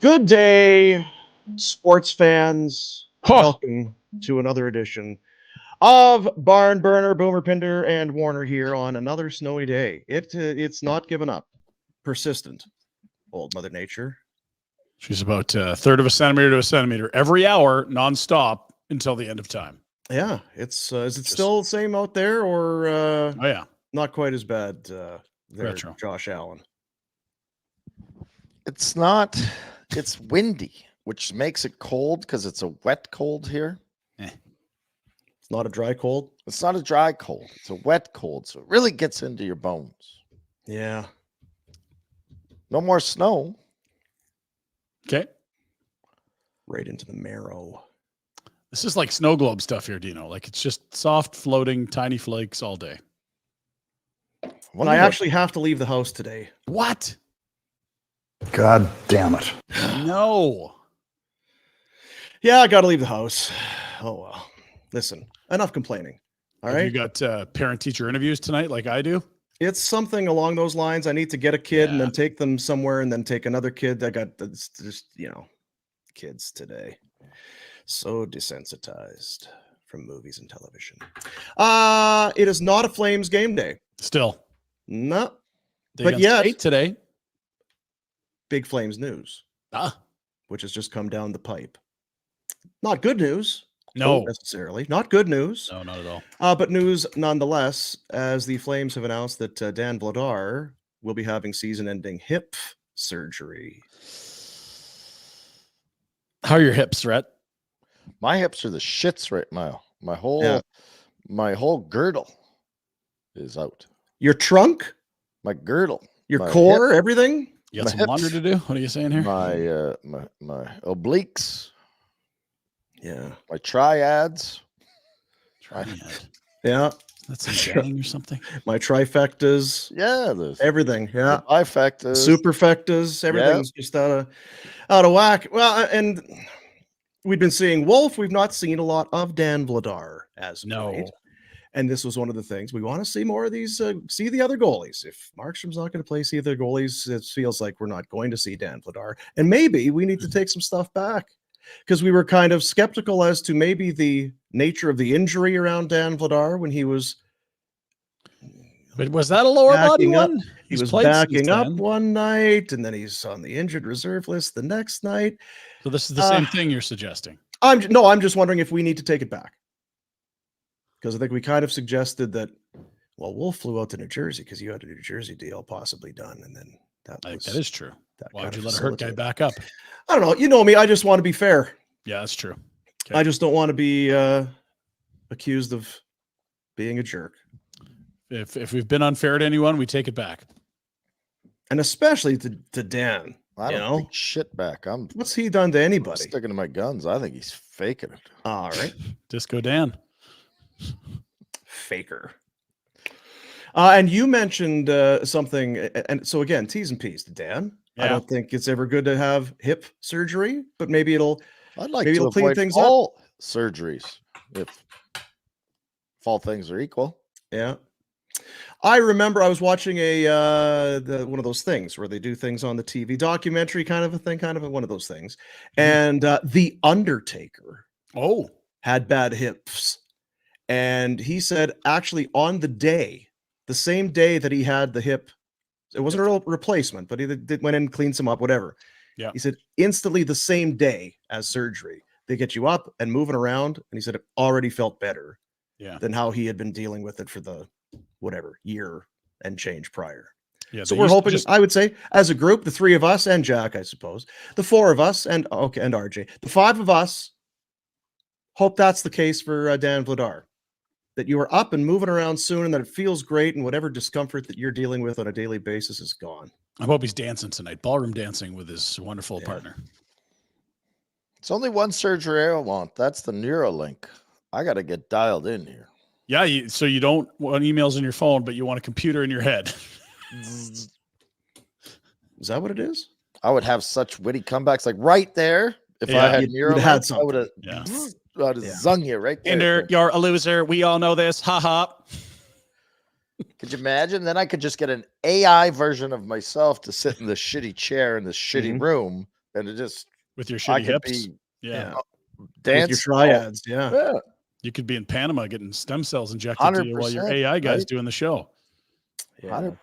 Good day, sports fans. Huh. Welcome to another edition of Barn Burner, Boomer Pinder, and Warner here on another snowy day. It's not given up. Persistent. Old Mother Nature. She's about a third of a centimeter to a centimeter every hour, nonstop until the end of time. Yeah, it's is it still the same out there, or Oh yeah, not quite as bad there, Retro. Josh Allen? It's not. It's windy, which makes it cold because it's a wet cold here. It's not a dry cold. It's not a dry cold. It's a wet cold, so it really gets into your bones. Yeah. No more snow. Okay. Right into the marrow. This is like snow globe stuff here, Dino. Like it's just soft, floating, tiny flakes all day. Well, I actually have to leave the house today. What? God damn it. No. Yeah, I got to leave the house. Oh, well. Listen, enough complaining. All right. You got parent-teacher interviews tonight like I do? It's something along those lines. I need to get a kid and then take them somewhere and then take another kid. I got just, kids today. So desensitized from movies and television. It is not a Flames game day. Still. No. But yet today. Big Flames news. Which has just come down the pipe. Not good news. No. Necessarily. Not good news. No, not at all. But news nonetheless, as the Flames have announced that Dan Vladar will be having season-ending hip surgery. How are your hips, Rhett? My hips are the shits right now. My whole girdle is out. Your trunk? My girdle. Your my core? hip, everything? You got some laundry to do? What are you saying here? My obliques. Yeah. My triads. Triad. Yeah. That's some gang or something. My trifectas. Yeah. Everything. Yeah. Trifectas. Superfectas. Everything's just out of whack. Well, and we've been seeing Wolf. We've not seen a lot of Dan Vladar as of late. And this was one of the things we want to see more of these, see the other goalies. If Markstrom's not going to play, see the goalies, it feels like we're not going to see Dan Vladar. And maybe we need to take some stuff back because we were kind of skeptical as to maybe the nature of the injury around Dan Vladar when he was. But was that a lower body one? He was backing up one night, and then he's on the injured reserve list the next night. So this is the same thing you're suggesting. I'm just wondering if we need to take it back. Because I think we kind of suggested that, well, Wolf flew out to New Jersey because you had a New Jersey deal possibly done. And then that is true. Why would you let a hurt guy back up? I don't know. You know me. I just want to be fair. Yeah, that's true. Okay. I just don't want to be accused of being a jerk. If we've been unfair to anyone, we take it back. And especially to Dan. I don't think shit back. What's he done to anybody? I'm sticking to my guns. I think he's faking it. All right. Disco Dan. Faker. And you mentioned something, and so again, T's and P's to Dan. Yeah. I don't think it's ever good to have hip surgery, but maybe I'd like to clean things all up. Surgeries, if all things are equal. Yeah. I remember I was watching one of those things where they do things on the TV, documentary kind of a thing, one of those things. And The Undertaker had bad hips. And he said, actually, on the same day that he had the hip, it wasn't a replacement, but he went in and cleaned some up, whatever. Yeah. He said, instantly the same day as surgery, they get you up and moving around. And he said it already felt better than how he had been dealing with it for the year and change prior. Yeah, so we're hoping, I would say, as a group, the three of us and Jack, I suppose, the four of us and RJ, the five of us hope that's the case for Dan Vladar. That you are up and moving around soon and that it feels great and whatever discomfort that you're dealing with on a daily basis is gone. I hope he's dancing tonight, ballroom dancing with his wonderful partner. It's only one surgery I want. That's the Neuralink. I got to get dialed in here. Yeah, so you don't want emails in your phone, but you want a computer in your head. Is that what it is? I would have such witty comebacks like right there. If I had Neuralink, I would have zung you right there. Pinder, you're a loser. We all know this. Ha ha. Could you imagine? Then I could just get an AI version of myself to sit in the shitty chair in the shitty room and it just with your I shitty could hips. be Yeah. With dance your triads. Yeah. Yeah, You could be in Panama getting stem cells injected to you while your 100%, AI guy's right? doing the show. 100%.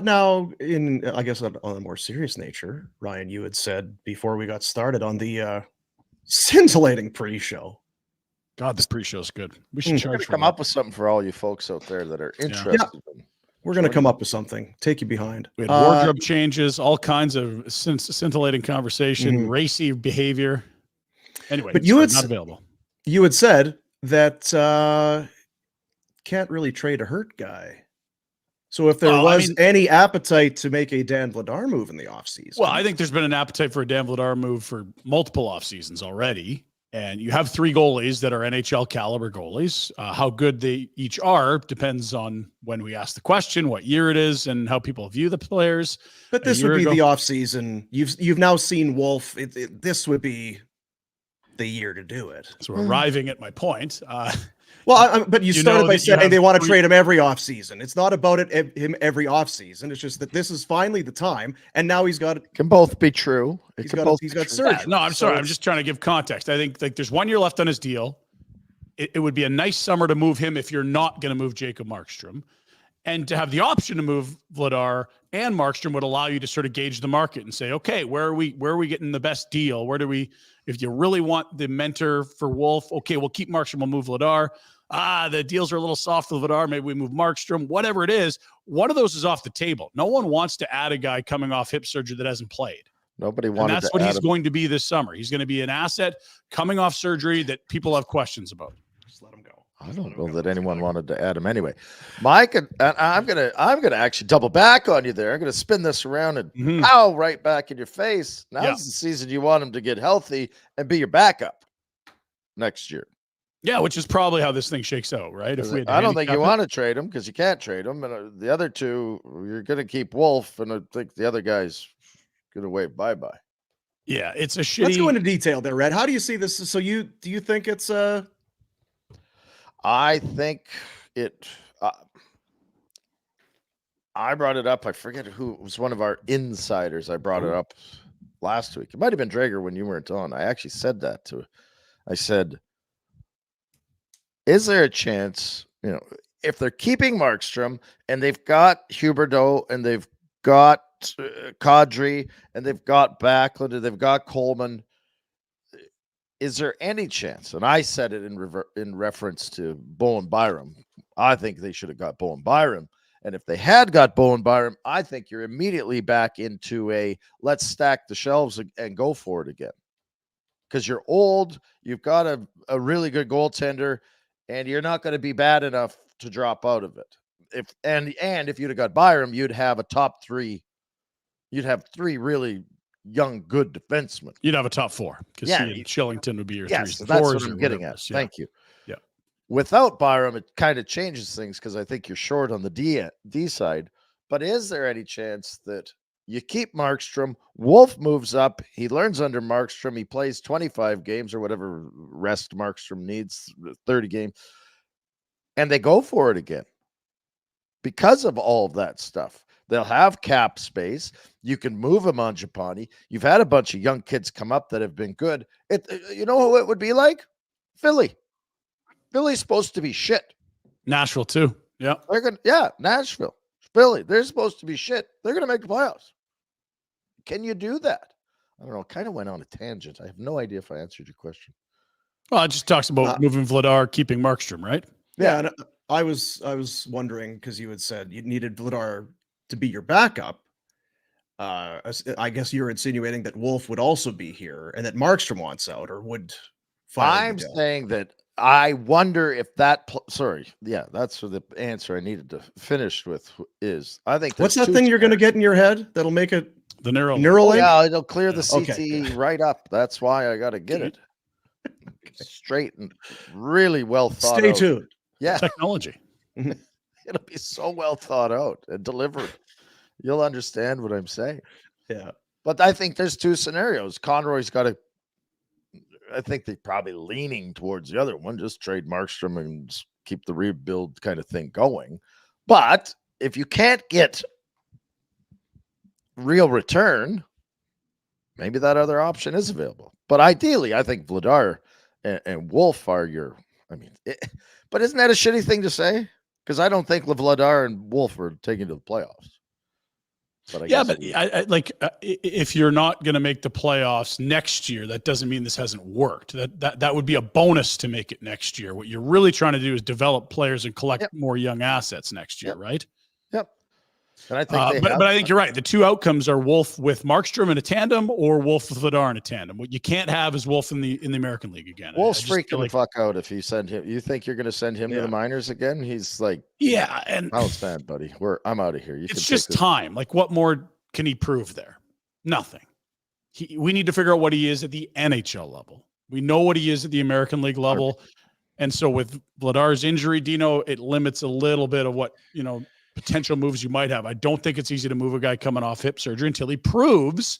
Now, I guess on a more serious nature, Ryan, you had said before we got started on the scintillating pre-show. God, the pre-show's good. We should We're charge gonna for come that. up with something for all you folks out there that are interested. in We're going to come up with something. Take you behind. We had wardrobe changes, all kinds of scintillating conversation, racy behavior. Anyway, but you had not available. You had said that can't really trade a hurt guy. So if there was any appetite to make a Dan Vladar move in the offseason. Well, I think there's been an appetite for a Dan Vladar move for multiple off seasons already. And you have 3 goalies that are NHL caliber goalies. How good they each are depends on when we ask the question, what year it is, and how people view the players. But this would be the offseason. You've now seen Wolf. This would be the year to do it. So we're arriving at my point. But you started by saying they want to trade him every offseason. It's not about him every offseason. It's just that this is finally the time, and now he's got can both be true. He's got surgery. Yeah, no, I'm sorry. I'm just trying to give context. I think there's 1 year left on his deal. It would be a nice summer to move him if you're not going to move Jacob Markstrom, and to have the option to move Vladar and Markstrom would allow you to sort of gauge the market and say, okay, where are we getting the best deal? Where do we, if you really want the mentor for Wolf, okay, we'll keep Markstrom, we'll move Vladar. The deals are a little soft with Vladar. Maybe we move Markstrom, whatever it is. One of those is off the table. No one wants to add a guy coming off hip surgery that hasn't played. Nobody wanted and that's what he's going to be this summer. He's going to be an asset coming off surgery that people have questions about. Just let him go. I don't know that anyone wanted to add him anyway. Mike, and I'm gonna actually double back on you there. I'm gonna spin this around and pow right back in your face. Now's the season you want him to get healthy and be your backup next year. Yeah, which is probably how this thing shakes out, right? I don't think you want to trade him because you can't trade him, and the other two you're gonna keep Wolf, and I think the other guy's gonna wave bye-bye. Yeah, it's a shitty. Let's go into detail there, Red. How do you see this? So do you think it's I think it. I brought it up. I forget who it was. One of our insiders. I brought it up last week. It might have been Drager when you weren't on. I actually said that to. I said, "Is there a chance? If they're keeping Markstrom and they've got Huberdeau and they've got Kadri and they've got Backlund and they've got Coleman." Is there any chance? And I said it in reference to Bowen Byram. I think they should have got Bowen Byram. And if they had got Bowen Byram, I think you're immediately back into a let's stack the shelves and go for it again. Because you're old, you've got a really good goaltender, and you're not going to be bad enough to drop out of it. If you'd have got Byram, you'd have a top 3. You'd have 3 really young, good defensemen. You'd have a top 4 because Shillington would be your 3s. That's what I'm getting at. Yeah. Thank you. Yeah. Without Byram, it kind of changes things because I think you're short on the D side. But is there any chance that you keep Markstrom? Wolf moves up. He learns under Markstrom. He plays 25 games or whatever rest Markstrom needs, 30 games, and they go for it again because of all of that stuff. They'll have cap space. You can move them on Japani. You've had a bunch of young kids come up that have been good. You know who it would be like? Philly. Philly's supposed to be shit. Nashville too. Yeah. Nashville. Philly. They're supposed to be shit. They're going to make the playoffs. Can you do that? I don't know. Kind of went on a tangent. I have no idea if I answered your question. Well, it just talks about moving Vladar, keeping Markstrom, right? Yeah. And I was wondering because you had said you needed Vladar to be your backup. I guess you're insinuating that Wolf would also be here and that Markstrom wants out or would. I'm saying that I wonder if that. That's the answer I needed to finish with. Is I think what's that thing you're going to get in your head that'll make it the neural link? Yeah, it'll clear the CT right up. That's why I got to get it straight and really well thought. Stay tuned. Yeah, technology. It'll be so well thought out and delivered. You'll understand what I'm saying. Yeah. But I think there's 2 scenarios. Conroy's got to, I think they're probably leaning towards the other one. Just trade Markstrom and keep the rebuild kind of thing going. But if you can't get real return, maybe that other option is available. But ideally, I think Vladar and Wolf are your. I mean, but isn't that a shitty thing to say? Because I don't think Vladar and Wolf are taking to the playoffs. But if you're not going to make the playoffs next year, that doesn't mean this hasn't worked. That would be a bonus to make it next year. What you're really trying to do is develop players and collect more young assets next year, right? Yep. And I think but I think you're right. The two outcomes are Wolf with Markstrom in a tandem or Wolf with Vladar in a tandem. What you can't have is Wolf in the American League again. Wolf's freaking the fuck out if you send him. You think you're going to send him to the minors again? He's like, and Holtz fan, buddy. I'm out of here. It's just time. Like, what more can he prove there? Nothing. We need to figure out what he is at the NHL level. We know what he is at the American League level. And so with Vladar's injury, Dino, it limits a little bit of what, potential moves you might have. I don't think it's easy to move a guy coming off hip surgery until he proves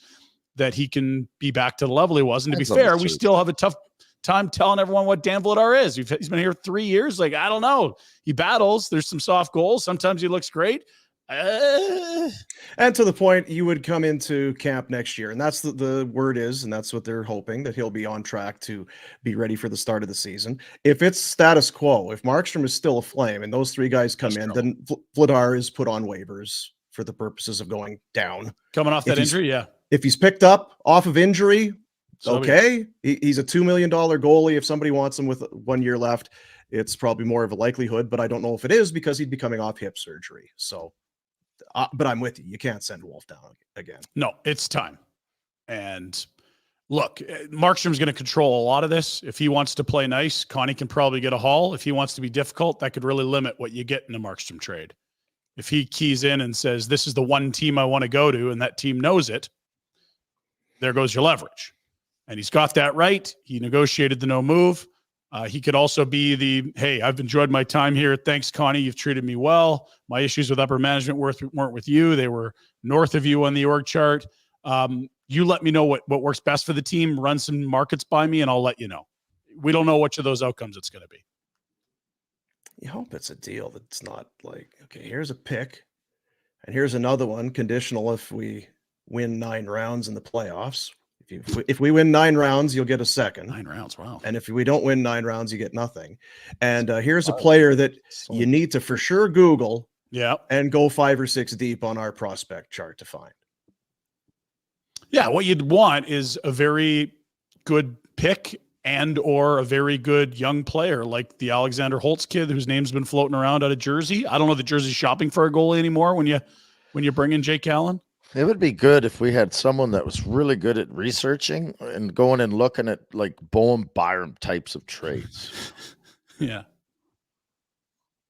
that he can be back to the level he was. And to be fair, we still have a tough time telling everyone what Dan Vladar is. He's been here 3 years. Like, I don't know. He battles. There's some soft goals. Sometimes he looks great. And to the point, you would come into camp next year, and that's the word is, and that's what they're hoping, that he'll be on track to be ready for the start of the season. If it's status quo, if Markstrom is still a Flame and those three guys come in, then Vladar is put on waivers for the purposes of going down. Coming off that injury, If he's picked up off of injury, okay. He's a $2 million goalie. If somebody wants him with 1 year left, it's probably more of a likelihood, but I don't know if it is because he'd be coming off hip surgery. So, but I'm with you. You can't send Wolf down again. No, it's time. And look, Markstrom's going to control a lot of this. If he wants to play nice, Connie can probably get a haul. If he wants to be difficult, that could really limit what you get in a Markstrom trade. If he keys in and says, this is the one team I want to go to, and that team knows it, there goes your leverage. And he's got that right. He negotiated the no move. He could also be the, hey, I've enjoyed my time here. Thanks, Connie. You've treated me well. My issues with upper management weren't with you. They were north of you on the org chart. You let me know what works best for the team. Run some markets by me, and I'll let you know. We don't know which of those outcomes it's going to be. You hope it's a deal that's not like, okay, here's a pick, and here's another one, conditional if we win 9 rounds in the playoffs. If we win 9 rounds, you'll get a second. 9 rounds, wow. And if we don't win 9 rounds, you get nothing. And here's a player that you need to for sure Google and go 5 or 6 deep on our prospect chart to find. Yeah, what you'd want is a very good pick and or a very good young player like the Alexander Holtz kid whose name's been floating around out of Jersey. I don't know that Jersey's shopping for a goalie anymore when you bring in Jake Allen. It would be good if we had someone that was really good at researching and going and looking at like Bowen Byram types of trades. Yeah.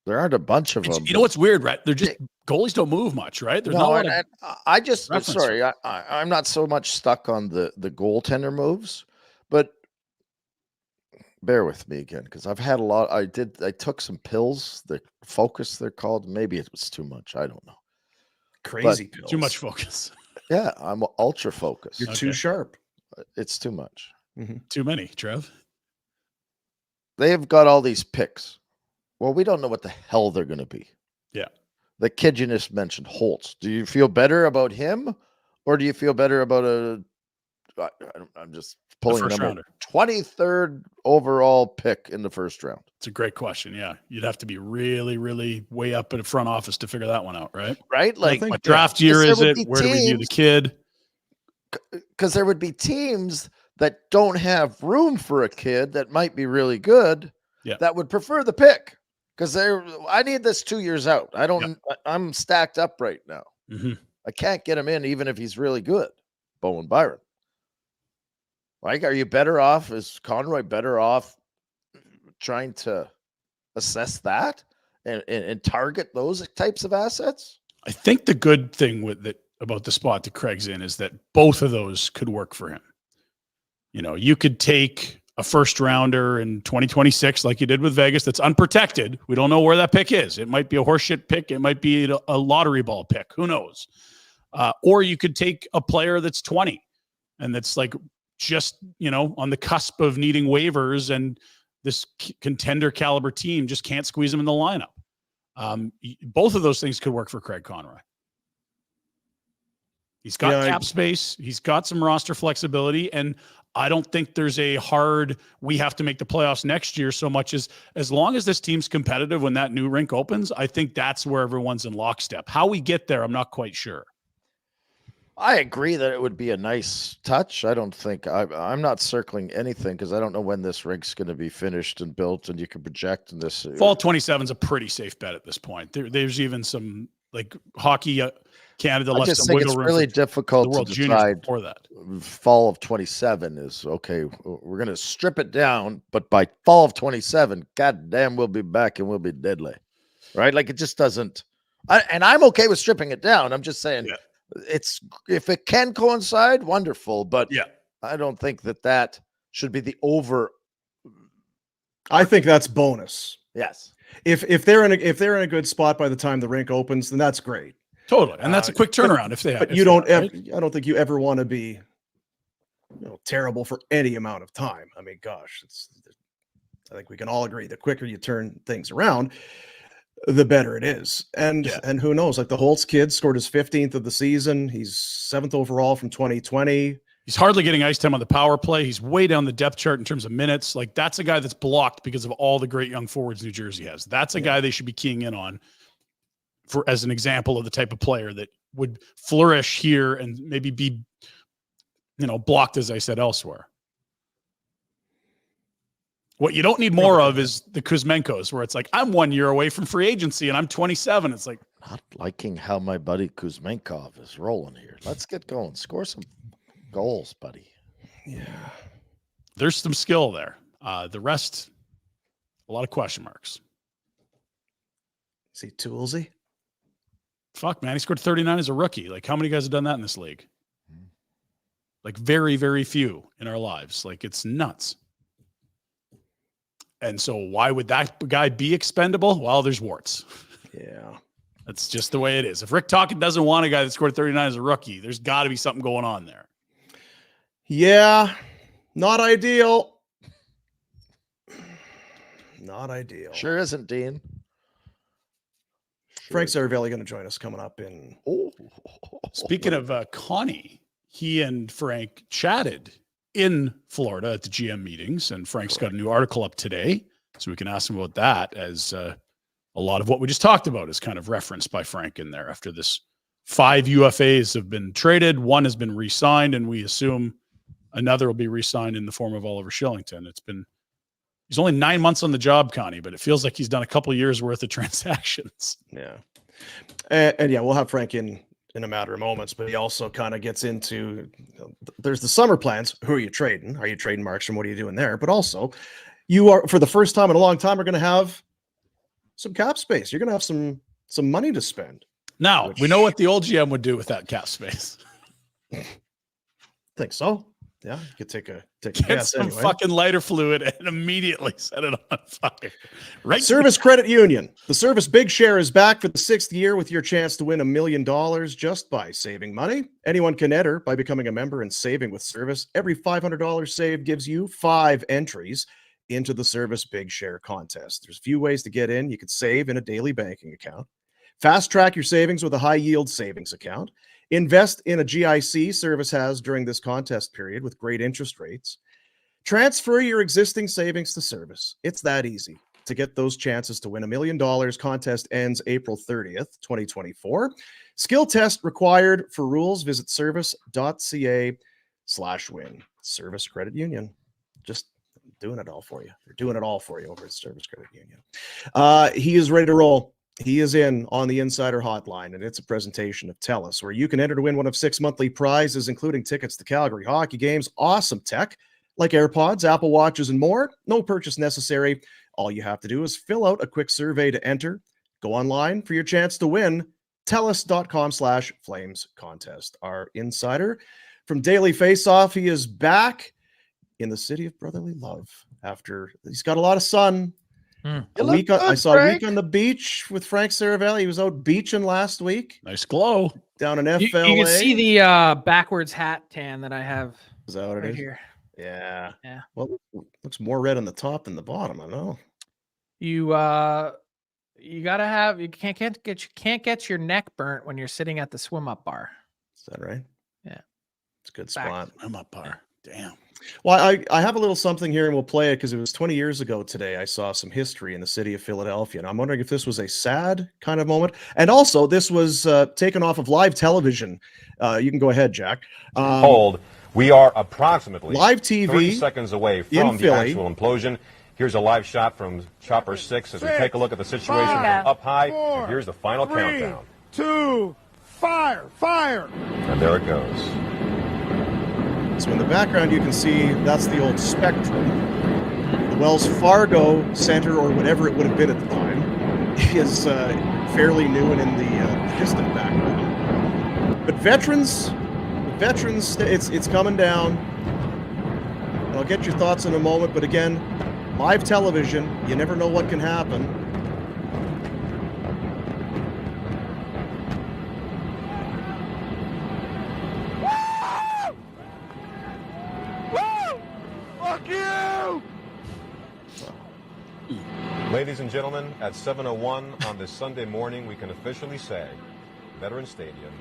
There aren't a bunch of them. You know what's weird, right? They're just goalies don't move much, right? There's not a lot of I'm not so much stuck on the goaltender moves, but bear with me again because I've had a lot. I took some pills, the Focus they're called. Maybe it was too much. I don't know. Crazy pills. Too much focus. Yeah, I'm ultra focused. You're too sharp. It's too much. Mm-hmm. Too many, Trev. They've got all these picks. Well, we don't know what the hell they're going to be. Yeah. The kid you just mentioned, Holtz. Do you feel better about him, or do you feel better about I'm just pulling a number. 23rd overall pick in the first round. It's a great question. Yeah. You'd have to be really, really way up in the front office to figure that one out, right? Right? Like what draft year is it? Where do we view the kid? Because there would be teams that don't have room for a kid that might be really good that would prefer the pick. Because I need this 2 years out. I'm stacked up right now. Mm-hmm. I can't get him in even if he's really good. Bowen Byram. Like, are you better off? Is Conroy better off trying to assess that and target those types of assets? I think the good thing about the spot that Craig's in is that both of those could work for him. You could take a first rounder in 2026, like you did with Vegas, that's unprotected. We don't know where that pick is. It might be a horseshit pick. It might be a lottery ball pick. Who knows? Or you could take a player that's 20 and that's like, just, on the cusp of needing waivers, and this contender caliber team just can't squeeze them in the lineup. Both of those things could work for Craig Conroy. He's got cap space. He's got some roster flexibility. And I don't think there's a hard, we have to make the playoffs next year so much as long as this team's competitive when that new rink opens, I think that's where everyone's in lockstep. How we get there, I'm not quite sure. I agree that it would be a nice touch. I don't think I'm not circling anything because I don't know when this rink's going to be finished and built, and you can project in this. Fall 27 is a pretty safe bet at this point. There's even some like hockey Canada. I just think it's really difficult to decide. For that, fall of 27 is okay. We're going to strip it down, but by fall of 27, goddamn, we'll be back and we'll be deadly, right? Like it just doesn't. And I'm okay with stripping it down. I'm just saying. Yeah. It's if it can coincide, wonderful, but yeah, I don't think that should be the over. I think that's bonus. Yes, if they're in a good spot by the time the rink opens, then that's great. Totally, and that's a quick turnaround if they have. But you don't. Right? I don't think you ever want to be, terrible for any amount of time. I mean, gosh, I think we can all agree the quicker you turn things around, the better it is. And who knows, like the Holtz kid scored his 15th of the season. He's 7th overall from 2020. He's hardly getting ice time on the power play. He's way down the depth chart in terms of minutes. Like that's a guy that's blocked because of all the great young forwards New Jersey has. That's a guy they should be keying in on for as an example of the type of player that would flourish here and maybe be, blocked, as I said, elsewhere. What you don't need more of is the Kuzmenkos, where it's like, I'm 1 year away from free agency and I'm 27. It's like, not liking how my buddy Kuzmenkov is rolling here. Let's get going. Score some goals, buddy. Yeah. There's some skill there. The rest, a lot of question marks. Is he toolsy? Fuck, man. He scored 39 as a rookie. Like, how many guys have done that in this league? Like, very, very few in our lives. Like, it's nuts. And so why would that guy be expendable? Well, there's warts. Yeah. That's just the way it is. If Rick Tocchet doesn't want a guy that scored 39 as a rookie, there's got to be something going on there. Yeah. Not ideal. Not ideal. Sure isn't, Dean. Frank Seravalli going to join us coming up in. Speaking of Connie, he and Frank chatted in Florida at the GM meetings, and Frank's got a new article up today, so we can ask him about that, as a lot of what we just talked about is kind of referenced by Frank in there. After this, 5 UFAs have been traded, 1 has been re-signed, and we assume another will be re-signed in the form of Oliver Shillington. He's only 9 months on the job, Connie, but it feels like he's done a couple years worth of transactions. Yeah. And yeah, we'll have Frank in a matter of moments, but he also kind of gets into, there's the summer plans. Who are you trading? Are you trading Markstrom? What are you doing there? But also you are, for the first time in a long time, are going to have some cap space. You're going to have some money to spend. Now we know what the old GM would do with that cap space. Think so. Yeah. You could take a Get guess some anyway. fucking lighter fluid and immediately set it on fire. Right. Service Credit Union. The Service Big Share is back for the 6th year with your chance to win $1 million just by saving money. Anyone can enter by becoming a member and saving with Service. Every $500 saved gives you 5 entries into the Service Big Share contest. There's a few ways to get in. You could save in a daily banking account. Fast track your savings with a high yield savings account. Invest in a GIC Service has during this contest period with great interest rates. Transfer your existing savings to Service. It's that easy to get those chances to win $1 million. Contest ends April 30th, 2024. Skill test required. For rules, visit service.ca/win. Service Credit Union. Just doing it all for you. They're doing it all for you over at Service Credit Union. He is ready to roll. He is in on the Insider Hotline, and it's a presentation of TELUS, where you can enter to win one of 6 monthly prizes, including tickets to Calgary hockey games, awesome tech like AirPods, Apple Watches, and more. No purchase necessary. All you have to do is fill out a quick survey to enter. Go online for your chance to win. TELUS.com/Flames contest. Our insider from Daily Faceoff, he is back in the city of brotherly love after he's got a lot of sun. I saw a week on the beach with Frank Seravalli. He was out beaching last week. Nice glow down in FLA. You can see the backwards hat tan that I have. Is that what it is? Here. Yeah. Yeah. Well, it looks more red on the top than the bottom. I know. You can't get your neck burnt when you're sitting at the swim up bar. Is that right? It's a good spot. I'm up par. Damn. Well, I have a little something here, and we'll play it because it was 20 years ago today. I saw some history in the city of Philadelphia, and I'm wondering if this was a sad kind of moment. And also, this was taken off of live television. You can go ahead, Jack. We are approximately live TV 30 seconds away from the Philly. actual implosion. Here's a live shot from Chopper 6 as we take a look at the situation from up high. And here's the final countdown. 2, fire! And there it goes. So in the background, you can see that's the old Spectrum. The Wells Fargo Center, or whatever it would have been at the time, is fairly new and in the distant background. But veterans, it's coming down. I'll get your thoughts in a moment, but again, live television, you never know what can happen. Ladies and gentlemen, at 7:01 on this Sunday morning, we can officially say Veterans Stadium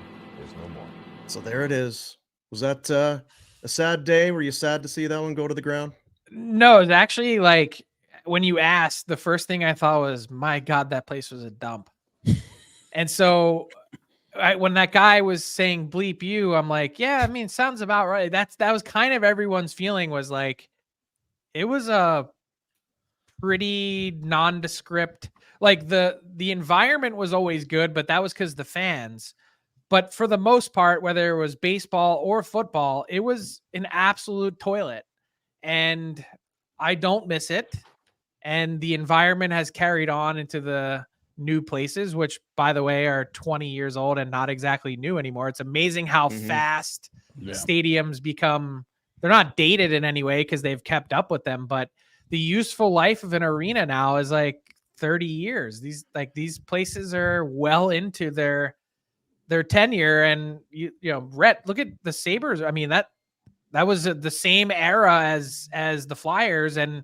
is no more. So there it is. Was that a sad day? Were you sad to see that one go to the ground? No, it's actually like when you asked, the first thing I thought was, my God, that place was a dump. And so when that guy was saying bleep you, I'm like, yeah, I mean, sounds about right. That was kind of everyone's feeling, was like, it was a pretty nondescript, like the environment was always good, but that was because the fans. But for the most part, whether it was baseball or football, it was an absolute toilet. And I don't miss it. And the environment has carried on into the new places, which, by the way, are 20 years old and not exactly new anymore. It's amazing how fast stadiums become. They're not dated in any way because they've kept up with them, but the useful life of an arena now is like 30 years. These places are well into their tenure. And you know, Rhett, look at the Sabres. I mean, that was the same era as the Flyers, and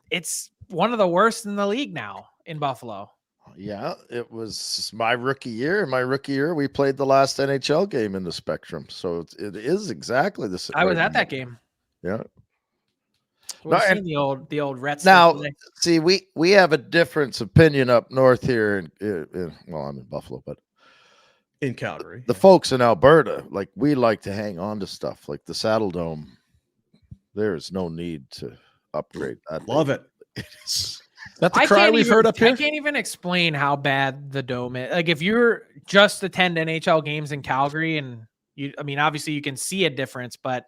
it's one of the worst in the league now in Buffalo. Yeah, it was my rookie year. In my rookie year, we played the last NHL game in the Spectrum, so it is exactly the same. I was at that game. Yeah. We've seen the old Reds. Now, see, we have a difference opinion up north here. Well, I'm in Buffalo, but in Calgary, the folks in Alberta, like, we like to hang on to stuff like the Saddle Dome. There is no need to upgrade that. Love it. Is that the cry we've heard up here? I can't even explain how bad the dome is. Like, if you're just attend NHL games in Calgary, and I mean, obviously you can see a difference, but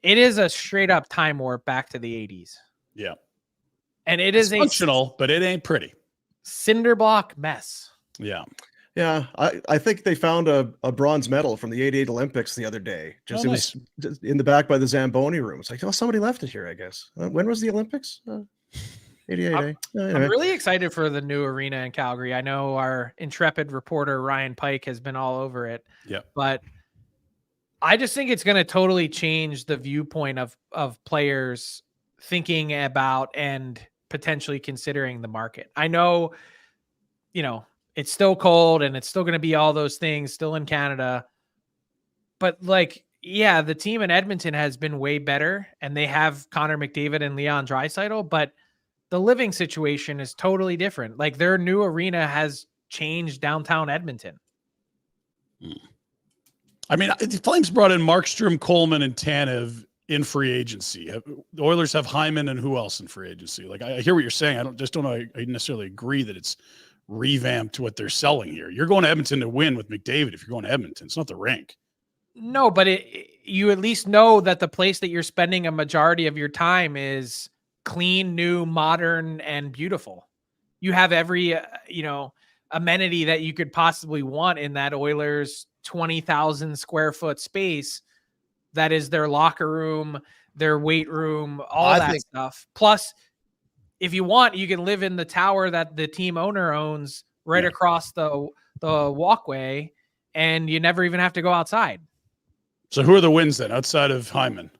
it is a straight up time warp back to the 80s. Yeah. And it's functional, but it ain't pretty. Cinder block mess. Yeah. Yeah. I think they found a bronze medal from the 88 Olympics the other day. It was in the back by the Zamboni room. It's like, oh, somebody left it here, I guess. When was the Olympics? 88. I'm really excited for the new arena in Calgary. I know our intrepid reporter, Ryan Pike, has been all over it. Yeah. But I just think it's going to totally change the viewpoint of players thinking about and potentially considering the market. I know, you know, it's still cold and it's still going to be all those things still in Canada. But like, yeah, the team in Edmonton has been way better, and they have Connor McDavid and Leon Draisaitl, but the living situation is totally different. Like, their new arena has changed downtown Edmonton. I mean, the Flames brought in Markstrom, Coleman, and Tanev in free agency. The Oilers have Hyman, and who else in free agency? Like, I hear what you're saying. I don't know. I necessarily agree that it's revamped what they're selling here. You're going to Edmonton to win with McDavid. If you're going to Edmonton, it's not the rink. No, but you at least know that the place that you're spending a majority of your time is clean, new, modern, and beautiful. You have every, amenity that you could possibly want in that Oilers 20,000 square foot space. That is their locker room, their weight room, all that stuff. Plus, if you want, you can live in the tower that the team owner owns right across the walkway, and you never even have to go outside. So who are the wins then outside of Hyman?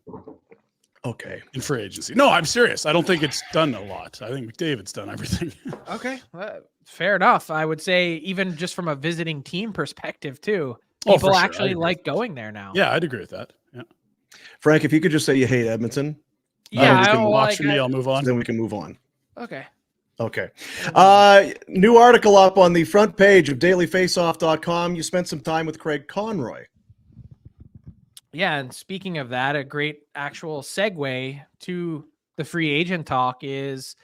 Okay. In free agency. No, I'm serious. I don't think it's done a lot. I think McDavid's done everything. Okay. Fair enough. I would say even just from a visiting team perspective too. Oh, People for sure. actually like going there now. Yeah, I'd agree with that. Yeah. Frank, if you could just say you hate Edmonton, Yeah. we can watch for me. I'll move on. then we can move on. Okay. Okay. New article up on the front page of dailyfaceoff.com. You spent some time with Craig Conroy. Yeah, and speaking of that, a great actual segue to the free agent talk is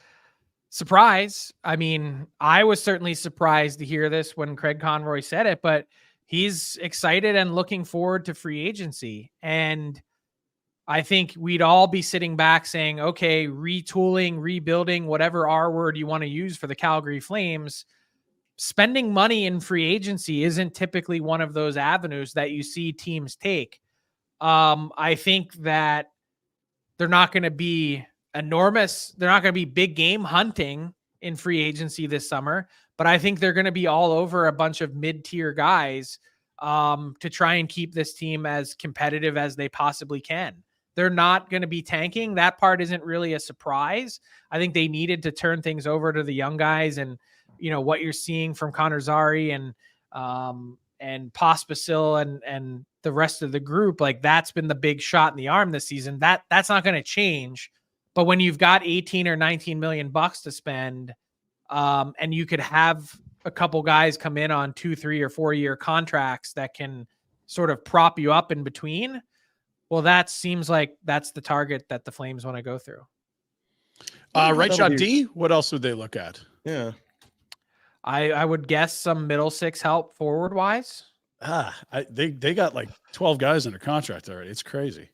surprise. I mean, I was certainly surprised to hear this when Craig Conroy said it, but he's excited and looking forward to free agency. And I think we'd all be sitting back saying, okay, retooling, rebuilding, whatever R word you want to use for the Calgary Flames, spending money in free agency isn't typically one of those avenues that you see teams take. I think that they're not going to be enormous. They're not going to be big game hunting in free agency this summer, but I think they're going to be all over a bunch of mid-tier guys to try and keep this team as competitive as they possibly can. They're not going to be tanking. That part isn't really a surprise. I think they needed to turn things over to the young guys, and what you're seeing from Connor Zary and Pospisil and the rest of the group, like that's been the big shot in the arm this season. That's not going to change. But when you've got 18 or 19 million bucks to spend, and you could have a couple guys come in on 2, 3, or 4 year contracts that can sort of prop you up in between, well, that seems like that's the target that the Flames want to go through. Right shot D. What else would they look at? Yeah. I would guess some middle six help forward wise. They got like 12 guys under contract already. It's crazy.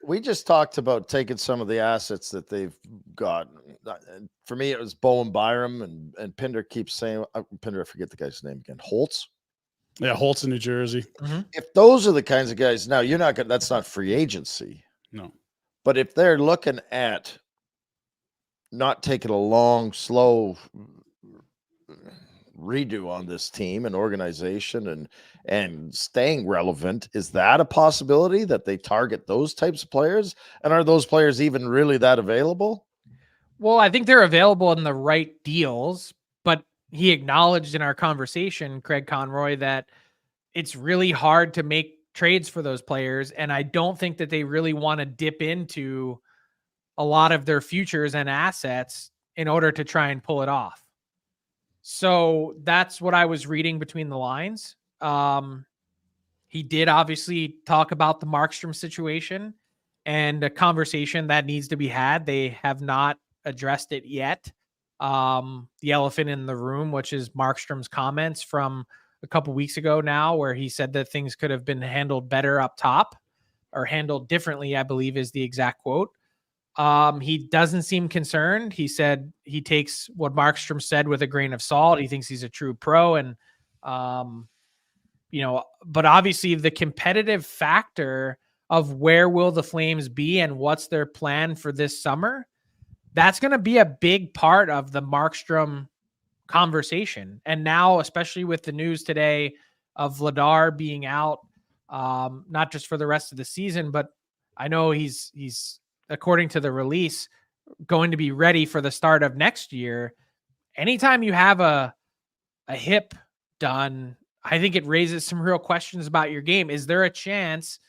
We just talked about taking some of the assets that they've got. For me, it was Bowen Byram and Pinder keeps saying Pinder. I forget the guy's name again. Holtz. Yeah, Holtz in New Jersey. Mm-hmm. If those are the kinds of guys, now you're not going. That's not free agency. No. But if they're looking at not taking a long, slow redo on this team and organization and staying relevant, is that a possibility that they target those types of players? And are those players even really that available? Well, I think they're available in the right deals, but he acknowledged in our conversation, Craig Conroy, that it's really hard to make trades for those players. And I don't think that they really want to dip into a lot of their futures and assets in order to try and pull it off. So that's what I was reading between the lines. He did obviously talk about the Markstrom situation and a conversation that needs to be had. They have not addressed it yet. The elephant in the room, which is Markstrom's comments from a couple weeks ago now, where he said that things could have been handled better up top or handled differently, I believe is the exact quote. He doesn't seem concerned. He said he takes what Markstrom said with a grain of salt. He thinks he's a true pro. And, but obviously the competitive factor of where will the Flames be and what's their plan for this summer, that's going to be a big part of the Markstrom conversation. And now, especially with the news today of Vladar being out, not just for the rest of the season, but I know he's according to the release, going to be ready for the start of next year. Anytime you have a hip done, I think it raises some real questions about your game. Is there a chance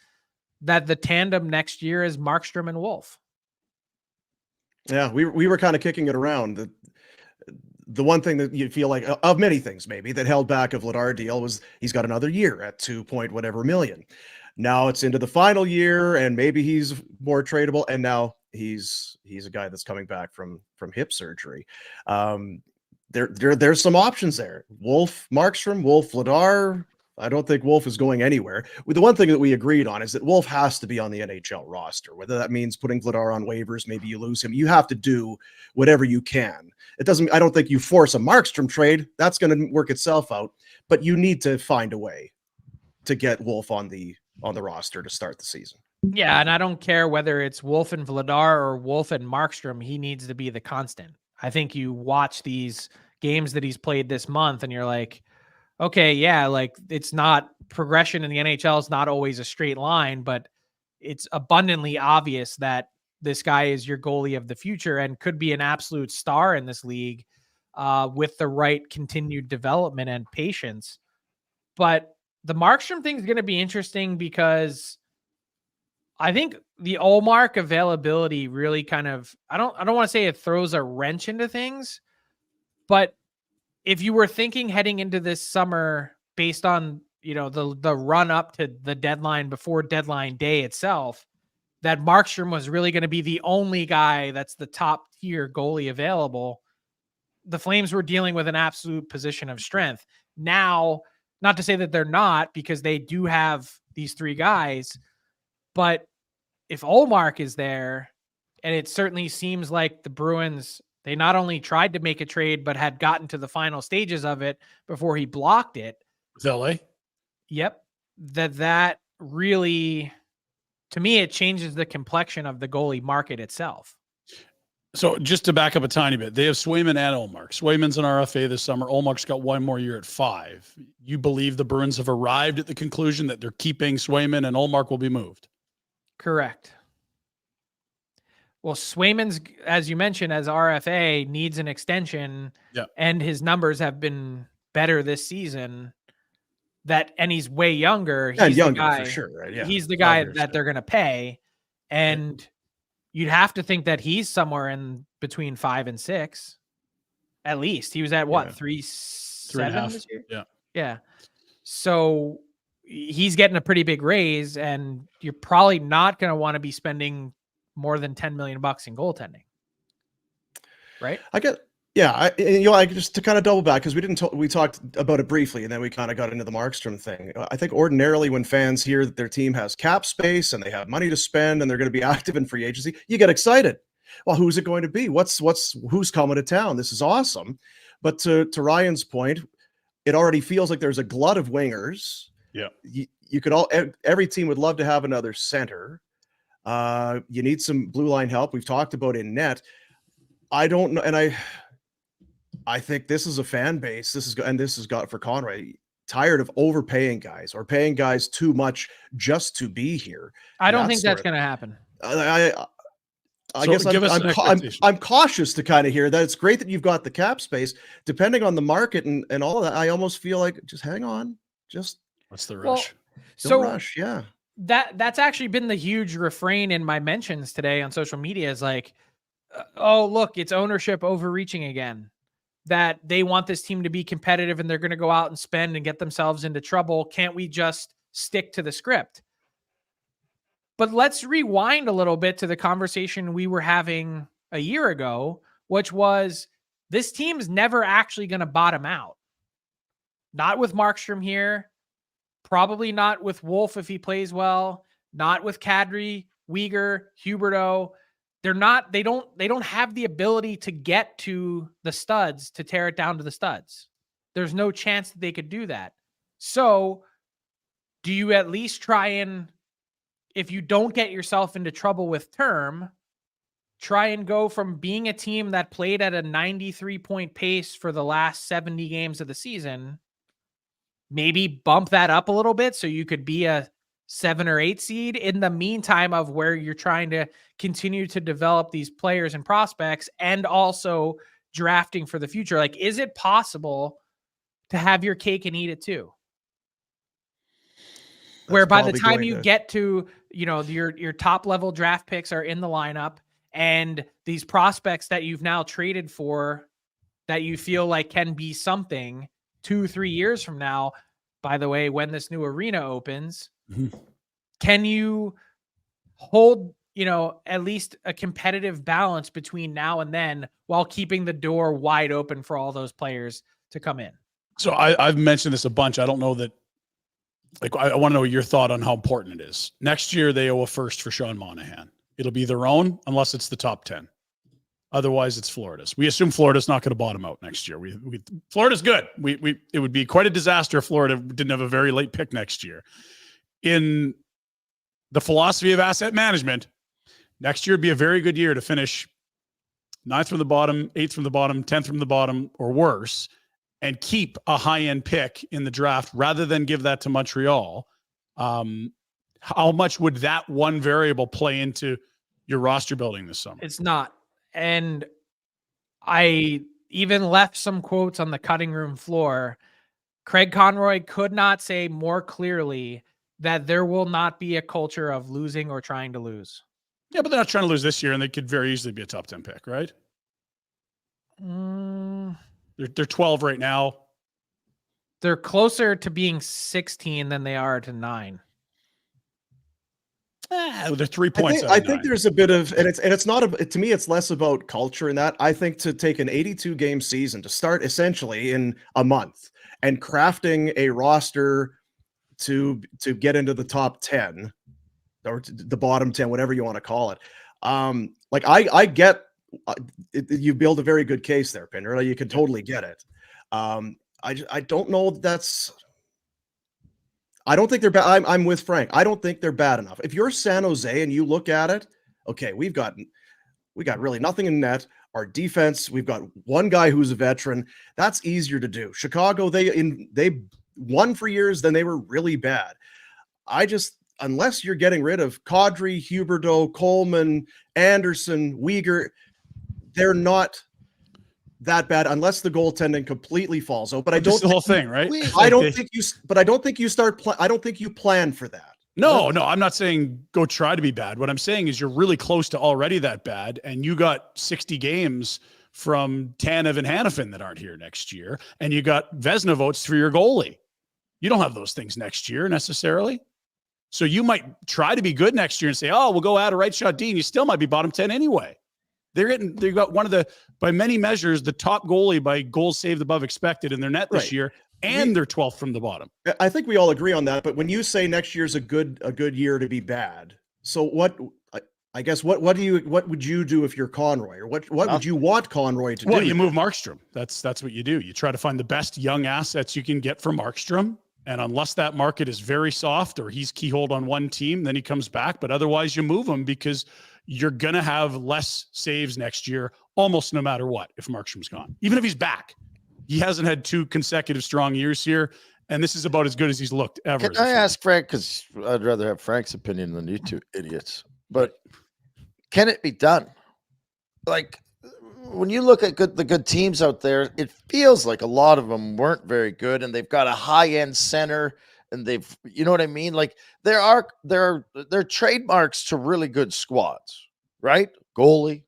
that the tandem next year is Markstrom and Wolf? Yeah, we were kind of kicking it around. The one thing that you feel like, of many things maybe, that held back a Vladar deal was he's got another year at 2 point whatever million. Now it's into the final year, and maybe he's more tradable. And now he's a guy that's coming back from hip surgery. There's some options there. Wolf, Markstrom, Wolf, Vladar. I don't think Wolf is going anywhere. The one thing that we agreed on is that Wolf has to be on the NHL roster. Whether that means putting Vladar on waivers, maybe you lose him. You have to do whatever you can. I don't think you force a Markstrom trade. That's going to work itself out. But you need to find a way to get Wolf on the roster to start the season. Yeah, and I don't care whether it's Wolf and Vladar or Wolf and Markstrom. He needs to be the constant. I think you watch these games that he's played this month and you're like, okay, yeah, like it's not progression in the NHL is not always a straight line, but it's abundantly obvious that this guy is your goalie of the future and could be an absolute star in this league with the right continued development and patience. But the Markstrom thing is going to be interesting because I think the Ullmark availability really kind of, I don't want to say it throws a wrench into things, but if you were thinking heading into this summer based on, the run up to the deadline before deadline day itself, that Markstrom was really going to be the only guy that's the top tier goalie available, the Flames were dealing with an absolute position of strength. Now, not to say that they're not, because they do have these three guys, but if Ullmark is there, and it certainly seems like the Bruins, they not only tried to make a trade, but had gotten to the final stages of it before he blocked it. With LA? Yep. That really, to me, it changes the complexion of the goalie market itself. So just to back up a tiny bit, they have Swayman and Ullmark. Swayman's an RFA this summer. Ullmark's got one more year at 5. You believe the Bruins have arrived at the conclusion that they're keeping Swayman and Ullmark will be moved? Correct. Well, Swayman's, as you mentioned, as RFA, needs an extension, and his numbers have been better this season. And he's way younger. He's younger the guy, for sure, right? Yeah, he's the guy that they're going to pay, and you'd have to think that he's somewhere in between 5 and 6, at least. He was at what 3.7 this year? Yeah. So he's getting a pretty big raise, and you're probably not going to want to be spending more than $10 million in goaltending, right? I just to kind of double back, because we talked about it briefly, and then we kind of got into the Markstrom thing. I think ordinarily when fans hear that their team has cap space and they have money to spend and they're going to be active in free agency, you get excited. Well, who's it going to be? Who's coming to town? This is awesome. But to Ryan's point, it already feels like there's a glut of wingers. Yeah, you could every team would love to have another center. You need some blue line help. We've talked about in net. I don't know, and I think this is a fan base. This is got for Conroy, tired of overpaying guys or paying guys too much just to be here. I don't think that's going to happen. I guess I'm cautious to kind of hear that. It's great that you've got the cap space. Depending on the market and all of that, I almost feel like just hang on. Just what's the rush? Don't rush. Yeah. That's actually been the huge refrain in my mentions today on social media is like, oh, look, it's ownership overreaching again. That they want this team to be competitive and they're going to go out and spend and get themselves into trouble. Can't we just stick to the script? But let's rewind a little bit to the conversation we were having a year ago, which was this team's never actually going to bottom out. Not with Markstrom here. Probably not with Wolf if he plays well. Not with Kadri, Weegar, Huberdeau. They don't have the ability to get to the studs to tear it down to the studs. There's no chance that they could do that. So do you at least try and, if you don't get yourself into trouble with term, try and go from being a team that played at a 93-point pace for the last 70 games of the season, maybe bump that up a little bit so you could be a 7 or 8 seed in the meantime of where you're trying to continue to develop these players and prospects and also drafting for the future. Like, is it possible to have your cake and eat it too? Where by the time you get to, your top level draft picks are in the lineup and these prospects that you've now traded for that you feel like can be something 2-3 years from now, by the way, when this new arena opens, can you hold, at least a competitive balance between now and then while keeping the door wide open for all those players to come in? So I've mentioned this a bunch. I don't know that, I want to know your thought on how important it is. Next year, they owe a first for Sean Monahan. It'll be their own unless it's the top 10. Otherwise, it's Florida's. We assume Florida's not going to bottom out next year. Florida's good. It would be quite a disaster if Florida didn't have a very late pick next year. In the philosophy of asset management, next year would be a very good year to finish 9th from the bottom, 8th from the bottom, 10th from the bottom, or worse, and keep a high-end pick in the draft rather than give that to Montreal. How much would that one variable play into your roster building this summer? It's not. And I even left some quotes on the cutting room floor. Craig Conroy could not say more clearly that there will not be a culture of losing or trying to lose. Yeah, but they're not trying to lose this year, and they could very easily be a top 10 pick, right? They're 12 right now. They're closer to being 16 than they are to 9. They're 3 points. I think there's a bit of, and it's not to me, it's less about culture in that. I think to take an 82 game season to start essentially in a month and crafting a roster to get into the top 10 or the bottom 10, whatever you want to call it. Like I get you build a very good case there, Pinder. You can totally get it. I don't know. I don't think they're bad. I'm with Frank. I don't think they're bad enough. If you're San Jose and you look at it, okay, we got really nothing in net. Our defense, we've got one guy who's a veteran. That's easier to do. Chicago, they won for years, then they were really bad. Unless you're getting rid of Kadri, Huberdeau, Coleman, Anderson, Weegar, they're not that bad unless the goaltending completely falls out. But I don't the whole thing, right? I don't think you plan for that. No, I'm not saying go try to be bad. What I'm saying is you're really close to already that bad, and you got 60 games from Tanev and Hannafin that aren't here next year, and you got Vezina votes for your goalie. You don't have those things next year necessarily. So you might try to be good next year and say, oh, we'll go add a right shot D, and you still might be bottom 10 anyway. They've got one of the, by many measures, the top goalie by goals saved above expected in their net this year, and they're 12th from the bottom. I think we all agree on that. But when you say next year's a good year to be bad, so what? I guess what would you do if you're Conroy, or what would you want Conroy to do? Well, you move Markstrom. That's what you do. You try to find the best young assets you can get for Markstrom. And unless that market is very soft or he's keyholed on one team, then he comes back. But otherwise, you move him because you're going to have less saves next year, almost no matter what, if Markstrom's gone. Even if he's back. He hasn't had 2 consecutive strong years here, and this is about as good as he's looked ever. Can I ask Frank, because I'd rather have Frank's opinion than you two idiots, but can it be done? Like, when you look at the good teams out there, it feels like a lot of them weren't very good, and they've got a high-end center, and you know what I mean? Like, there are trademarks to really good squads, right? Goalie,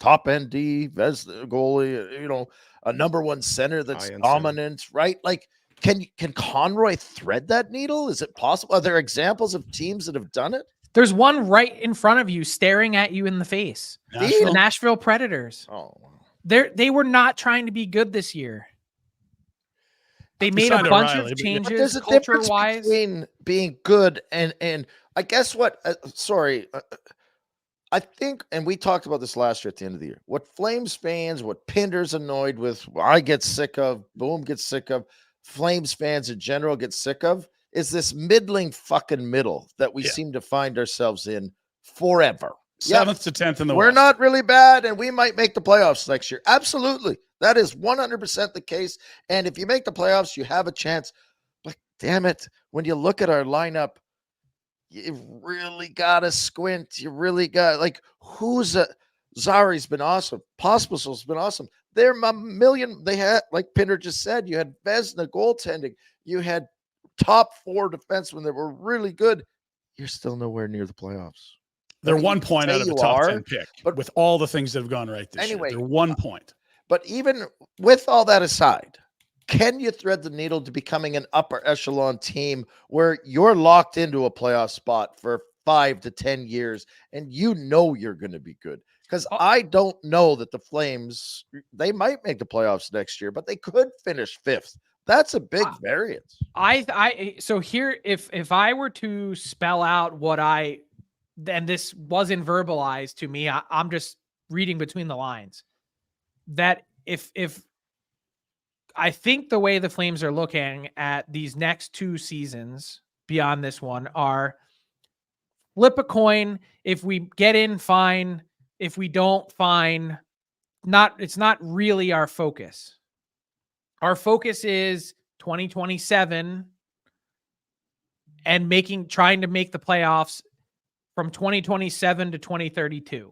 top-end D, goalie, a number one center that's dominant, right? Like, can Conroy thread that needle? Is it possible? Are there examples of teams that have done it? There's one right in front of you staring at you in the face. The Nashville Predators. Oh, they were not trying to be good this year. They made a bunch of changes. But there's a difference between being good and I guess what? I think, and we talked about this last year at the end of the year. What Flames fans, what Pinder's annoyed with, I get sick of, Boom gets sick of, Flames fans in general get sick of, is this middling fucking middle that we seem to find ourselves in forever. 7th to 10th in the West. We're not really bad, and we might make the playoffs next year. Absolutely. That is 100% the case. And if you make the playoffs, you have a chance. But damn it, when you look at our lineup, you really got to squint. You really got, Zari's been awesome. Pospisil's been awesome. They're a million. They had, like Pinder just said, you had Vezina goaltending. You had top 4 defensemen that were really good. You're still nowhere near the playoffs. They're 1 point out of the top 10 pick, but with all the things that have gone right this year, they're 1 point. But even with all that aside, can you thread the needle to becoming an upper echelon team where you're locked into a playoff spot for 5 to 10 years and you're going to be good? Because I don't know that the Flames, they might make the playoffs next year, but they could finish 5th. That's a big variance. So here, if I were to spell out and this wasn't verbalized to me, I'm just reading between the lines, that if I think the way the Flames are looking at these next 2 seasons beyond this one are flip a coin. If we get in, fine. If we don't, fine. It's not really our focus. Our focus is 2027 and trying to make the playoffs from 2027 to 2032.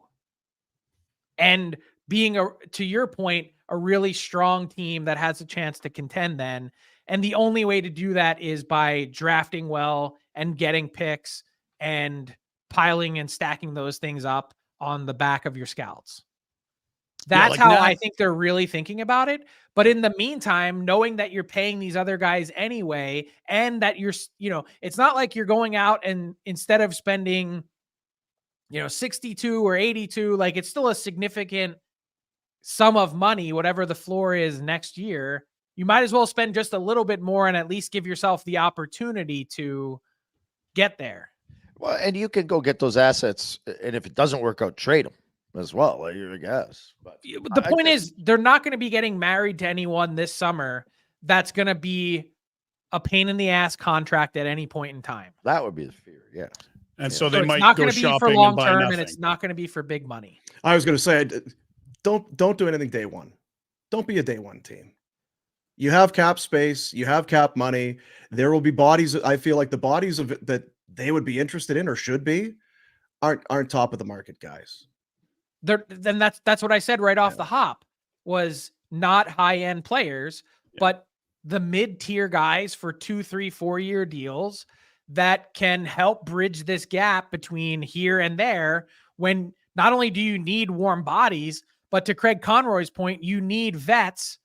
And being to your point, a really strong team that has a chance to contend then. And the only way to do that is by drafting well and getting picks and piling and stacking those things up on the back of your scouts. That's how I think they're really thinking about it. But in the meantime, knowing that you're paying these other guys anyway, and that you're, it's not like you're going out and instead of spending, 62 or 82, like it's still a significant sum of money, whatever the floor is next year. You might as well spend just a little bit more and at least give yourself the opportunity to get there. Well, and you can go get those assets, and if it doesn't work out, trade them as well, I guess. But the point is, they're not going to be getting married to anyone this summer that's going to be a pain in the ass contract at any point in time. That would be the fear, yeah. And so they it's might not go going to be shopping for long and buy term, nothing. and it's not going to be for big money. I was going to say, don't do anything day one. Don't be a day one team. You have cap space, you have cap money. There will be bodies. I feel like the bodies of it that they would be interested in or should be aren't top of the market guys. Then that's what I said right off the hop, was not high end players, but the mid tier guys for 2, 3, 4 year deals that can help bridge this gap between here and there. When not only do you need warm bodies, but to Craig Conroy's point, you need vets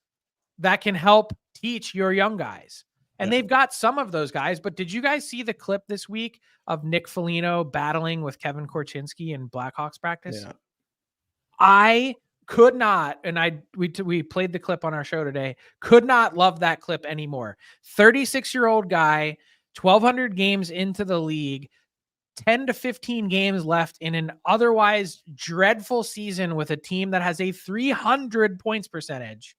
that can help teach your young guys. And they've got some of those guys, but did you guys see the clip this week of Nick Foligno battling with Kevin Korchinski in Blackhawks practice? Yeah. I could not, and we played the clip on our show today, could not love that clip anymore. 36-year-old guy, 1,200 games into the league, 10 to 15 games left in an otherwise dreadful season with a team that has a 300 points percentage.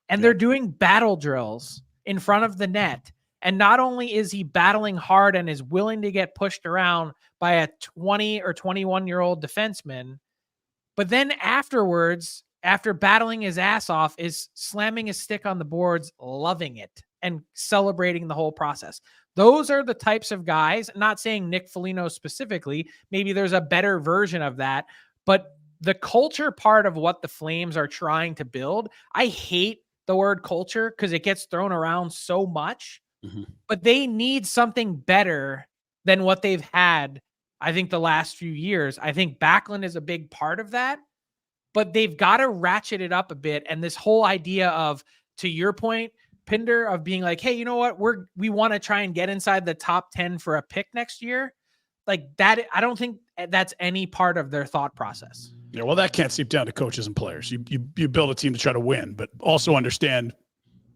And they're doing battle drills in front of the net. And not only is he battling hard and is willing to get pushed around by a 20 or 21-year-old defenseman, but then afterwards, after battling his ass off, is slamming his stick on the boards, loving it, and celebrating the whole process. Those are the types of guys, not saying Nick Foligno specifically, maybe there's a better version of that, but the culture part of what the Flames are trying to build, I hate the word culture because it gets thrown around so much, but they need something better than what they've had, I think, the last few years. I think Backlund is a big part of that, but they've got to ratchet it up a bit. And this whole idea of, to your point, Pinder, of being like, hey, you know what? We want to try and get inside the top 10 for a pick next year. Like that, I don't think that's any part of their thought process. Yeah, well, that can't seep down to coaches and players. You build a team to try to win, but also understand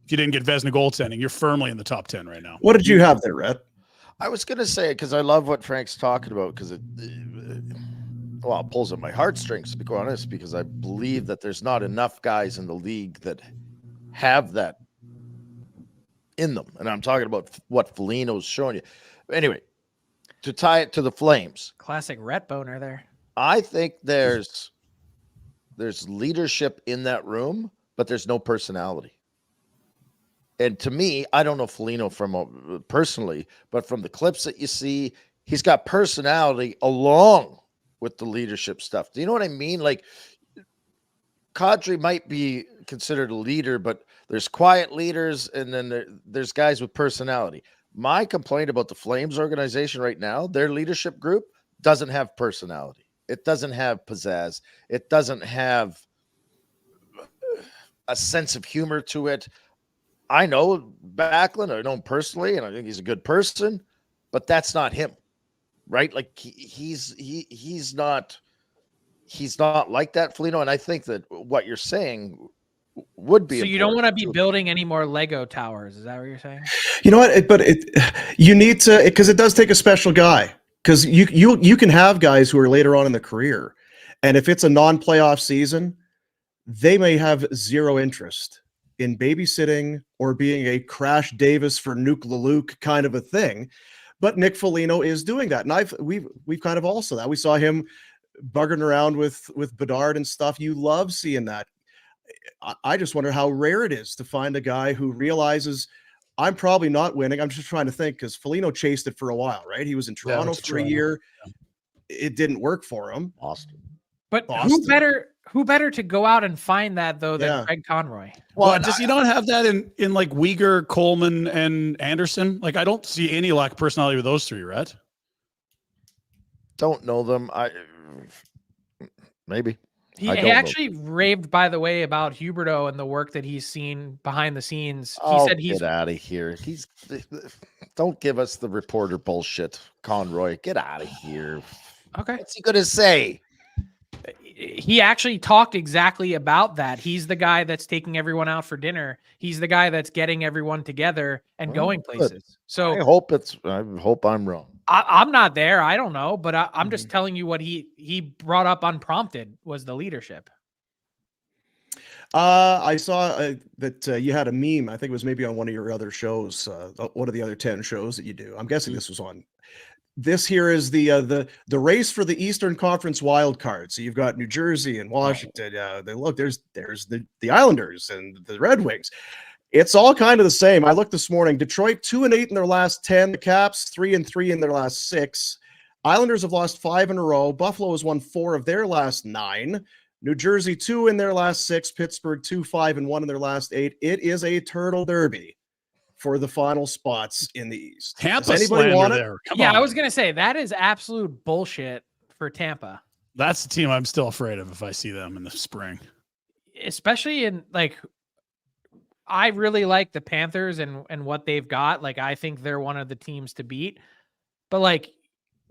if you didn't get Vezina goaltending, you're firmly in the top 10 right now. What did you have there, Rhett? I was going to say, because I love what Frank's talking about, because it pulls at my heartstrings, to be quite honest, because I believe that there's not enough guys in the league that have that in them. And I'm talking about what Foligno's showing you. Anyway, to tie it to the Flames. Classic Rhett boner there. I think there's leadership in that room, but there's no personality. And to me, I don't know Foligno personally, but from the clips that you see, he's got personality along with the leadership stuff. Do you know what I mean? Like, Kadri might be considered a leader, but there's quiet leaders, and then there's guys with personality. My complaint about the Flames organization right now, their leadership group doesn't have personality. It doesn't have pizzazz. It doesn't have a sense of humor to it. I know Backlund, I know him personally, and I think he's a good person, but that's not him, right? Like he's not like that, Foligno. And I think that what you're saying would be. So you don't want to be building any more Lego towers. Is that what you're saying? You know what? You need to, because it does take a special guy. Because you can have guys who are later on in the career, and if it's a non-playoff season, they may have zero interest in babysitting or being a Crash Davis for Nuke LaLuke kind of a thing. But Nick Foligno is doing that, and we've kind of also that we saw him bugging around with Bedard and stuff. You love seeing that. I just wonder how rare it is to find a guy who realizes, I'm probably not winning. I'm just trying to think, because Foligno chased it for a while, right? He was in Toronto for a year. Yeah. It didn't work for him. Boston. But who better to go out and find that though than Yeah. Craig Conroy? Well, does he not have that in like Uyghur, Coleman, and Anderson? Like, I don't see any lack of personality with those three, right? Don't know them. Maybe. He I don't know. actually raved, by the way, about Huberdeau and the work that he's seen behind the scenes. He said he's get out of here. Don't give us the reporter bullshit, Conroy. Get out of here. okay. What's he gonna say? He actually talked exactly about that. He's the guy that's taking everyone out for dinner. He's the guy that's getting everyone together and going good. places. So I hope I'm wrong. I'm not there. I don't know, but I'm just telling you what he brought up unprompted was the leadership. I saw that you had a meme. I think it was maybe on one of your other shows, one of the other 10 shows that you do. I'm guessing this was on. This here is the race for the Eastern Conference Wildcard. So you've got New Jersey and Washington. There's the Islanders and the Red Wings. It's all kind of the same. I looked this morning. Detroit 2-8 in their last 10. The Caps 3-3 in their last 6. Islanders have lost 5 in a row. Buffalo has won 4 of their last 9. New Jersey 2 in their last 6. Pittsburgh 2-5-1 in their last 8. It is a turtle derby for the final spots in the East. Tampa Does anybody want it? there. Come Yeah, on. I was gonna say that is absolute bullshit for Tampa, That's the team I'm still afraid of if I see them in the spring. especially in like. I really like the Panthers and what they've got. Like, I think they're one of the teams to beat. But like,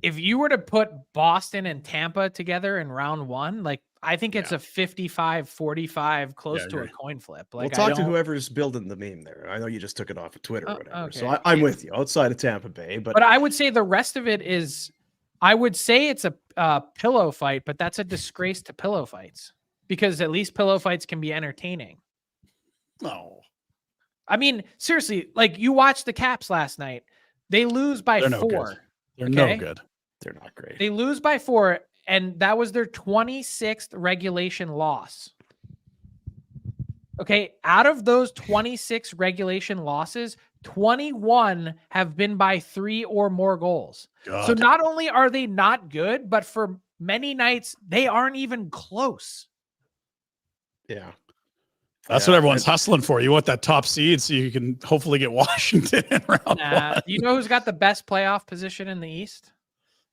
if you were to put Boston and Tampa together in round 1, like I think it's a 55-45, close to a coin flip. Like, We'll talk to whoever's building the meme there. I know you just took it off of Twitter or whatever. Okay. So I'm with you outside of Tampa Bay. But I would say the rest of it is, I would say it's a pillow fight, but that's a disgrace to pillow fights because at least pillow fights can be entertaining. No. I mean, seriously, like you watched the Caps last night. They lose by They're no 4. good. They're no good. They're not great. They lose by 4, and that was their 26th regulation loss. Okay, out of those 26 regulation losses, 21 have been by 3 or more goals. God. So not only are they not good, but for many nights, they aren't even close. Yeah. That's what everyone's hustling for. You want that top seed so you can hopefully get Washington in round 1. You know who's got the best playoff position in the East?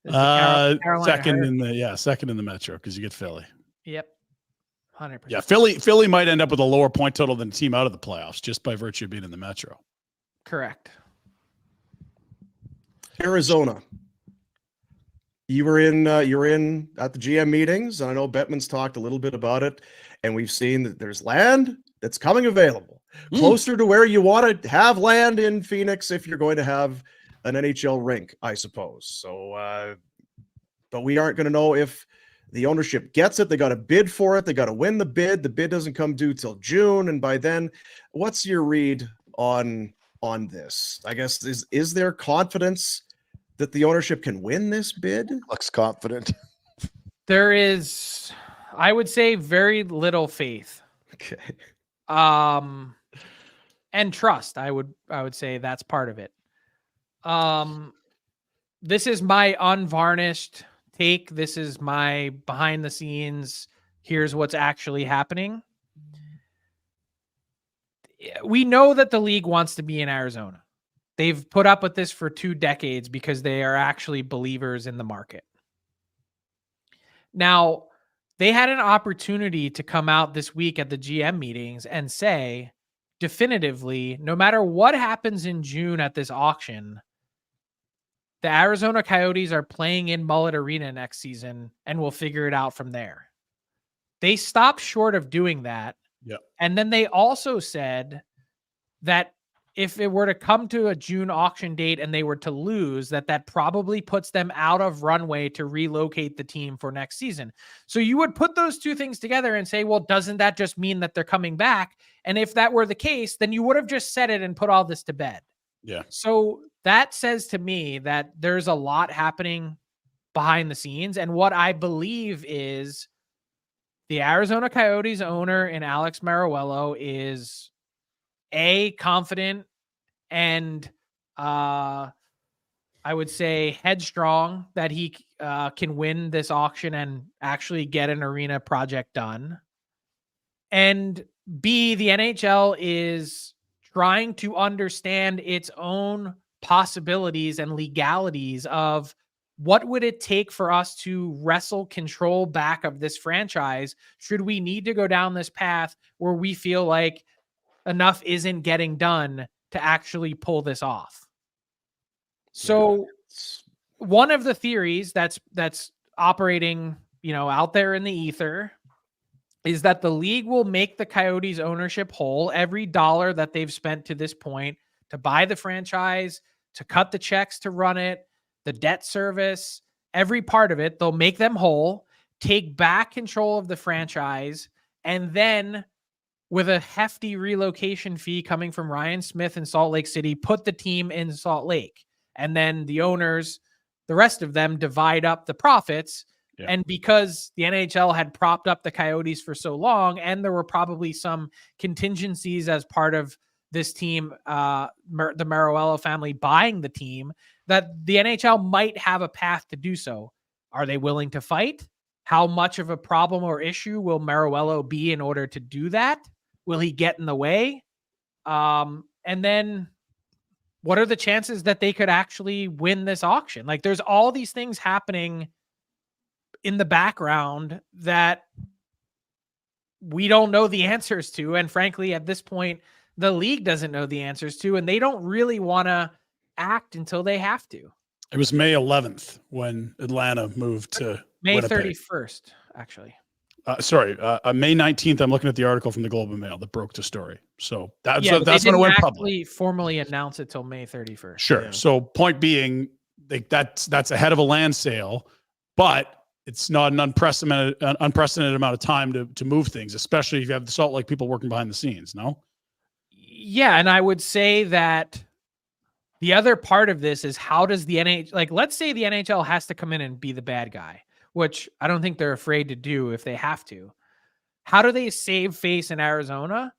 It's the Carolina second Hurricanes. second in the Metro because you get Philly. Yep. 100%. Yeah, Philly might end up with a lower point total than the team out of the playoffs just by virtue of being in the Metro. Correct. Arizona. You were in at the GM meetings, and I know Bettman's talked a little bit about it, and we've seen that there's land that's coming available closer to where you want to have land in Phoenix if you're going to have an NHL rink, I suppose. So, but we aren't going to know if the ownership gets it. They got to bid for it. They got to win the bid. The bid doesn't come due till June, and by then, what's your read on this? I guess is there confidence that the ownership can win this bid? Looks confident. There is, I would say, very little faith. Okay. And trust. I would say that's part of it. This is my unvarnished take. This is my behind the scenes. Here's what's actually happening. We know that the league wants to be in Arizona. They've put up with this for 2 decades because they are actually believers in the market. Now, they had an opportunity to come out this week at the GM meetings and say definitively, no matter what happens in June at this auction, the Arizona Coyotes are playing in Mullet Arena next season and we'll figure it out from there. They stopped short of doing that. Yep. And then they also said that if it were to come to a June auction date and they were to lose, that probably puts them out of runway to relocate the team for next season. So you would put those 2 things together and say, well, doesn't that just mean that they're coming back? And if that were the case, then you would have just said it and put all this to bed. Yeah. So that says to me that there's a lot happening behind the scenes. And what I believe is the Arizona Coyotes owner in Alex Maruello is confident and I would say headstrong that he can win this auction and actually get an arena project done. And B, the NHL is trying to understand its own possibilities and legalities of what would it take for us to wrestle control back of this franchise should we need to go down this path where we feel like enough isn't getting done to actually pull this off. So one of the theories that's operating, out there in the ether is that the league will make the Coyotes ownership whole every dollar that they've spent to this point to buy the franchise, to cut the checks to run it, the debt service, every part of it. They'll make them whole, take back control of the franchise, and then with a hefty relocation fee coming from Ryan Smith in Salt Lake City, put the team in Salt Lake. And then the owners, the rest of them, divide up the profits. Yeah. And because the NHL had propped up the Coyotes for so long, and there were probably some contingencies as part of this team, the Maruello family buying the team, that the NHL might have a path to do so. Are they willing to fight? How much of a problem or issue will Maruello be in order to do that? Will he get in the way? And then what are the chances that they could actually win this auction? Like, there's all these things happening in the background that we don't know the answers to. And frankly, at this point, the league doesn't know the answers to, and they don't really want to act until they have to. It was May 11th when Atlanta moved to May Winnipeg. 31st, actually. May 19th. I'm looking at the article from the Globe and Mail that broke the story. So that's when it went public. Formally announce it till May 31st. Sure. Yeah. So point being, that's ahead of a land sale, but it's not an unprecedented amount of time to move things, especially if you have the Salt Lake people working behind the scenes. No. Yeah, and I would say that the other part of this is, how does the NHL, let's say the NHL has to come in and be the bad guy, which I don't think they're afraid to do if they have to. How do they save face in Arizona?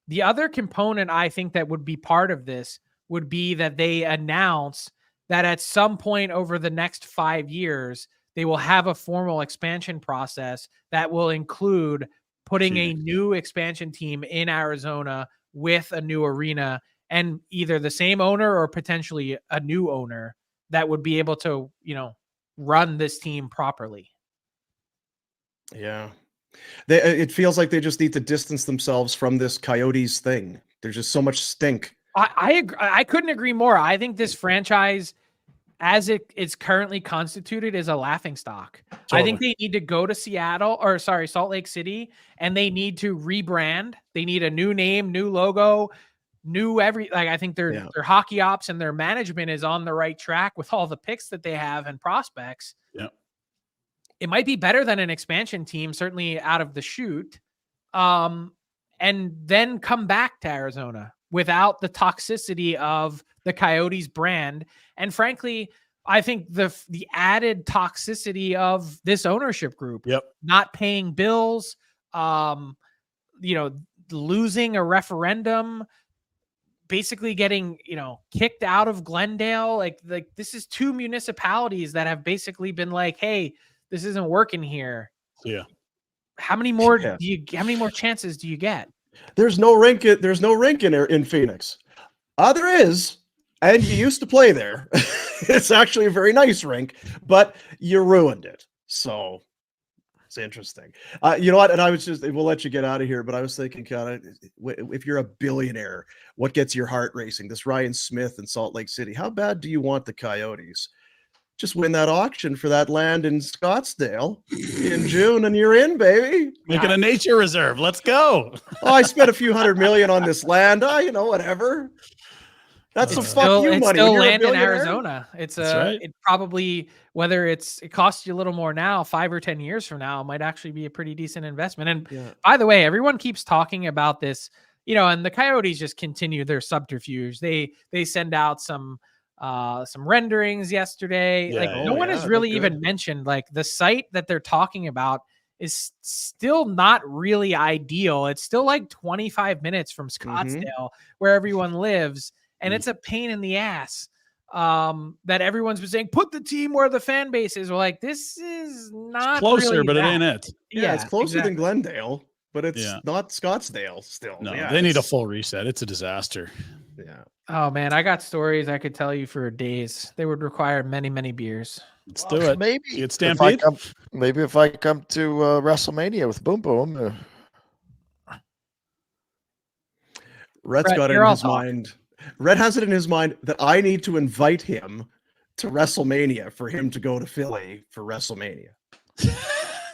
The other component I think that would be part of this would be that they announce that at some point over the next 5 years, they will have a formal expansion process that will include putting a new expansion team in Arizona with a new arena, and either the same owner or potentially a new owner that would be able to, run this team properly. Yeah. It feels like they just need to distance themselves from this Coyotes thing. There's just so much stink. I agree. I couldn't agree more. I think this franchise, as it's currently constituted, is a laughingstock. Totally. I think they need to go to Salt Lake City, and they need to rebrand. They need a new name, new logo, I think their hockey ops and their management is on the right track with all the picks that they have and prospects. Yeah. It might be better than an expansion team, certainly out of the chute, and then come back to Arizona without the toxicity of the Coyotes brand. And frankly, I think the added toxicity of this ownership group, not paying bills, losing a referendum, basically getting, kicked out of Glendale. Like this is two municipalities that have basically been like, hey, this isn't working here. Yeah. How many more chances do you get? There's no rink in Phoenix. There is, and you used to play there. It's actually a very nice rink, but you ruined it. So it's interesting. You know what? And we'll let you get out of here, but I was thinking, if you're a billionaire, what gets your heart racing? This Ryan Smith in Salt Lake City. How bad do you want the Coyotes? Just win that auction for that land in Scottsdale in June, and you're in, baby. Making a nature reserve. Let's go. I spent a few $100 million on this land. Whatever. That's some fuck you money. It's still land in Arizona. It's it probably, whether it costs you a little more now, 5 or 10 years from now, it might actually be a pretty decent investment. And by the way, everyone keeps talking about this, and the Coyotes just continue their subterfuge. They send out some renderings yesterday. No one has really even mentioned the site that they're talking about is still not really ideal. It's still 25 minutes from Scottsdale, where everyone lives. And it's a pain in the ass. that everyone's been saying, put the team where the fan base is. We're like, this is not It's closer, really but that. it ain't it. Yeah, it's closer exactly. than Glendale, but it's Yeah. not Scottsdale still. No, Yeah, they need a it's- full reset. It's a disaster. Yeah. Oh man, I got stories I could tell you for days. They would require many, many beers. Let's do it. Maybe Get if I Stampede? come, maybe if I come to WrestleMania with Boom Boom. Rhett's Rhett, got it you're in all his talk. mind. Rhett has it in his mind that I need to invite him to WrestleMania for him to go to Philly for WrestleMania.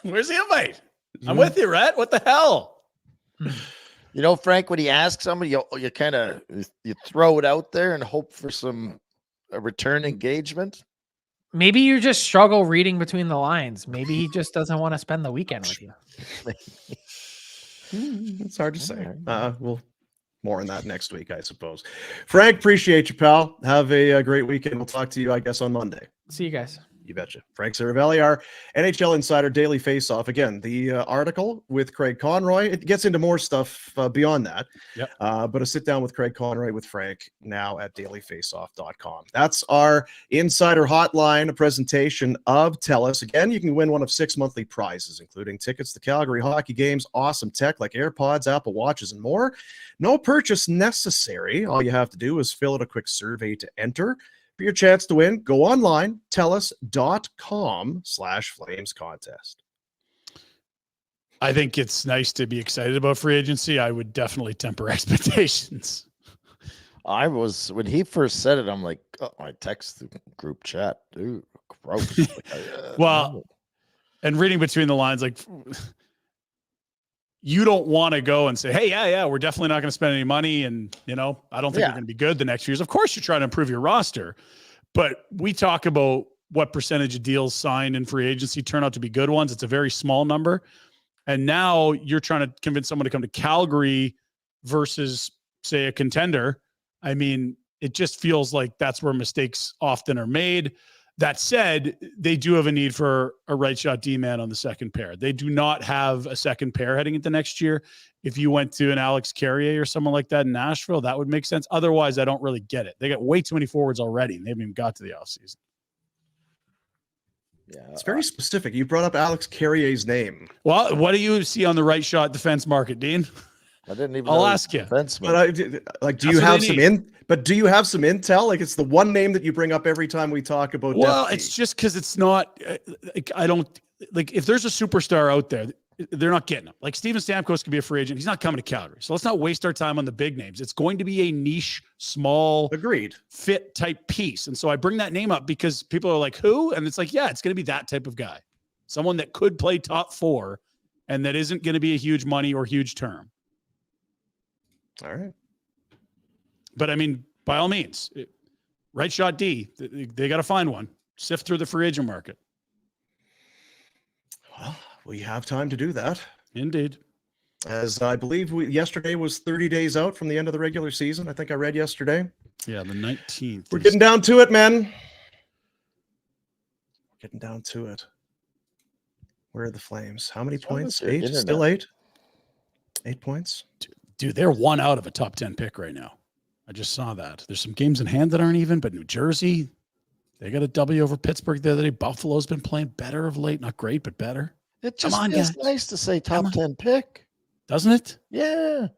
Where's the invite? I'm with you, Rhett. What the hell? You know, Frank, when he asks somebody, you kind of you throw it out there and hope for a return engagement. Maybe you just struggle reading between the lines. Maybe he just doesn't want to spend the weekend with you. It's hard to say. We'll more on that next week, I suppose. Frank, appreciate you, pal. Have a great weekend. We'll talk to you, I guess, on Monday. See you guys. You betcha. Frank Seravalli, our NHL Insider Daily Faceoff. Again, the article with Craig Conroy, it gets into more stuff beyond that. Yep. But a sit down with Craig Conroy with Frank now at dailyfaceoff.com. That's our Insider Hotline, a presentation of TELUS. Again, you can win one of 6 monthly prizes, including tickets to Calgary hockey games, awesome tech like AirPods, Apple Watches, and more. No purchase necessary. All you have to do is fill out a quick survey to enter. For your chance to win, go online, telus.com/Flames contest. I think it's nice to be excited about free agency. I would definitely temper expectations. I was, when he first said it, I'm like, oh, I text the group chat, dude, gross. Well, and reading between the lines, like, you don't want to go and say, hey, yeah, we're definitely not going to spend any money. And, I don't think we're going to be good the next few years. Of course, you're trying to improve your roster. But we talk about what percentage of deals signed in free agency turn out to be good ones. It's a very small number. And now you're trying to convince someone to come to Calgary versus, say, a contender. I mean, it just feels like that's where mistakes often are made. That said, they do have a need for a right shot D-man on the second pair. They do not have a second pair heading into next year. If you went to an Alex Carrier or someone like that in Nashville, that would make sense. Otherwise, I don't really get it. They got way too many forwards already, and they haven't even got to the offseason. Yeah, It's very specific. You brought up Alex Carrier's name. Well, what do you see on the right shot defense market, Dean? I didn't even. I'll know ask you. defenseman. But do you have some do you have some intel? Like, it's the one name that you bring up every time we talk about. Well, depth it's D. just because it's not. I don't like if there's a superstar out there. They're not getting him. Like Steven Stamkos could be a free agent. He's not coming to Calgary. So let's not waste our time on the big names. It's going to be a niche, small, Agreed. fit type piece. And so I bring that name up because people are like, who? And it's like, yeah, it's going to be that type of guy. Someone that could play top four and that isn't going to be a huge money or huge term. All right. But I mean, by all means, right shot D, they got to find one. Sift through the free agent market. Well, we have time to do that. Indeed. As I believe yesterday was 30 days out from the end of the regular season. I think I read yesterday. Yeah, the 19th. We're getting down to it, man. Getting down to it. Where are the Flames? How many points? 8? Still 8? 8 points? Dude, they're one out of a top 10 pick right now. I just saw that. There's some games in hand that aren't even, but New Jersey, they got a W over Pittsburgh the other day. Buffalo's been playing better of late. Not great, but better. It just feels nice to say top 10 pick. Doesn't it? Yeah.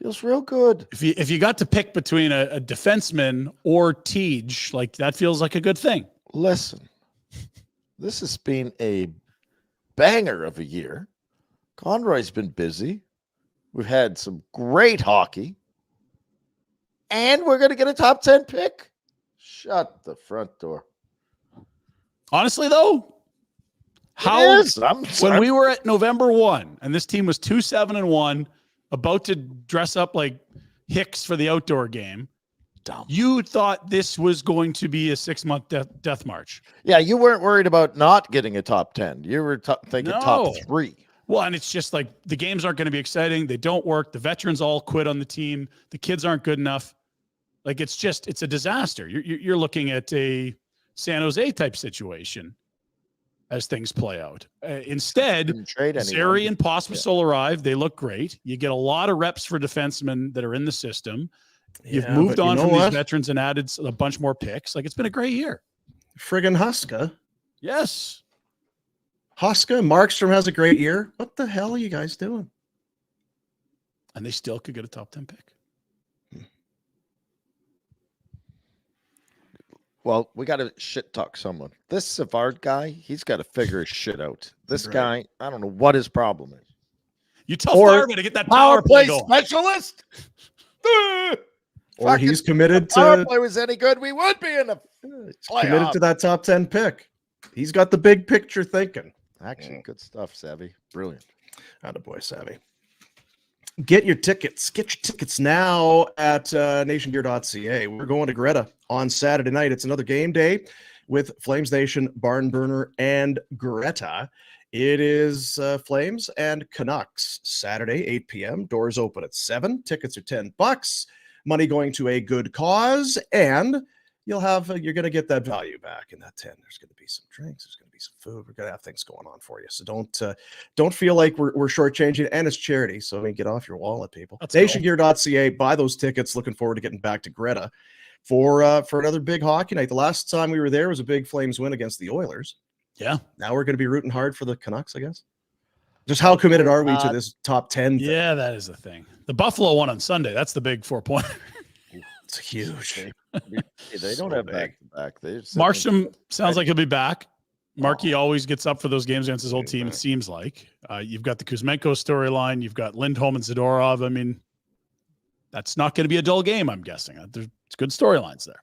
Feels real good. If you got to pick between a defenseman or Tej, like that feels like a good thing. Listen, this has been a banger of a year. Conroy's been busy. We've had some great hockey. And we're going to get a top 10 pick. Shut the front door. Honestly, though, when we were at November 1 and this team was 2-7-1, about to dress up like Hicks for the outdoor game, you thought this was going to be a 6-month death march. Yeah, you weren't worried about not getting a top 10. You were thinking top 3. Well, and it's just like the games aren't going to be exciting. They don't work. The veterans all quit on the team. The kids aren't good enough. Like it's a disaster. You're looking at a San Jose type situation as things play out. Instead, Zary and Pospisil arrive. They look great. You get a lot of reps for defensemen that are in the system. You've Yeah, moved but you on know from what? these veterans and added a bunch more picks. Like, it's been a great year. Friggin' Huska. Yes. Huska, Markstrom has a great year. What the hell are you guys doing? And they still could get a top 10 pick. Well, we got to shit talk someone. This Savard guy, he's got to figure his shit out. This Right. guy, I don't know what his problem is. You tell Or Fireman to get that power play going. specialist. Or he's committed Power to play was any good, we would be in the committed to that top 10 pick. He's got the big picture thinking. Actually, good stuff, Savvy. Brilliant. Attaboy, Savvy. Get your tickets. Get your tickets now at nationgear.ca. We're going to Greta on Saturday night. It's another game day with Flames Nation, Barnburner, and Greta. It is Flames and Canucks Saturday, 8 p.m. Doors open at 7. Tickets are $10. Money going to a good cause, and you'll have you're going to get that value back in that 10. There's going to be some drinks. There's going to be some food. We're going to have things going on for you. So don't feel like we're shortchanging. And it's charity, so I mean, get off your wallet, people. Nationgear.ca. Buy those tickets. Looking forward to getting back to Greta for another big hockey night. The last time we were there was a big Flames win against the Oilers. Yeah. Now we're going to be rooting hard for the Canucks, I guess. Just how committed are we to this top 10 thing? Yeah, that is the thing. The Buffalo one on Sunday. That's the big 4-pointer. It's huge. They don't have back-to-back. Markstrom sounds like he'll be back. Markey always gets up for those games against his old team, it seems like. You've got the Kuzmenko storyline. You've got Lindholm and Zadorov. I mean, that's not going to be a dull game, I'm guessing. There's good storylines there.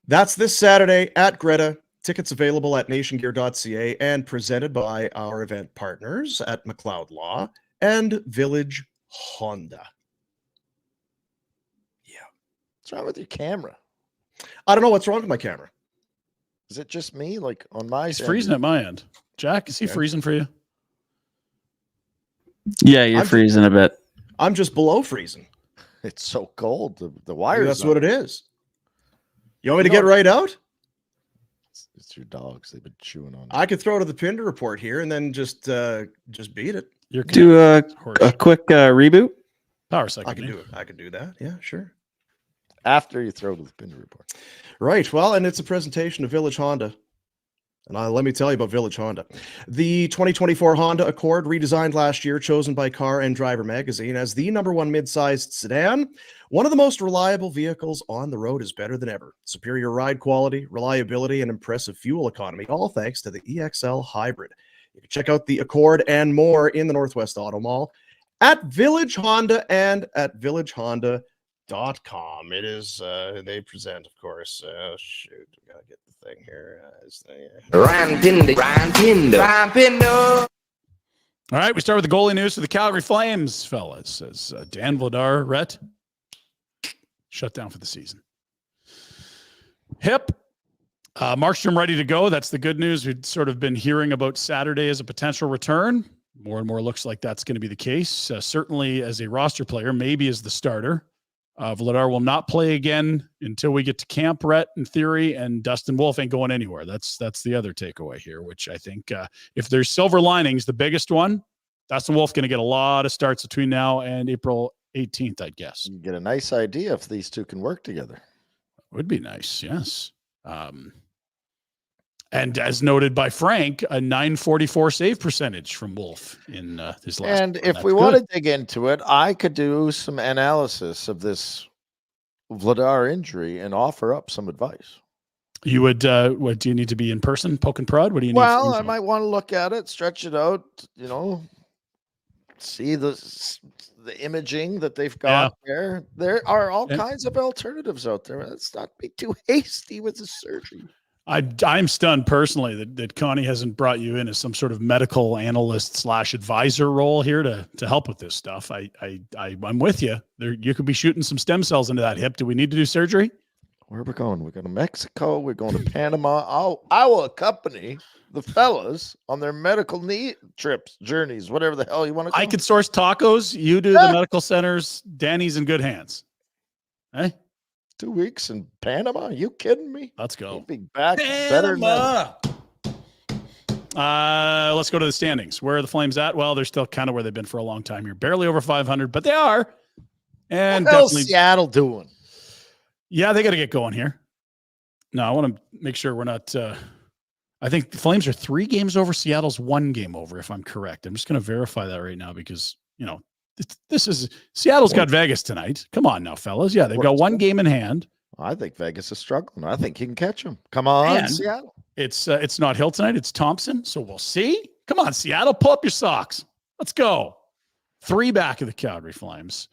That's this Saturday at Greta. Tickets available at nationgear.ca and presented by our event partners at McLeod Law and Village Honda. Yeah. What's wrong with your camera? I don't know what's wrong with my camera. Is it just me? Like on my It's freezing at my end. Jack, is he freezing for you? Yeah, you're freezing a bit. I'm just below freezing. It's so cold. The wires. That's what it is. You want me to get right out? It's your dogs. They've been chewing on it. I could throw to the Pinder Report here and then just beat it. Do a quick reboot. Power cycle. I can do it. I can do that. Yeah, sure. After you throw to the Pinder Report. Right. Well, and it's a presentation of Village Honda. And let me tell you about Village Honda. The 2024 Honda Accord, redesigned last year, chosen by Car and Driver Magazine as the #1 mid-sized sedan. One of the most reliable vehicles on the road, is better than ever. Superior ride quality, reliability, and impressive fuel economy, all thanks to the EXL Hybrid. You can check out the Accord and more in the Northwest Auto Mall at Village Honda and at villagehonda.com. It is, they present, of course. Shoot, we gotta get the thing here. All right, we start with the goalie news for the Calgary Flames, fellas. As Dan Vladar, Rhett, shut down for the season. Hip, Markstrom ready to go. That's the good news. We'd sort of been hearing about Saturday as a potential return. More and more looks like that's going to be the case. Certainly as a roster player, maybe as the starter. Vladar will not play again until we get to camp, Rhett, in theory, and Dustin Wolf ain't going anywhere. That's the other takeaway here, which I think if there's silver linings, the biggest one, Dustin Wolf going to get a lot of starts between now and April 18th, I'd guess. You get a nice idea if these two can work together. Would be nice, yes. And as noted by Frank, a .944 save percentage from Wolf in his last. And if we want to dig into it, I could do some analysis of this Vladar injury and offer up some advice. You would, what do you need to be in person, poke and prod? What do you need? Well, I might want to look at it, stretch it out, see the imaging that they've got there. There are all kinds of alternatives out there. Let's not be too hasty with the surgery. I'm stunned personally that Connie hasn't brought you in as some sort of medical analyst / advisor role here to help with this stuff. I'm with you. You could be shooting some stem cells into that hip. Do we need to do surgery? Where are we going? We're going to Mexico. We're going to Panama. I will accompany the fellas on their medical trips, journeys, whatever the hell you want to call I could source tacos. You do the medical centers. Danny's in good hands. Hey? 2 weeks in Panama? Are you kidding me? Let's go. We'll be back better than let's go to the standings. Where are the Flames at? Well, they're still kind of where they've been for a long time here. Barely over 500, but they are And What else definitely, Seattle doing? yeah, they got to get going here. No, I want to make sure we're not. I think the Flames are 3 games over. Seattle's 1 game over, if I'm correct. I'm just going to verify that right now because, this is Seattle's got Vegas tonight. Come on now, fellas. Yeah, they've got 1 game in hand. I think Vegas is struggling. I think he can catch him. Come on, And Seattle. It's not Hill tonight. It's Thompson. So we'll see. Come on, Seattle. Pull up your socks. Let's go. 3 back of the Calgary Flames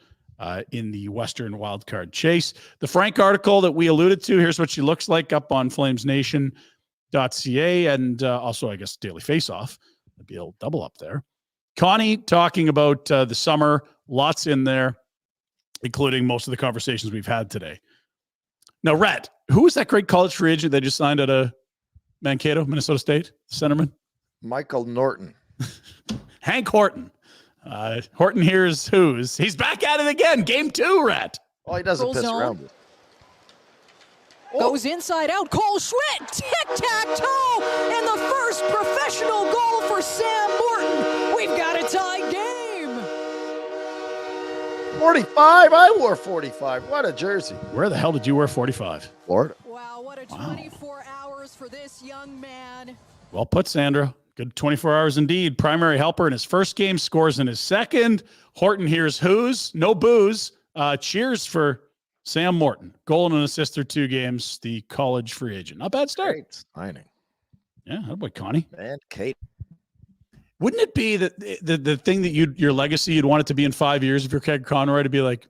in the Western Wildcard chase. The Frank article that we alluded to, here's what she looks like up on FlamesNation.ca and also, I guess, Daily Faceoff. There'd be a little double up there. Connie talking about the summer. Lots in there, including most of the conversations we've had today. Now, Rhett, who was that great college free agent they just signed at Mankato, Minnesota State, centerman? Michael Norton. Hank Horton. Horton hears who's. He's back at it again. Game 2, Rhett. Oh, he doesn't piss around with. Goes inside out. Cole Schmidt. Tic-tac-toe. And the first professional goal for Sam Morton. We've got a tie game. 45? I wore 45. What a jersey. Where the hell did you wear 45? Florida. Wow, what a 24 hours for this young man. Well put, Sandra. Good 24 hours indeed. Primary helper in his first game, scores in his second. Horton hears who's. No booze. Cheers for Sam Morton. Goal and an assist through 2 games. The college free agent. Not bad start. Great signing. Yeah, that boy Connie. And Kate. Wouldn't it be that the thing that your legacy you'd want it to be in 5 years if you're Keg Conroy to be like,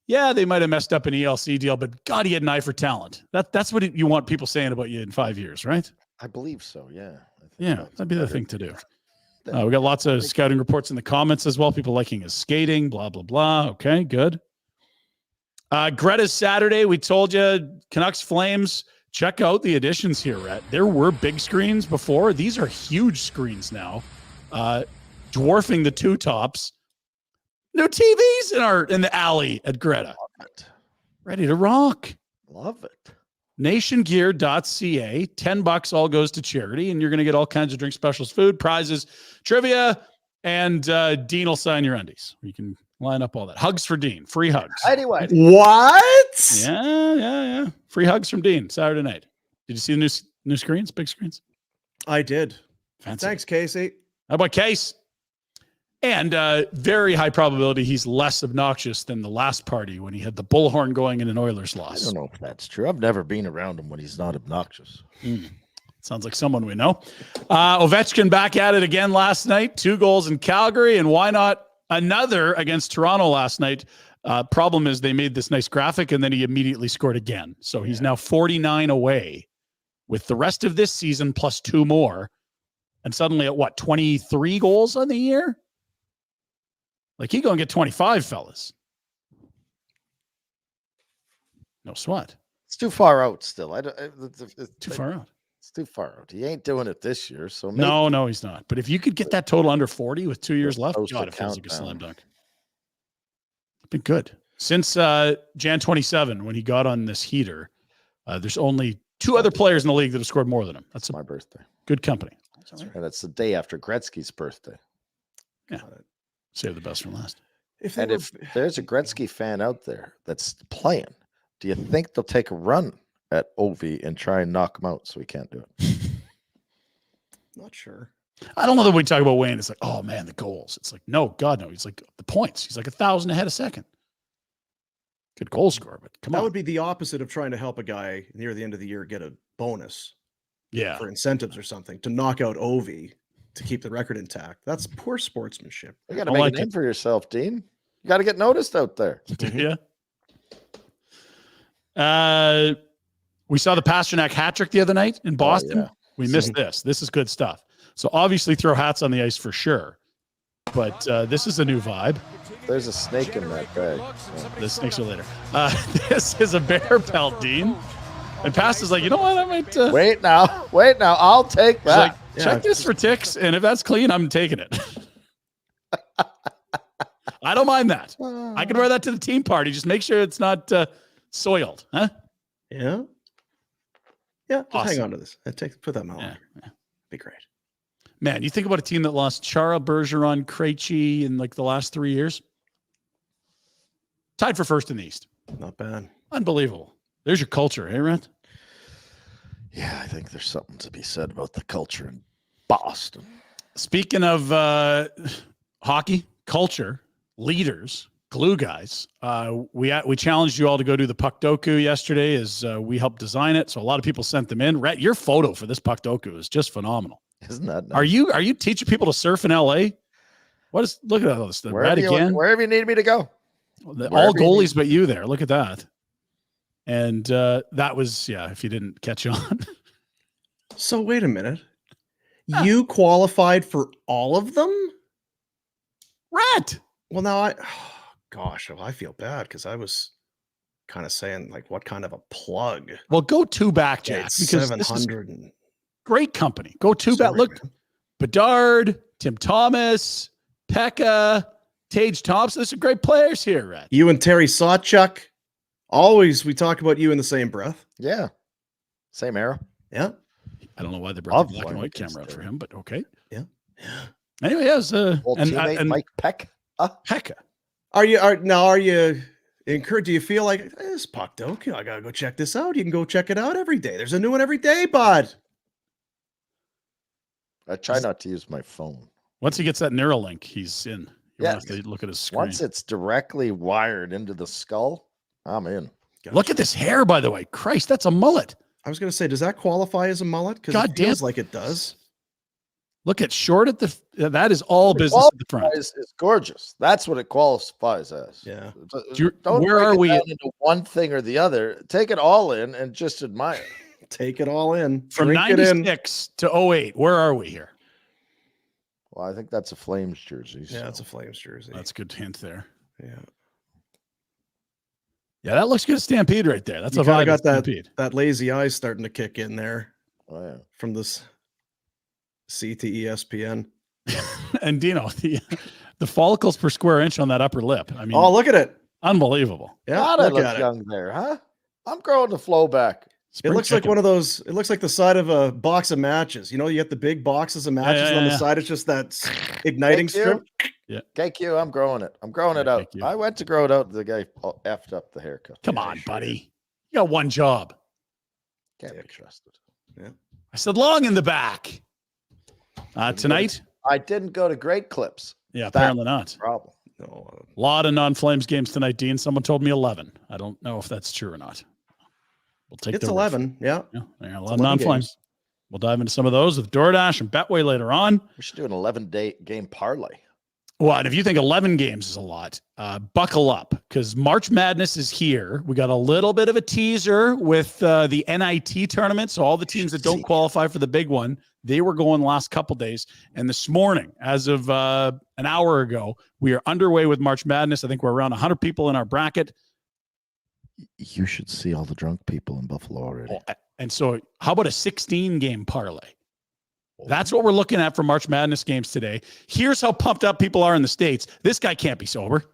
yeah, they might have messed up an ELC deal, but God, he had an eye for talent. That's what you want people saying about you in 5 years, right? I believe so. Yeah. Yeah, that'd be the thing to do. We got lots of scouting reports in the comments as well. People liking his skating, blah, blah, blah. Okay, good. Greta's Saturday. We told you Canucks Flames. Check out the additions here, Rhett. There were big screens before. These are huge screens now, dwarfing the 2 tops. New TVs in the alley at Greta. Love it. Ready to rock. Love it. Nationgear.ca. $10 all goes to charity, and you're going to get all kinds of drink specials, food, prizes, trivia, and Dean will sign your undies. You can line up all that. Hugs for Dean. Free hugs. Anyway. What? Yeah. Free hugs from Dean Saturday night. Did you see the new screens? Big screens? I did. Fancy. Thanks, Casey. How about Case? And very high probability he's less obnoxious than the last party when he had the bullhorn going in an Oilers loss. I don't know if that's true. I've never been around him when he's not obnoxious. Sounds like someone we know. Ovechkin back at it again last night. 2 goals in Calgary, and why not another against Toronto last night? Problem is they made this nice graphic, and then he immediately scored again. So he's now 49 away with the rest of this season plus 2 more. And suddenly at 23 goals on the year? Like, he going to get 25, fellas. No sweat. It's too far out still. It's Too far out. It's too far out. He ain't doing it this year. So maybe No, he's not. But if you could get that total under 40 with 2 years left, Close to God, it feels like a countdown. slam dunk. It's been good. Since Jan 27, when he got on this heater, there's only 2 other players in the league that have scored more than him. That's my birthday. good company. And it's the day after Gretzky's birthday. Yeah. Save the best for last. If there's a Gretzky fan out there that's playing, do you think they'll take a run at Ovi and try and knock him out so he can't do it? Not sure. I don't know that we talk about Wayne. It's like, oh man, the goals. It's like, no, God, no. He's like the points. He's like 1,000 ahead a second. Good goal scorer, but come on. That would be the opposite of trying to help a guy near the end of the year get a bonus. Yeah. For incentives or something to knock out Ovi to keep the record intact. That's poor sportsmanship. You got to make a name for yourself, Dean. You got to get noticed out there. Yeah. We saw the Pasternak hat trick the other night in Boston. yeah. We missed this. This is good stuff. So obviously throw hats on the ice for sure. But this is a new vibe. There's a snake in that bag. The snakes are later. This is a bear pelt, Dean. And Past is like, you know what? I might wait now. I'll take that. Like, check this for ticks, and if that's clean, I'm taking it. I don't mind that. I can wear that to the team party. Just make sure it's not soiled, huh? Yeah. Yeah. Just Awesome. hang on to this. Put that on. Yeah. Be great. Man, you think about a team that lost Chara, Bergeron, Krejci in like the last 3 years. Tied for first in the East. Not bad. Unbelievable. There's your culture, eh, Rent? Yeah, I think there's something to be said about the culture in Boston. Speaking of hockey, culture, leaders, glue guys, we challenged you all to go do the puck doku yesterday as we helped design it. So a lot of people sent them in. Rhett, your photo for this puck doku is just phenomenal. Isn't that nice? Are you teaching people to surf in LA? Look at all this. Wherever you need me to go. All goalies but you there. Look at that. And that was, if you didn't catch on. So wait a minute. You qualified for all of them? Rhett. Well, now I feel bad because I was kind of saying, like, what kind of a plug? Well, go two back, Jack, because 700 and great company. Go two back. Look, man. Bedard, Tim Thomas, Pekka, Tage Thompson. There's some great players here, Rhett. You and Terry Sawchuk. Always we talk about you in the same breath. Yeah. Same era. Yeah. I don't know why they brought the black and white camera out for him, but okay. Yeah. Anyway, yes. And Mike Peck. Pekka. Are you encouraged? Do you feel like this puck doku? I gotta go check this out. You can go check it out every day. There's a new one every day, bud. I try not to use my phone. Once he gets that Neuralink, he's in. Yeah. Have to look at his screen. Once it's directly wired into the skull, I'm in. Gotcha. Look at this hair, by the way. Christ, that's a mullet. I was gonna say, does that qualify as a mullet? Because it feels like it does. Look at short at the. That is all business at the front. It's gorgeous. That's what it qualifies as. Yeah. Don't where break are it we down into one thing or the other? Take it all in and just admire. Take it all in. From Drink it in. 96 to 08. Where are we here? Well, I think that's a Flames jersey. Yeah, it's a Flames jersey. That's a good hint there. Yeah. Yeah, that looks good. Stampede right there. That's You a vibe. got Stampede. that lazy eye starting to kick in there. Oh, yeah. From this CTESPN. And Dino, the follicles per square inch on that upper lip. I mean, oh, look at it. Unbelievable. Yeah, God, I look young there, huh? I'm growing the flow back. It looks like one of those. It looks like the side of a box of matches. You know, you get the big boxes of matches, and on the side it's just that igniting strip. Yeah. KQ, I'm growing it. I'm growing it out. I went to grow it out. The guy effed up the haircut. Come on, buddy. You got one job. Can't be trusted. Yeah. I said long in the back. Tonight? I didn't go to Great Clips. Yeah, apparently not. Problem. No. A lot of non-Flames games tonight, Dean. Someone told me 11. I don't know if that's true or not. We'll take it's 11. Yeah. There are a lot of non-Flames. We'll dive into some of those with DoorDash and Betway later on. We should do an 11-day game parlay. Well, and if you think 11 games is a lot, buckle up because March Madness is here. We got a little bit of a teaser with the NIT tournament. So all the teams that don't qualify for the big one, they were going the last couple days. And this morning, as of an hour ago, we are underway with March Madness. I think we're around 100 people in our bracket. You should see all the drunk people in Buffalo already. And so how about a 16-game parlay? That's what we're looking at for March Madness games today. Here's how pumped up people are in the States. This guy can't be sober.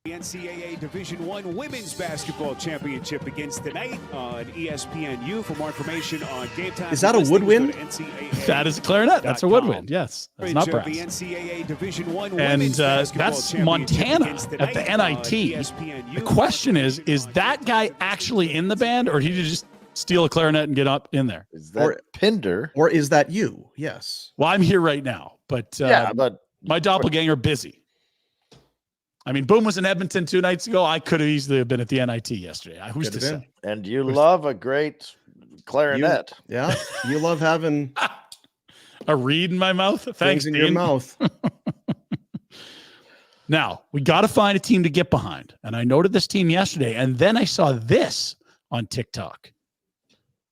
The NCAA Division I Women's Basketball Championship begins tonight on ESPNU. For more information on game time, is that a woodwind? That is a clarinet. That's a woodwind. Yes, that's not brass. The NCAA Division I and that's Montana at the NIT. The question is that guy actually in the band, or did he just steal a clarinet and get up in there? Is that Pinder? Or is that you? Yes. Well, I'm here right now, but my doppelganger busy. I mean, Boom was in Edmonton 2 nights ago. I could have easily been at the NIT yesterday. Who's to say? And you love a great clarinet. You love having a reed in my mouth. Thanks, in Dean. your mouth. Now, we got to find a team to get behind. And I noted this team yesterday, and then I saw this on TikTok.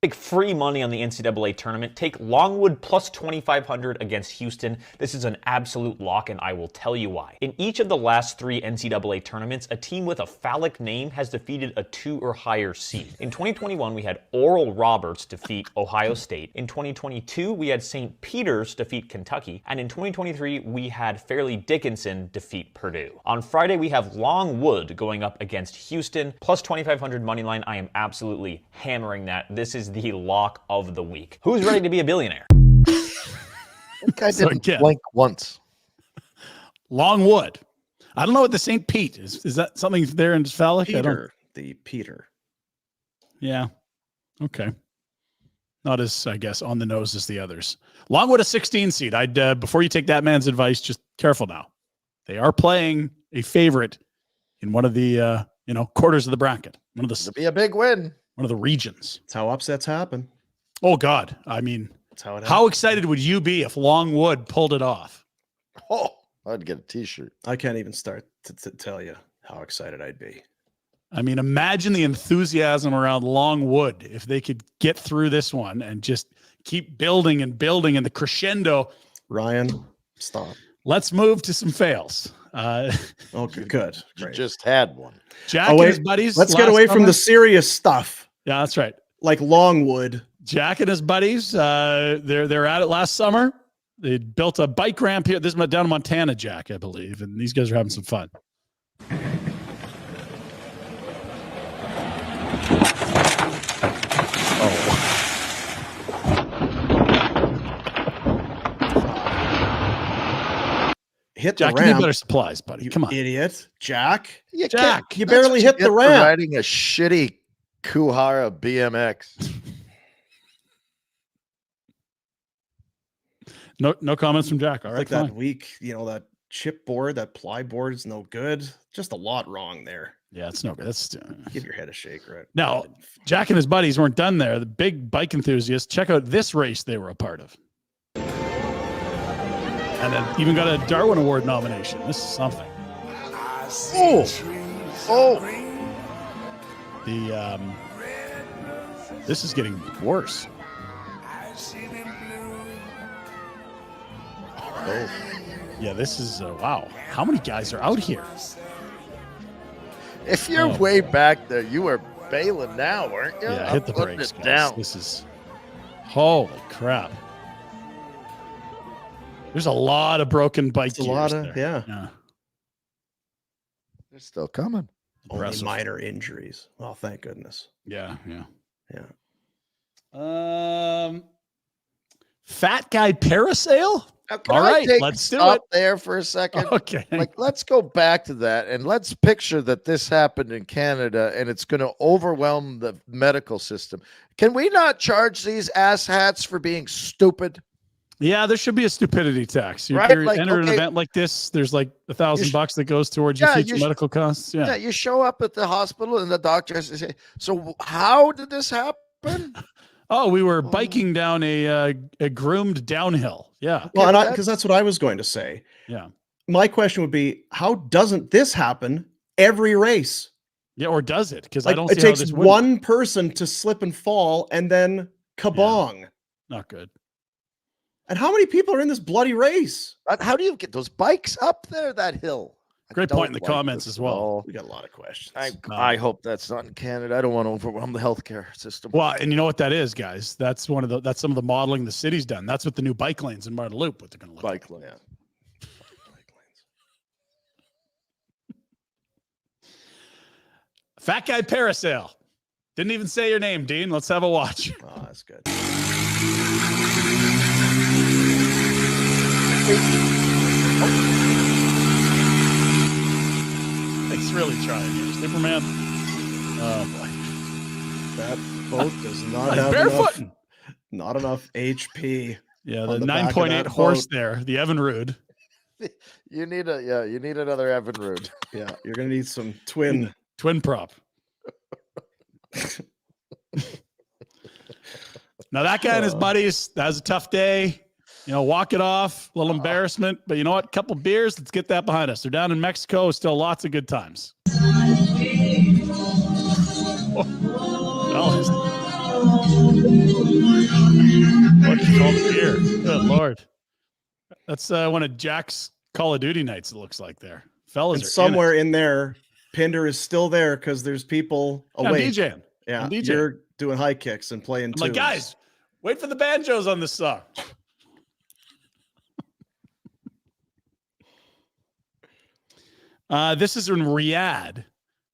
Take free money on the NCAA tournament. Take Longwood plus 2,500 against Houston. This is an absolute lock, and I will tell you why. In each of the last 3 NCAA tournaments, a team with a phallic name has defeated a 2 or higher seed. In 2021, we had Oral Roberts defeat Ohio State. In 2022, we had St. Peter's defeat Kentucky. And in 2023, we had Fairleigh Dickinson defeat Purdue. On Friday, we have Longwood going up against Houston, plus 2,500 money line. I am absolutely hammering that. This is the lock of the week. Who's ready to be a billionaire? That guy didn't blink once. Longwood. I don't know what the St. Pete is. Is that something there in phallic? Peter. Yeah. Okay. Not as, I guess, on the nose as the others. Longwood, a 16 seed. I'd before you take that man's advice, just careful now. They are playing a favorite in one of the quarters of the bracket. It'll be a big win. One of the regions. That's how upsets happen. Oh God. I mean, that's how it happens. How excited would you be if Longwood pulled it off? Oh, I'd get a t-shirt. I can't even start to tell you how excited I'd be. I mean, imagine the enthusiasm around Longwood if they could get through this one and just keep building and building and the crescendo. Ryan, stop. Let's move to some fails. Okay, good. You just had one. Jack and his buddies. Let's get away from the serious stuff. Yeah, that's right. Like Longwood. Jack and his buddies, they're at it last summer. They built a bike ramp here. This is down in Montana, Jack, I believe. And these guys are having some fun. Hit Jack, the ramp. you need better supplies, buddy. Come on. Idiot. Jack. Jack. You barely hit the ramp. Riding a shitty Kuhara BMX. No comments from Jack. All right. Like that weak, that chip board, that ply board is no good. Just a lot wrong there. Yeah, it's no good. That's give your head a shake, right? Now, Jack and his buddies weren't done there. The big bike enthusiasts. Check out this race they were a part of. And then even got a Darwin Award nomination. This is something. This is getting worse. Oh, yeah, this is wow. How many guys are out here? If you're way back there, you were bailing now, weren't you? Yeah, hit the brakes, guys. Down. This is holy crap. There's a lot of broken bike gears. A lot of there. yeah. They're still coming. Only minor injuries. Oh, thank goodness. Yeah. Fat guy parasail? All right, let's do stop it. there for a second. Okay. Let's go back to that and let's picture that this happened in Canada and it's going to overwhelm the medical system. Can we not charge these asshats for being stupid? Yeah, there should be a stupidity tax. You're Like, enter an event like this, there's like $1,000 that goes towards your future medical costs. Yeah, you show up at the hospital and the doctor has to say, so how did this happen? Oh, we were biking down a groomed downhill. Yeah. Well, because that's what I was going to say. Yeah. My question would be, how doesn't this happen every race? Yeah, or does it? Because I don't see it takes how this one person to slip and fall and then kabong. Yeah. Not good. And how many people are in this bloody race? How do you get those bikes up there, that hill? Great point in the comments as well. We got a lot of questions. I hope that's not in Canada. I don't want to overwhelm the healthcare system. Well, and you know what that is, guys? That's some of the modeling the city's done. That's what the new bike lanes in Martin Loop, what they're going to look like. Yeah. Bike lanes. Fat guy parasail. Didn't even say your name, Dean. Let's have a watch. Oh, that's good. He's really trying here. Superman. Oh, boy. That boat does not have barefooting. Not enough HP. Yeah, the 9.8 horse there, the Evinrude. You need another Evinrude. Yeah, you're gonna need some twin prop. Now that guy and his buddies, that was a tough day. Walk it off, a little embarrassment, but you know what? Couple beers, let's get that behind us. They're down in Mexico, still lots of good times. What is all the beer? Good Lord. That's one of Jack's Call of Duty nights, it looks like there. Fellas and are somewhere in there, Pinder is still there because there's people away. DJing. Yeah, DJing. You're doing high kicks and playing I'm like, guys, wait for the banjos on this song. This is in Riyadh,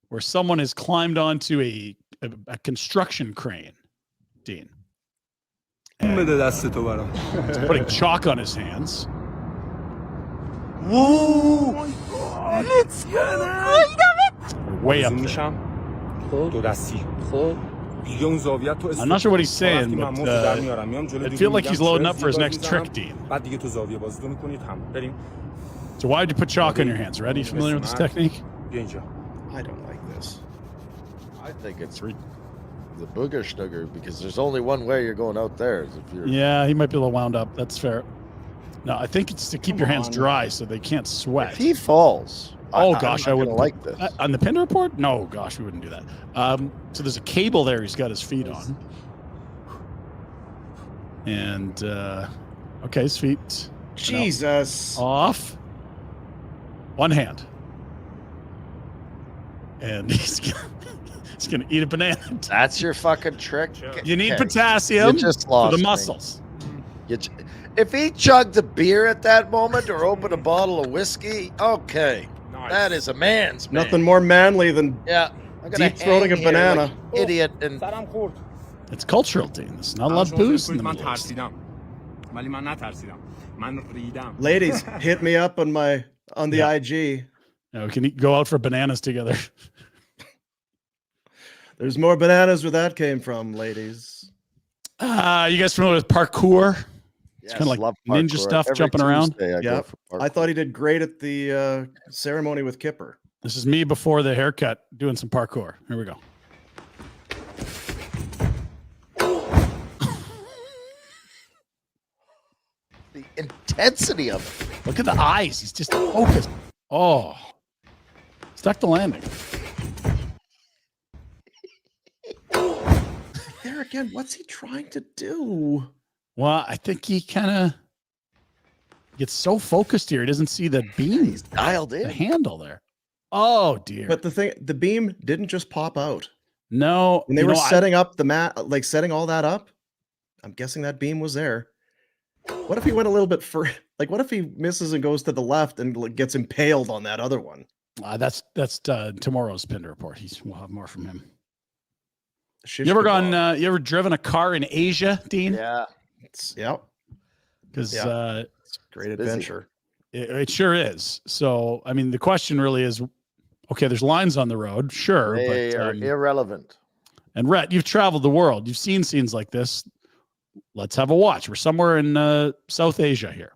where someone has climbed onto a construction crane, Dean. He's putting chalk on his hands. Woo! Way up there. I'm not sure what he's saying, but I feel like he's loading up for his next trick, Dean. So why did you put chalk on your hands? Red? Are you familiar with this technique? I don't like this. I think it's the booger snugger because there's only one way you're going out there. Is if you're... Yeah, he might be a little wound up. That's fair. No, I think it's to keep your hands dry so they can't sweat. If he falls, oh gosh, I wouldn't like this. On the Pinder Report? No, gosh, we wouldn't do that. So there's a cable there he's got his feet on. And okay, his feet. Jesus. Off. One hand. And he's gonna eat a banana. That's your fucking trick. You need potassium you just for lost the muscles. If he chugged a beer at that moment or opened a bottle of whiskey, okay. That is a man's man. Nothing more manly than deep throating a banana. Like idiot and it's cultural, Dean. There's not a lot of booze in the Middle East. Ladies, hit me up on the IG. Yeah, we can go out for bananas together. There's more bananas where that came from, ladies. You guys familiar with parkour? It's kind of like ninja stuff, jumping around. Yeah, I thought he did great at the ceremony with Kipper. This is me before the haircut doing some parkour. Here we go. the intensity of it. Look at the eyes. He's just focused. Oh, stuck the landing. There again, what's he trying to do? Well, I think he kind of gets so focused here. He doesn't see the beam. He's dialed in. The handle there. Oh, dear. But the beam didn't just pop out. No. When they were setting up the mat, like setting all that up, I'm guessing that beam was there. What if he went a little bit further? Like, what if he misses and goes to the left and gets impaled on that other one? That's tomorrow's Pinder Report. We'll have more from him. You ever driven a car in Asia, Dean? Yeah. Because it's a great adventure. It sure is. So, I mean, the question really is, okay, there's lines on the road, sure. They are irrelevant. And Rhett, you've traveled the world. You've seen scenes like this. Let's have a watch. We're somewhere in South Asia here.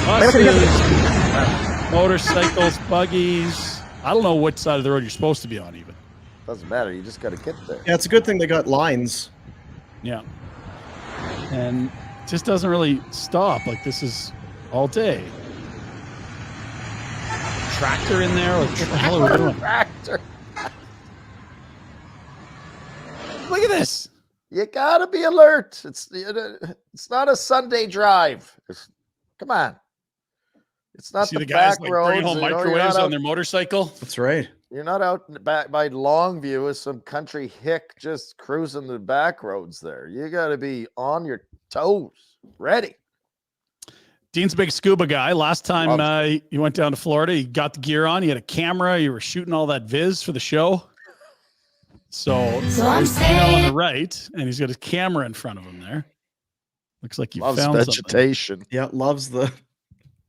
Buses, motorcycles, buggies. I don't know what side of the road you're supposed to be on even. Doesn't matter. You just got to get there. Yeah, it's a good thing they got lines. Yeah. And it just doesn't really stop. Like, this is all day. Tractor in there? Like, what the hell are we doing? Tractor. Look at this. You got to be alert. It's not a Sunday drive. Come on. It's not See the guys back like bringing roads. home microwaves on their motorcycle? That's right. You're not out back by Longview as some country hick just cruising the back roads there. You got to be on your toes, ready. Dean's a big scuba guy. Last time he went down to Florida, he got the gear on. He had a camera. You were shooting all that viz for the show. So he's on the right, and he's got his camera in front of him there. Looks like you found vegetation. Something. Yeah, loves the.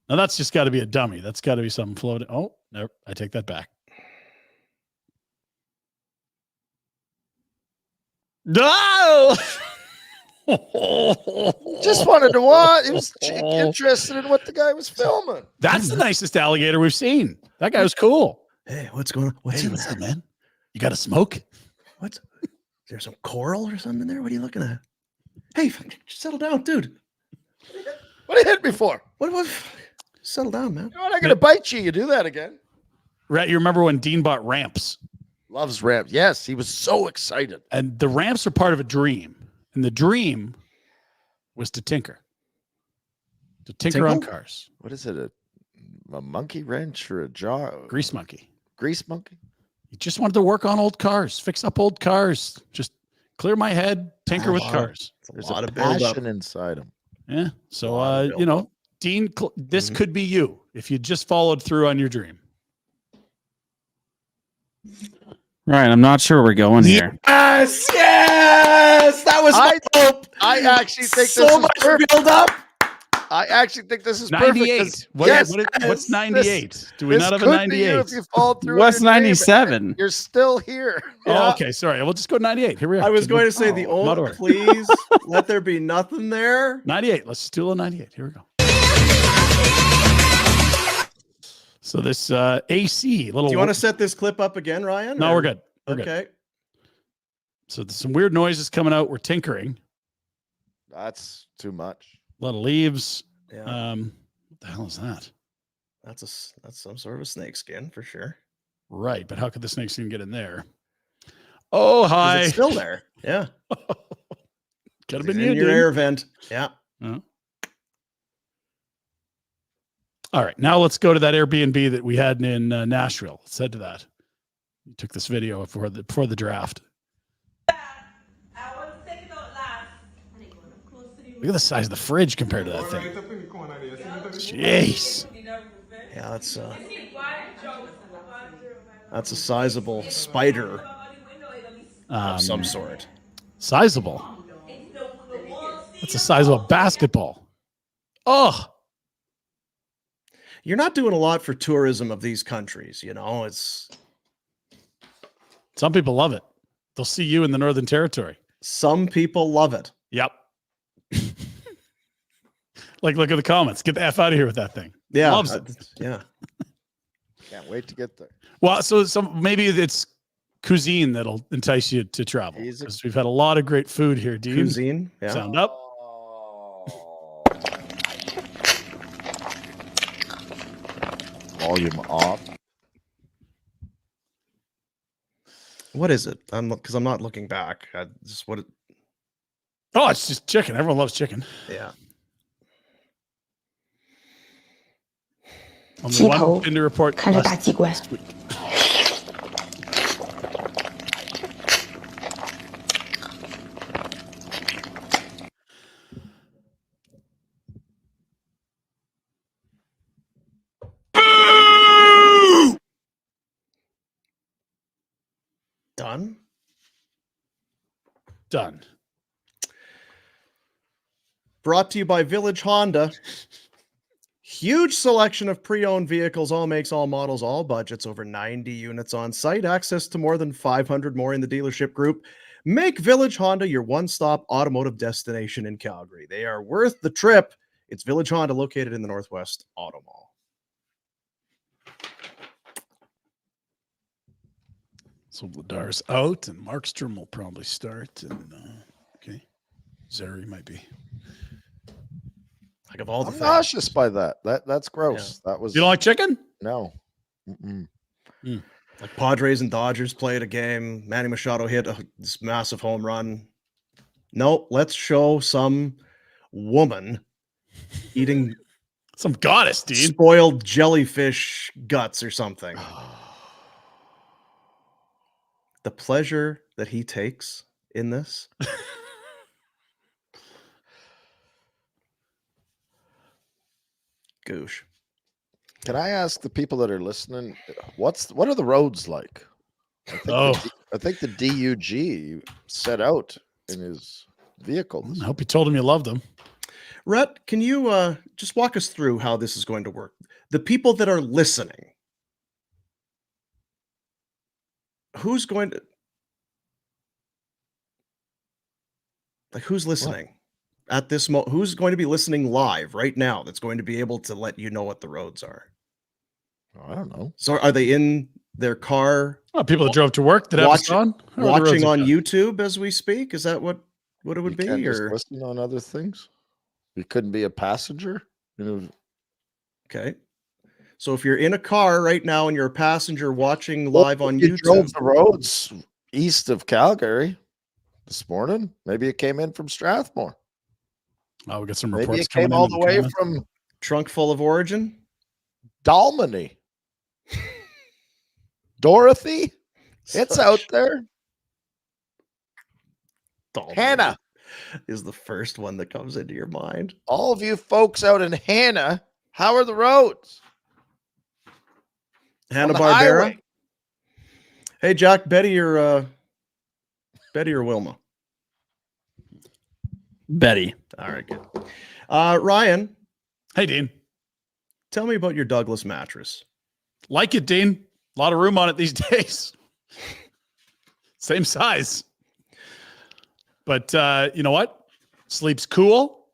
Now that's just got to be a dummy. That's got to be something floating. Oh, no, I take that back. No. Just wanted to watch. He was interested in what the guy was filming. That's the nicest alligator we've seen. That guy was cool. Hey, what's going on? What's up, man? You got a smoke? What's there's some coral or something there? What are you looking at? Hey, just settle down, dude. What did you hit me for? What? Settle down, man. I'm not gonna bite you. You do that again. Right. You remember when Dean bought ramps? Loves ramps. Yes, he was so excited. And the ramps are part of a dream. And the dream was to tinker. To tinker on cars. What is it? A monkey wrench or a jar? Grease monkey. Grease monkey? He just wanted to work on old cars, fix up old cars, just clear my head, tinker with cars. There's a lot of passion inside him. Yeah. So, Dean, this could be you if you just followed through on your dream. Right. I'm not sure where we're going here. Yes. That was my hope. I actually think so this is much perfect. build up. I actually think this is 98. perfect. What's 98? Do we not have a 98? If you fall through What's your name, 97? you're still here. Oh, okay. Sorry. We'll just go 98. Here we are. I was going to say not order. please let there be nothing there. 98. Let's just do a 98. Here we go. So this AC little. Do you want to set this clip up again, Ryan? No, we're good. We're okay. Good. So there's some weird noises coming out. We're tinkering. That's too much. A lot of leaves. Yeah. What the hell is that? That's some sort of a snake skin for sure. Right, but how could the snake skin get in there? Oh, hi. It's still there. Yeah. Could have been in you, your dude. air vent. Yeah. Oh. All right, now let's go to that Airbnb that we had in Nashville. Let's head to that. We took this video before the draft. Look at the size of the fridge compared to that thing. Jeez. Yeah, that's a sizable spider of some sort. Sizable. That's the size of a basketball. Oh. You're not doing a lot for tourism of these countries, you know. It's some people love it. They'll see you in the Northern Territory. Some people love it. Yep. Like, look at the comments. Get the F out of here with that thing. Yeah. Loves it. Yeah. Can't wait to get there. Well, so maybe it's cuisine that'll entice you to travel. Because we've had a lot of great food here, Dean. Cuisine. Yeah. Sound up. Volume off. What is it? Because I'm not looking back. Oh, it's just chicken. Everyone loves chicken. Yeah. On the one Pinder Report last week. Done. Brought to you by Village Honda. Huge selection of pre-owned vehicles, all makes, all models, all budgets, over 90 units on site, access to more than 500 more in the dealership group. Make Village Honda your one-stop automotive destination in Calgary. They are worth the trip. It's Village Honda, located in the Northwest Auto Mall. So Vladar's out, and Markstrom will probably start. And okay, Zeri might be. Like of all the I'm nauseous by that. That's gross. Yeah. That was. You don't like chicken? No. Like Padres and Dodgers played a game. Manny Machado hit this massive home run. No, let's show some woman eating some goddess, dude. Spoiled jellyfish guts or something. The pleasure that he takes in this. Goosh. Can I ask the people that are listening, what are the roads like? I think the DUG set out in his vehicle. I hope you told him you loved him. Rhett, can you just walk us through how this is going to work? The people that are listening, who's going to, like, who's listening at this moment? Who's going to be listening live right now that's going to be able to let you know what the roads are? I don't know. So are they in their car? Oh, people that drove to work that have us on? Watching on YouTube as we speak? Is that what it would be? Just Or listen on other things? You couldn't be a passenger? Okay. So if you're in a car right now and you're a passenger watching live on you YouTube. Drove the roads east of Calgary this morning. Maybe it came in from Strathmore. Oh, we got some reports. Maybe it came all the way from Trunk full of origin. Dalmany. Dorothy. It's out there. Dalmany Hannah is the first one that comes into your mind. All of you folks out in Hannah, how are the roads? Hanna-Barbera. Hey, Jack, Betty or Wilma? Betty. All right, good. Ryan. Hey, Dean. Tell me about your Douglas mattress. Like it, Dean. A lot of room on it these days. Same size. But you know what? Sleep's cool.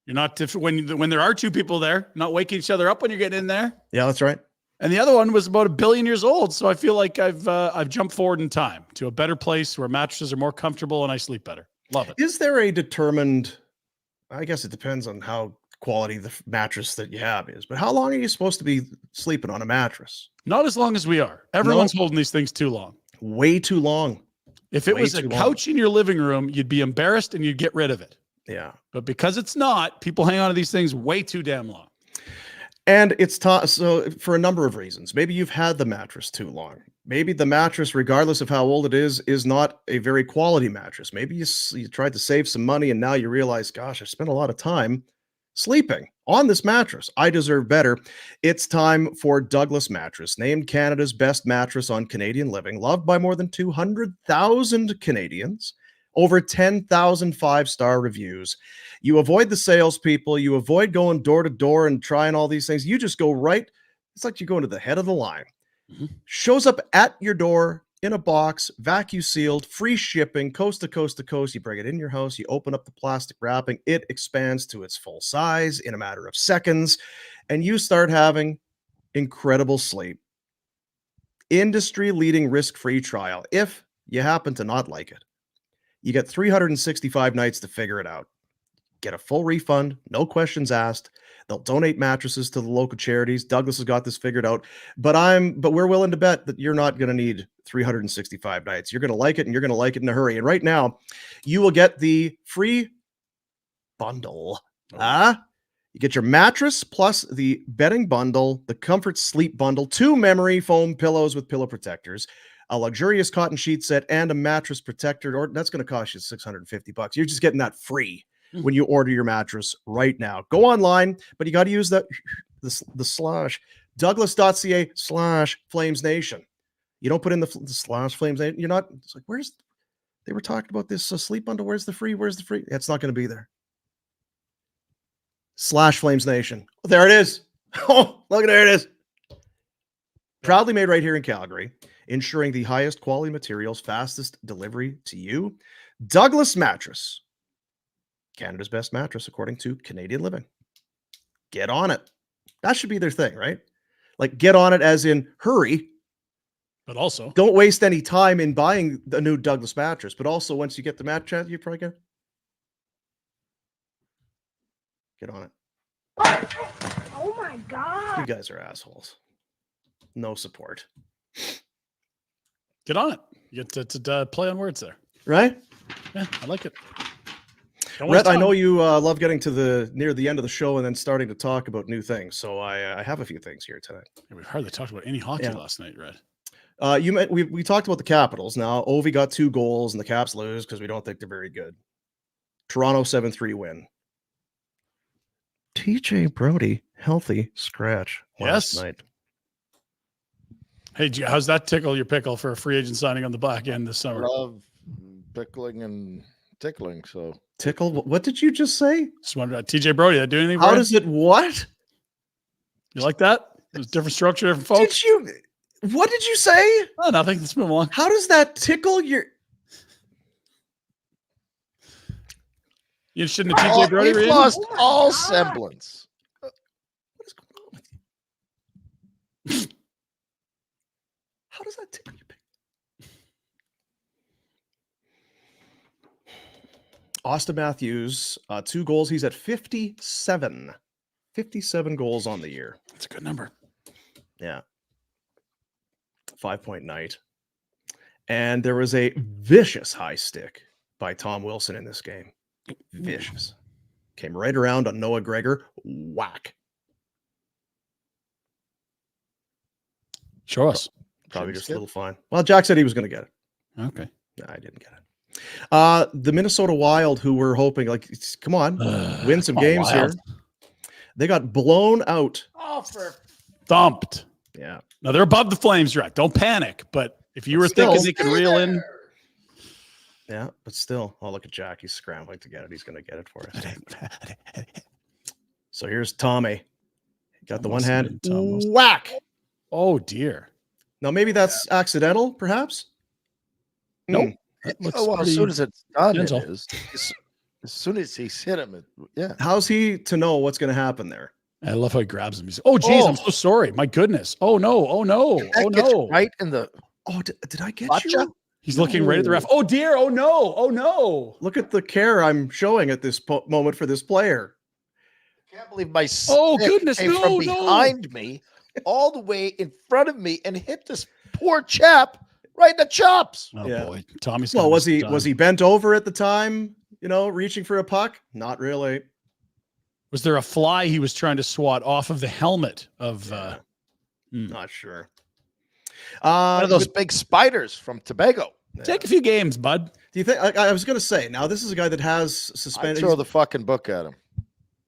You're not when there are two people there, not waking each other up when you're getting in there. Yeah, that's right. And the other one was about 1 billion years old, so I feel like I've jumped forward in time to a better place where mattresses are more comfortable and I sleep better. Love it. Is there a determined? I guess it depends on how quality the mattress that you have is. But how long are you supposed to be sleeping on a mattress? Not as long as we are. Everyone's holding these things too long. Way too long. If it was a couch in your living room, you'd be embarrassed and you'd get rid of it. Yeah. But because it's not, people hang on to these things way too damn long. And it's so for a number of reasons. Maybe you've had the mattress too long. Maybe the mattress, regardless of how old it is not a very quality mattress. Maybe you tried to save some money and now you realize, gosh, I spent a lot of time sleeping on this mattress. I deserve better. It's time for Douglas Mattress, named Canada's best mattress on Canadian living, loved by more than 200,000 Canadians, over 10,000 5-star reviews. You avoid the salespeople. You avoid going door to door and trying all these things. You just go right. It's like you go into the head of the line. Mm-hmm. Shows up at your door in a box, vacuum sealed, free shipping, coast to coast to coast. You bring it in your house, you open up the plastic wrapping, it expands to its full size in a matter of seconds, and you start having incredible sleep. Industry-leading risk-free trial. If you happen to not like it, you get 365 nights to figure it out. Get a full refund, no questions asked. They'll donate mattresses to the local charities. Douglas has got this figured out, but we're willing to bet that you're not going to need 365 nights. You're going to like it, and you're going to like it in a hurry. And right now, you will get the free bundle. You get your mattress plus the bedding bundle, the comfort sleep bundle, 2 memory foam pillows with pillow protectors, a luxurious cotton sheet set, and a mattress protector. Or that's going to cost you $650. You're just getting that free when you order your mattress right now. Go online, but you got to use the slash douglas.ca/FlamesNation. You don't put in the slash FlamesNation. You're not. It's like, they were talking about this sleep bundle. Where's the free? It's not going to be there. /FlamesNation. Oh, there it is. Oh, look, there it is. Proudly made right here in Calgary, ensuring the highest quality materials, fastest delivery to you. Douglas Mattress. Canada's best mattress, according to Canadian Living. Get on it. That should be their thing, right? Like, get on it as in hurry. But also, don't waste any time in buying the new Douglas mattress. But also, once you get the mattress, you probably get on it. Oh my God. You guys are assholes. No support. Get on it. You get to play on words there. Right? Yeah, I like it. Rhett, I know you love getting to near the end of the show and then starting to talk about new things. So I have a few things here tonight. Yeah, we hardly talked about any hockey last night, Rhett. We talked about the Capitals. Now, Ovi got 2 goals and the Caps lose because we don't think they're very good. Toronto 7-3 win. TJ Brody, healthy scratch last night. Hey, how's that tickle your pickle for a free agent signing on the back end this summer? I love pickling and tickling. So tickle. What did you just say? Just wondered, TJ Brody, did I do anything? How does it? What? You like that? There's different structure, different folks. What did you say? Oh, nothing. Let's move on. How does that tickle your? You shouldn't have TJ Brody. We've lost all semblance. What is going on with you? How does that tickle your pick? Austin Matthews, 2 goals. He's at 57. 57 goals on the year. That's a good number. Yeah. 5-point night. And there was a vicious high stick by Tom Wilson in this game. Vicious. Came right around on Noah Gregor. Whack. Show us. Probably just a little fine. Well, Jack said he was going to get it. Okay. No, I didn't get it. The Minnesota Wild, who were hoping, like, come on, win some games here. They got blown out. Oh, thumped. Yeah. Now they're above the Flames, right? Don't panic. But if you were thinking they could reel in, Yeah, but still, oh, look at Jack. He's scrambling to get it. He's going to get it for us. So here's Tommy. Got the one hand. Whack. Oh, dear. Now, maybe that's accidental, perhaps? Nope. That looks Well, as pretty soon as it's done, gentle. it is. As soon as he's hit him, yeah. How's he to know what's going to happen there? I love how he grabs him. He's, oh, geez, I'm so sorry. My goodness. Oh, no. Oh, no. That Oh, gets no. right in the. Oh, did I get Gotcha. you? He's looking right at the ref. Oh, dear. Oh, no. Oh, no. Look at the care I'm showing at this moment for this player. I can't believe my goodness, came no, from no. behind me, all the way in front of me, and hit this poor chap right in the chops. Oh, Yeah. boy. Tommy's Well, gonna was miss he the was time. he bent over at the time, reaching for a puck? Not really. Was there a fly he was trying to swat off of the helmet of Not sure. One of those big spiders from Tobago. Take a few games, bud. Do you think I was going to say, now this is a guy that has I suspended. throw the fucking book at him.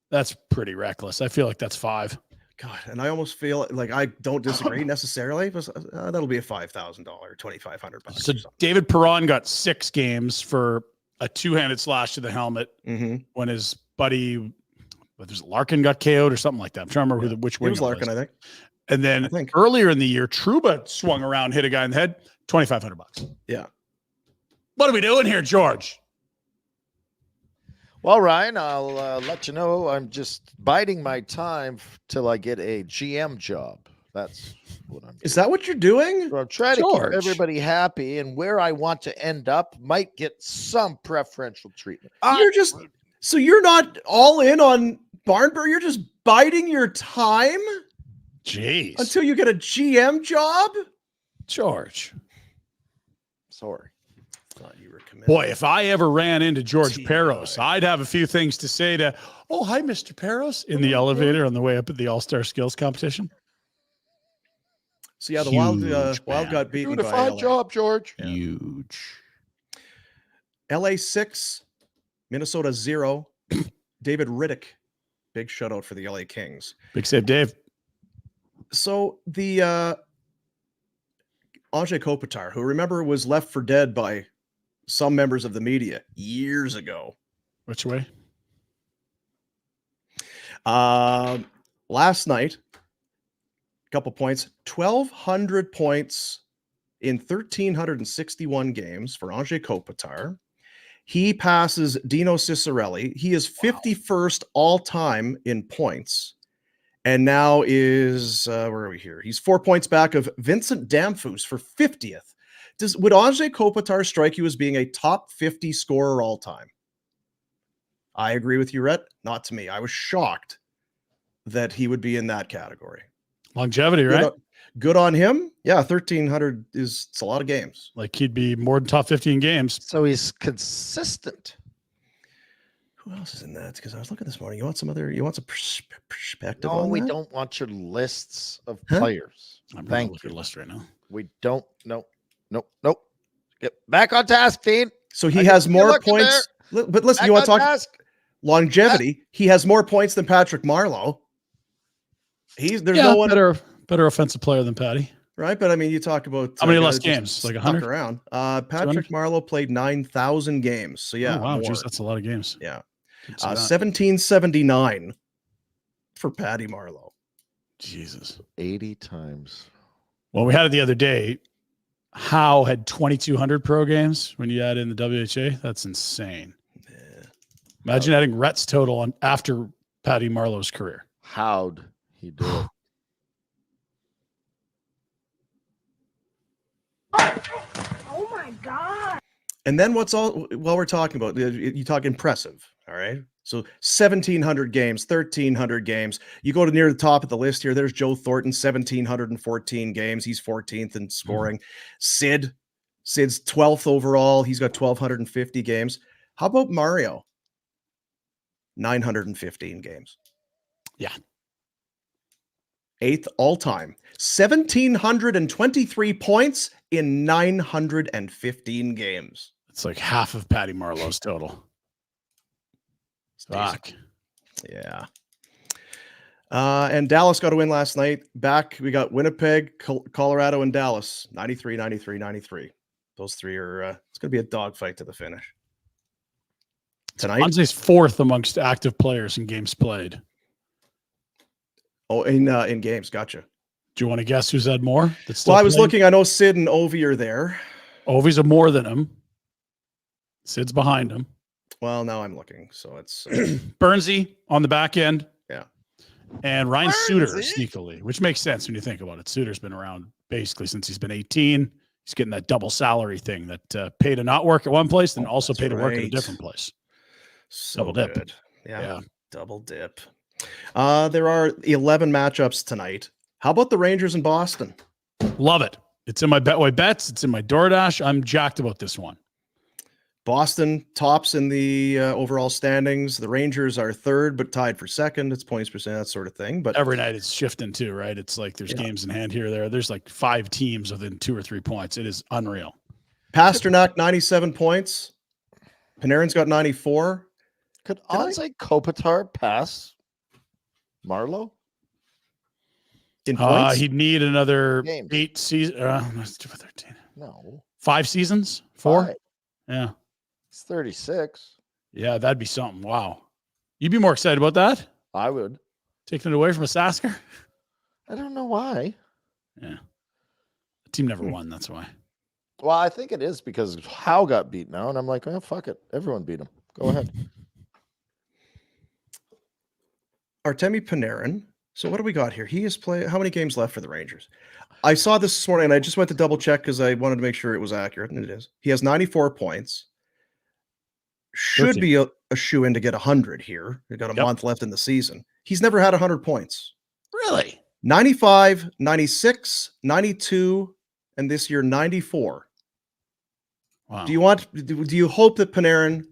That's pretty reckless. I feel like that's 5. God, and I almost feel like I don't disagree necessarily, but that'll be a $5,000, $2,500. So David Perron got 6 games for a 2-handed slash to the helmet when his buddy, there's Larkin got KO'd or something like that. I'm trying to remember which It wing was Larkin, I think. And then earlier in the year, Trouba swung around, hit a guy in the head, $2,500. Yeah. What are we doing here, George? Well, Ryan, I'll let you know I'm just biding my time till I get a GM job. That's what I'm doing. Is that what you're doing? So I'm trying to George. keep everybody happy, and where I want to end up might get some preferential treatment. You're not all in on Barnburg. You're just biding your time Jeez. until you get a GM job. George. Sorry. Thought you were committed. Boy, if I ever ran into George Peros, I'd have a few things to say to, oh, hi, Mr. Peros, in the elevator on the way up at the All-Star Skills Competition. So yeah, the Huge, Wild man. got beaten Doing a by fine LA. job, George. Yeah. Huge. LA 6, Minnesota 0. David Riddick, big shutout for the LA Kings. Big save, Dave. So the Anze Kopitar, who remember was left for dead by some members of the media years ago. Which way? Last night, couple points, 1,200 points in 1,361 games for Anze Kopitar. He passes Dino Cicerelli. He is 51st all time in points. And now is, where are we here? He's 4 points back of Vincent Damphus for 50th. Would Anze Kopitar strike you as being a top 50 scorer all time? I agree with you, Rhett. Not to me. I was shocked that he would be in that category. Longevity, right? Good on him. Yeah, 1,300 it's a lot of games. Like he'd be more than top 15 games. So he's consistent. Who else is in that? Because I was looking this morning. You want some perspective No, on we that? don't want your lists of Huh? players. I'm Thank looking at you. the list right now. We don't. Nope. Get back on task, Dean. So he I has can see you more looking points. But listen, Back you want to on talk task. longevity? He has more points than Patrick Marleau. There's Yeah, no one better offensive player than Patty. right. But I mean, you talk about How many guys less just games? Like stuck 100? around. 200? Patrick Marleau played 9,000 games. So yeah, Oh, wow, more. geez, that's a lot of games. Yeah. Didn't see that. 1779 for Patty Marleau. Jesus. 80 times. Well, we had it the other day. Howe had 2,200 pro games when you add in the WHA. That's insane. Yeah. Imagine adding Rhett's total on after Patty Marleau's career. How'd he do it? Oh my God. And then while we're talking about, you talk impressive. All right. So 1,700 games, 1,300 games. You go to near the top of the list here. There's Joe Thornton, 1,714 games. He's 14th in scoring. Sid's 12th overall. He's got 1,250 games. How about Mario? 915 games. Yeah. 8th all time. 1,723 points in 915 games. It's like half of Patty Marleau's total. Fuck. Yeah. And Dallas got a win last night. Back, we got Winnipeg, Colorado, and Dallas. 93, 93, 93. Those three are. It's going to be a dogfight to the finish tonight. Ponze's fourth amongst active players in games played. Oh, in games, gotcha. Do you want to guess who's had more? Well, I was looking. I know Sid and Ovi are there. Ovi's a more than him. Sid's behind him. Well, now I'm looking, so it's Bernsey on the back end. Yeah. And Ryan Suter sneakily, which makes sense when you think about it. Suter's been around basically since he's been 18. He's getting that double salary thing that pay to not work at one place, then also pay to work at a different place. So double dip. Good. Yeah, double dip. There are 11 matchups tonight. How about the Rangers in Boston? Love it. It's in my Betway bets. It's in my DoorDash. I'm jacked about this one. Boston tops in the overall standings. The Rangers are third, but tied for second. It's points percent, that sort of thing. But every night it's shifting too, right? It's like there's games in hand here or there. There's like 5 teams within 2 or 3 points. It is unreal. Pasternak, 97 points. Panarin's got 94. Could Anze Kopitar pass Marlowe? In points? He'd need another Games. 8 seasons. 13. No. 5 seasons? 4? 5. Yeah. He's 36. Yeah, that'd be something. Wow. You'd be more excited about that? I would. Taking it away from a Sasker? I don't know why. Yeah. The team never won, that's why. Well, I think it is because Howe got beat now, and I'm like, oh, fuck it. Everyone beat him. Go ahead. Artemi Panarin. So what do we got here? He has played. How many games left for the Rangers? I saw this morning, and I just went to double check because I wanted to make sure it was accurate, and it is. He has 94 points. Should 13. be a shoe in to get 100 here. We've got a month left in the season. He's never had 100 points. Really? 95, 96, 92, and this year 94. Wow. Do you hope that Panarin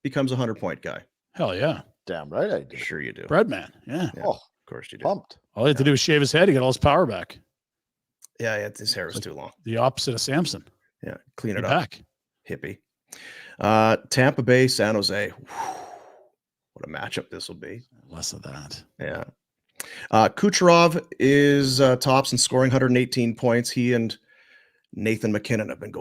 becomes a 100-point guy? Hell yeah. Damn right I do. Sure you do. Breadman. Yeah. Oh, of course you do. Pumped. All he had to do was shave his head. He got all his power back. Yeah, his hair was too long. The opposite of Samson. Yeah, clean it Be up. back. Hippie. Tampa Bay, San Jose. Whew. What a matchup this will be. Less of that. Yeah. Kucherov is tops in scoring, 118 points. He and Nathan McKinnon have been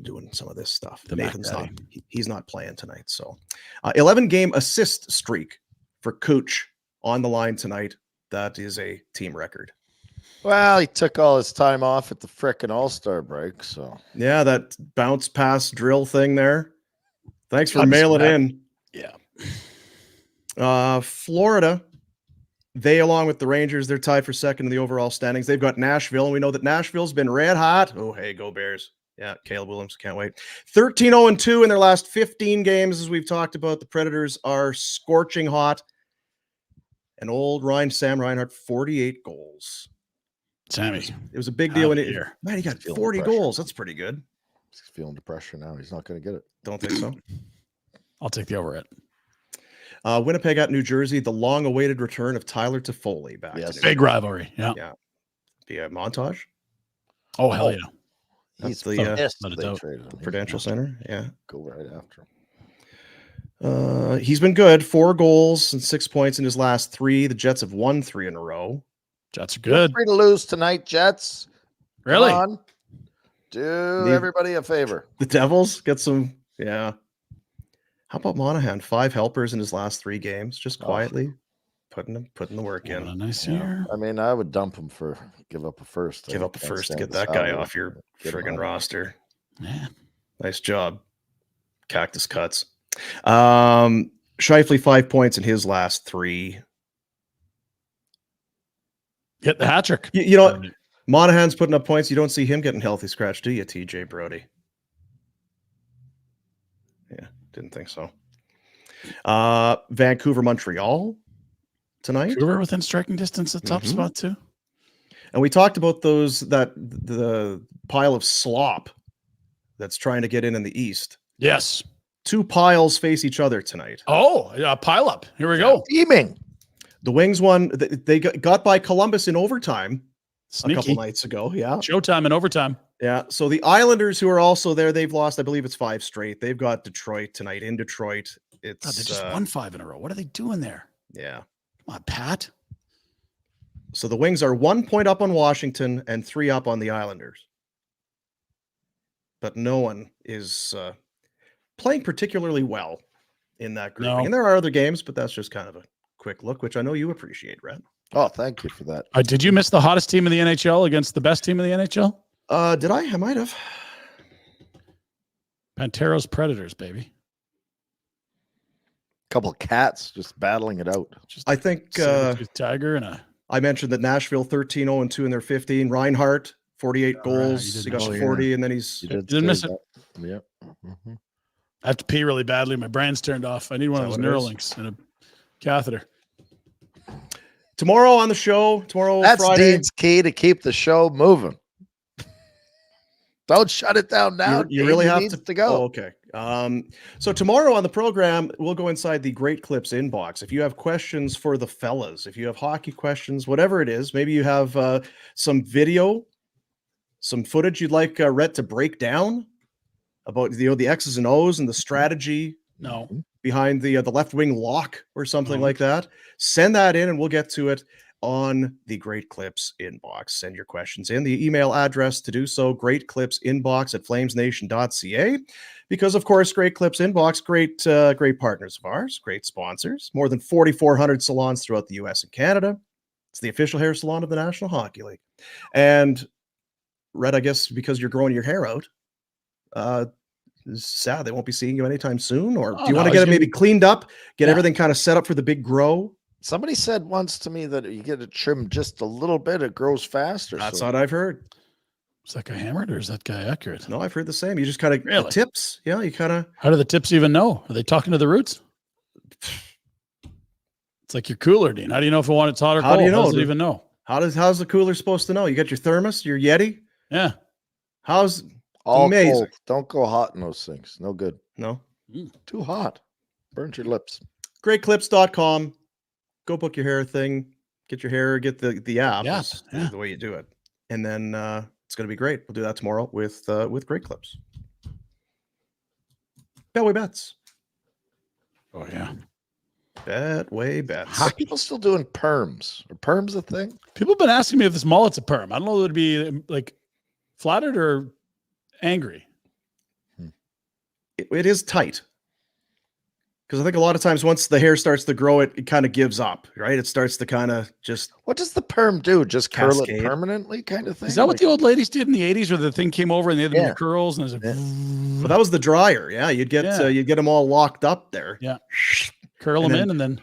doing some of this stuff. Nathan's not. He's not playing tonight. So 11-game assist streak for Kuch on the line tonight. That is a team record. Well, he took all his time off at the frickin' All-Star break, so. Yeah, that bounce pass drill thing there. Thanks for mailing in. Yeah. Florida, they along with the Rangers, they're tied for second in the overall standings. They've got Nashville, and we know that Nashville's been red hot. Oh, hey, go Bears. Yeah, Caleb Williams, can't wait. 13-0-2 in their last 15 games, as we've talked about. The Predators are scorching hot. And old Sam Reinhart, 48 goals. Sammy. It was a big deal. Man, he got 40 goals. That's pretty good. He's feeling the pressure now. He's not going to get it. Don't think so. I'll take the over it. Winnipeg at New Jersey, the long-awaited return of Tyler Toffoli back. Yes. Big rivalry. Yeah. Yeah. Be a montage. Oh, hell yeah. That's He's the Prudential Center. Yeah. Go right after him. He's been good. 4 goals and 6 points in his last 3. The Jets have won 3 in a row. Jets are good. Free to lose tonight, Jets. Really? Come on. Do everybody a favor. The Devils get some. Yeah. How about Monahan? 5 helpers in his last 3 games, just quietly putting the work in. A nice year. I mean, I would dump him for give up a first. Give up a first to get that guy off your friggin' roster. Yeah. Nice job. Cactus Cuts. Scheifele 5 points in his last 3. Get the hat trick. You know what? Monahan's putting up points. You don't see him getting healthy scratch, do you, TJ Brody? Yeah, didn't think so. Vancouver, Montreal tonight. Vancouver within striking distance, the top spot too. And we talked about the pile of slop that's trying to get in the East. Yes. 2 piles face each other tonight. Oh, pile up. Here we go. Teaming. The Wings won. They got by Columbus in overtime. Sneaky. A couple nights ago. Yeah. Showtime and overtime. Yeah. So the Islanders, who are also there, they've lost, I believe it's 5 straight. They've got Detroit tonight in Detroit. It's God, they just won 5 in a row. What are they doing there? Yeah. Come on, Pat. So the Wings are 1 point up on Washington and 3 up on the Islanders. but no one is playing particularly well in that grouping. No. And there are other games, but that's just kind of a quick look, which I know you appreciate, Red. Oh, thank you for that. Did you miss the hottest team in the NHL against the best team in the NHL? Did I? I might have. Panteros Predators, baby. Couple of cats just battling it out. I think Tiger and a. I mentioned that Nashville 13-0-2 in their 15. Reinhart 48 goals. He got 40, and then he's. You didn't miss it. Yep. Mm-hmm. I have to pee really badly. My brain's turned off. I need one of those Neuralinks and a catheter. Tomorrow on the show. That's Friday. Dean's key to keep the show moving. Don't shut it down now. You really have to go. Oh, okay. So tomorrow on the program, we'll go inside the Great Clips inbox. If you have questions for the fellas, if you have hockey questions, whatever it is, maybe you have some video, some footage you'd like Rhett to break down about the X's and O's and the strategy behind the left wing lock or something like that. Send that in and we'll get to it on the Great Clips inbox. Send your questions in. The email address to do so, greatclipsinbox@flamesnation.ca. Because, of course, Great Clips Inbox, great partners of ours, great sponsors. More than 4,400 salons throughout the U.S. and Canada. It's the official hair salon of the National Hockey League. And, Red, I guess because you're growing your hair out, it's sad they won't be seeing you anytime soon. Or do you want to get it maybe cleaned up, get everything kind of set up for the big grow? Somebody said once to me that you get it trimmed just a little bit, it grows faster. That's what I've heard. Is that guy hammered or is that guy accurate? No, I've heard the same. You just kind of the tips. Yeah, you kind of. How do the tips even know? Are they talking to the roots? It's like your cooler, Dean. How do you know if it wants hot or cold? How do you know? How does it even know? How's the cooler supposed to know? You got your thermos, your Yeti? Yeah. How's all amazing? Cold. Don't go hot in those things. No good. No. Too hot. Burns your lips. Greatclips.com. Go book your hair thing. Get your hair. Get the app. Yeah. The way you do it, and then it's going to be great. We'll do that tomorrow with Great Clips. Betway bets. Oh yeah. Betway bets. How are people still doing perms? Are perms a thing? People have been asking me if this mullet's a perm. I don't know if it'd be like flattered or angry. It is tight. Because I think a lot of times once the hair starts to grow, it kind of gives up, right? It starts to kind of just. What does the perm do? Just curl cascade. it permanently, kind of thing? Is that what the old ladies did in the 80s where the thing came over and they had them in the curls? And there's But that was the dryer. Yeah. You'd get them all locked up there. Yeah. Curl them in and then.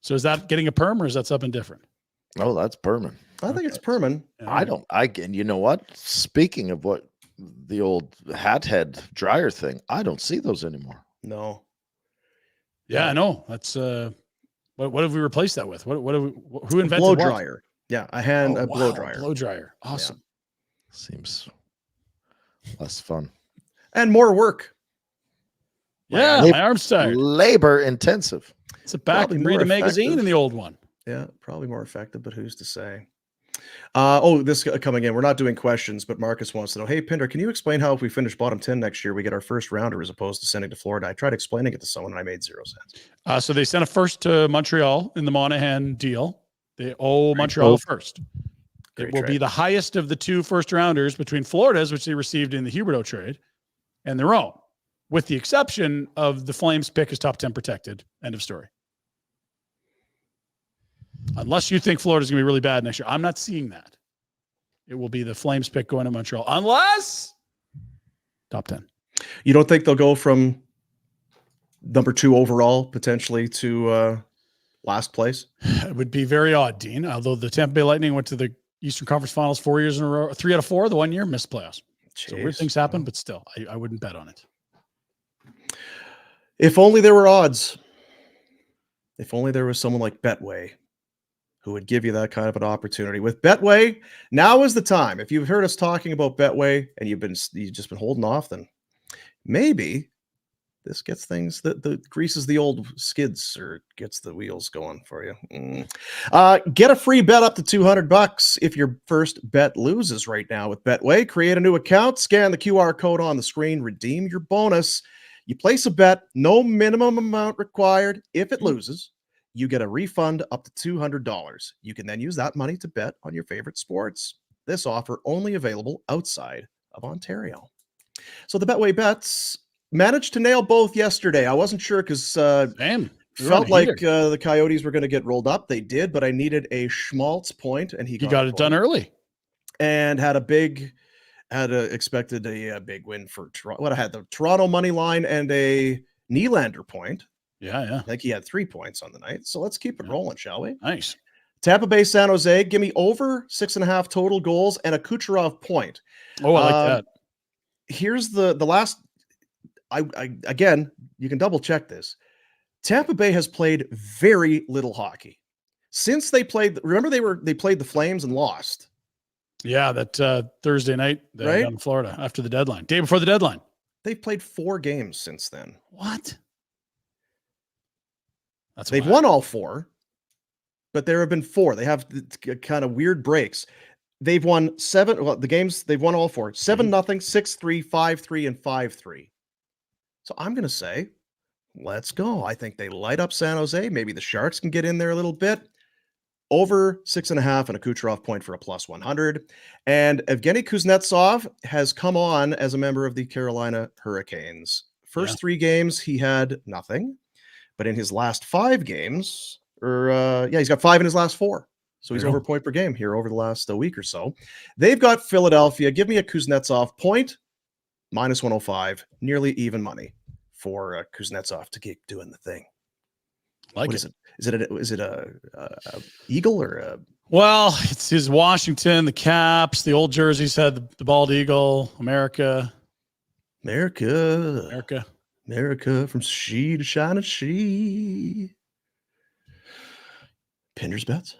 So is that getting a perm or is that something different? Oh, that's permanent. I think it's permanent. You know what? Speaking of what the old hat head dryer thing, I don't see those anymore. No. Yeah, I know. That's what have we replaced that with? Who invented blow what? dryer? Yeah, a blow dryer. Blow dryer. Awesome. Yeah. Seems less fun. And more work. Yeah, my arm's tired. Labor intensive. Sit back and read a magazine in the old one. Yeah, probably more effective, but who's to say? This coming in. We're not doing questions, but Marcus wants to know, hey, Pinder, can you explain how if we finish bottom 10 next year, we get our first rounder as opposed to sending to Florida? I tried explaining it to someone and I made 0 cents. So they sent a first to Montreal in the Monahan deal. They owe Montreal first. It will be the highest of the 2 first rounders between Florida's, which they received in the Huberdeau trade, and their own, with the exception of the Flames pick is top 10 protected. End of story. Unless you think Florida's going to be really bad next year. I'm not seeing that. It will be the Flames pick going to Montreal. Unless top 10. You don't think they'll go from number 2 overall potentially to last place? It would be very odd, Dean. Although the Tampa Bay Lightning went to the Eastern Conference Finals 4 years in a row, 3 out of 4 the 1 year, missed playoffs. So weird things happen, but still, I wouldn't bet on it. If only there were odds. If only there was someone like Betway who would give you that kind of an opportunity. With Betway, now is the time. If you've heard us talking about Betway and you've just been holding off, then maybe this gets things that greases the old skids or gets the wheels going for you. Get a free bet up to $200 if your first bet loses right now with Betway. Create a new account, scan the QR code on the screen, redeem your bonus. You place a bet, no minimum amount required. If it loses, you get a refund up to $200. You can then use that money to bet on your favorite sports. This offer only available outside of Ontario. So the Betway bets managed to nail both yesterday. I wasn't sure because Same. felt like the Coyotes were going to get rolled up. They did, but I needed a Schmaltz point, and he got it done early. And expected a big win for Toronto. I had the Toronto money line and a Nylander point. Yeah. I think he had 3 points on the night. So let's keep it rolling, shall we? Nice. Tampa Bay, San Jose, give me over 6.5 total goals and a Kucherov point. Oh, I like that. Here's the last. I again, you can double check this. Tampa Bay has played very little hockey since they played. Remember, they played the Flames and lost. Yeah, that Thursday night, right down in Florida after the deadline, day before the deadline. They've played 4 games since then. What? They've won all 4, but there have been 4. They have kind of weird breaks. They've won 7. Well, the games they've won all 4: 7-0, 6-3, 5-3, and 5-3. So I'm going to say, let's go. I think they light up San Jose. Maybe the Sharks can get in there a little bit. Over 6.5 and a Kucherov point for a +100. And Evgeny Kuznetsov has come on as a member of the Carolina Hurricanes. First 3 games, he had nothing. But in his last 5 games, he's got 5 in his last 4. So he's over a point per game here over the last week or so. They've got Philadelphia. Give me a Kuznetsov point, -105, nearly even money for Kuznetsov to keep doing the thing. What is it? Is it a eagle or a? Well, it's his Washington, the Caps, the old jerseys had the bald eagle, America from sea to shining sea. Pinder's bets.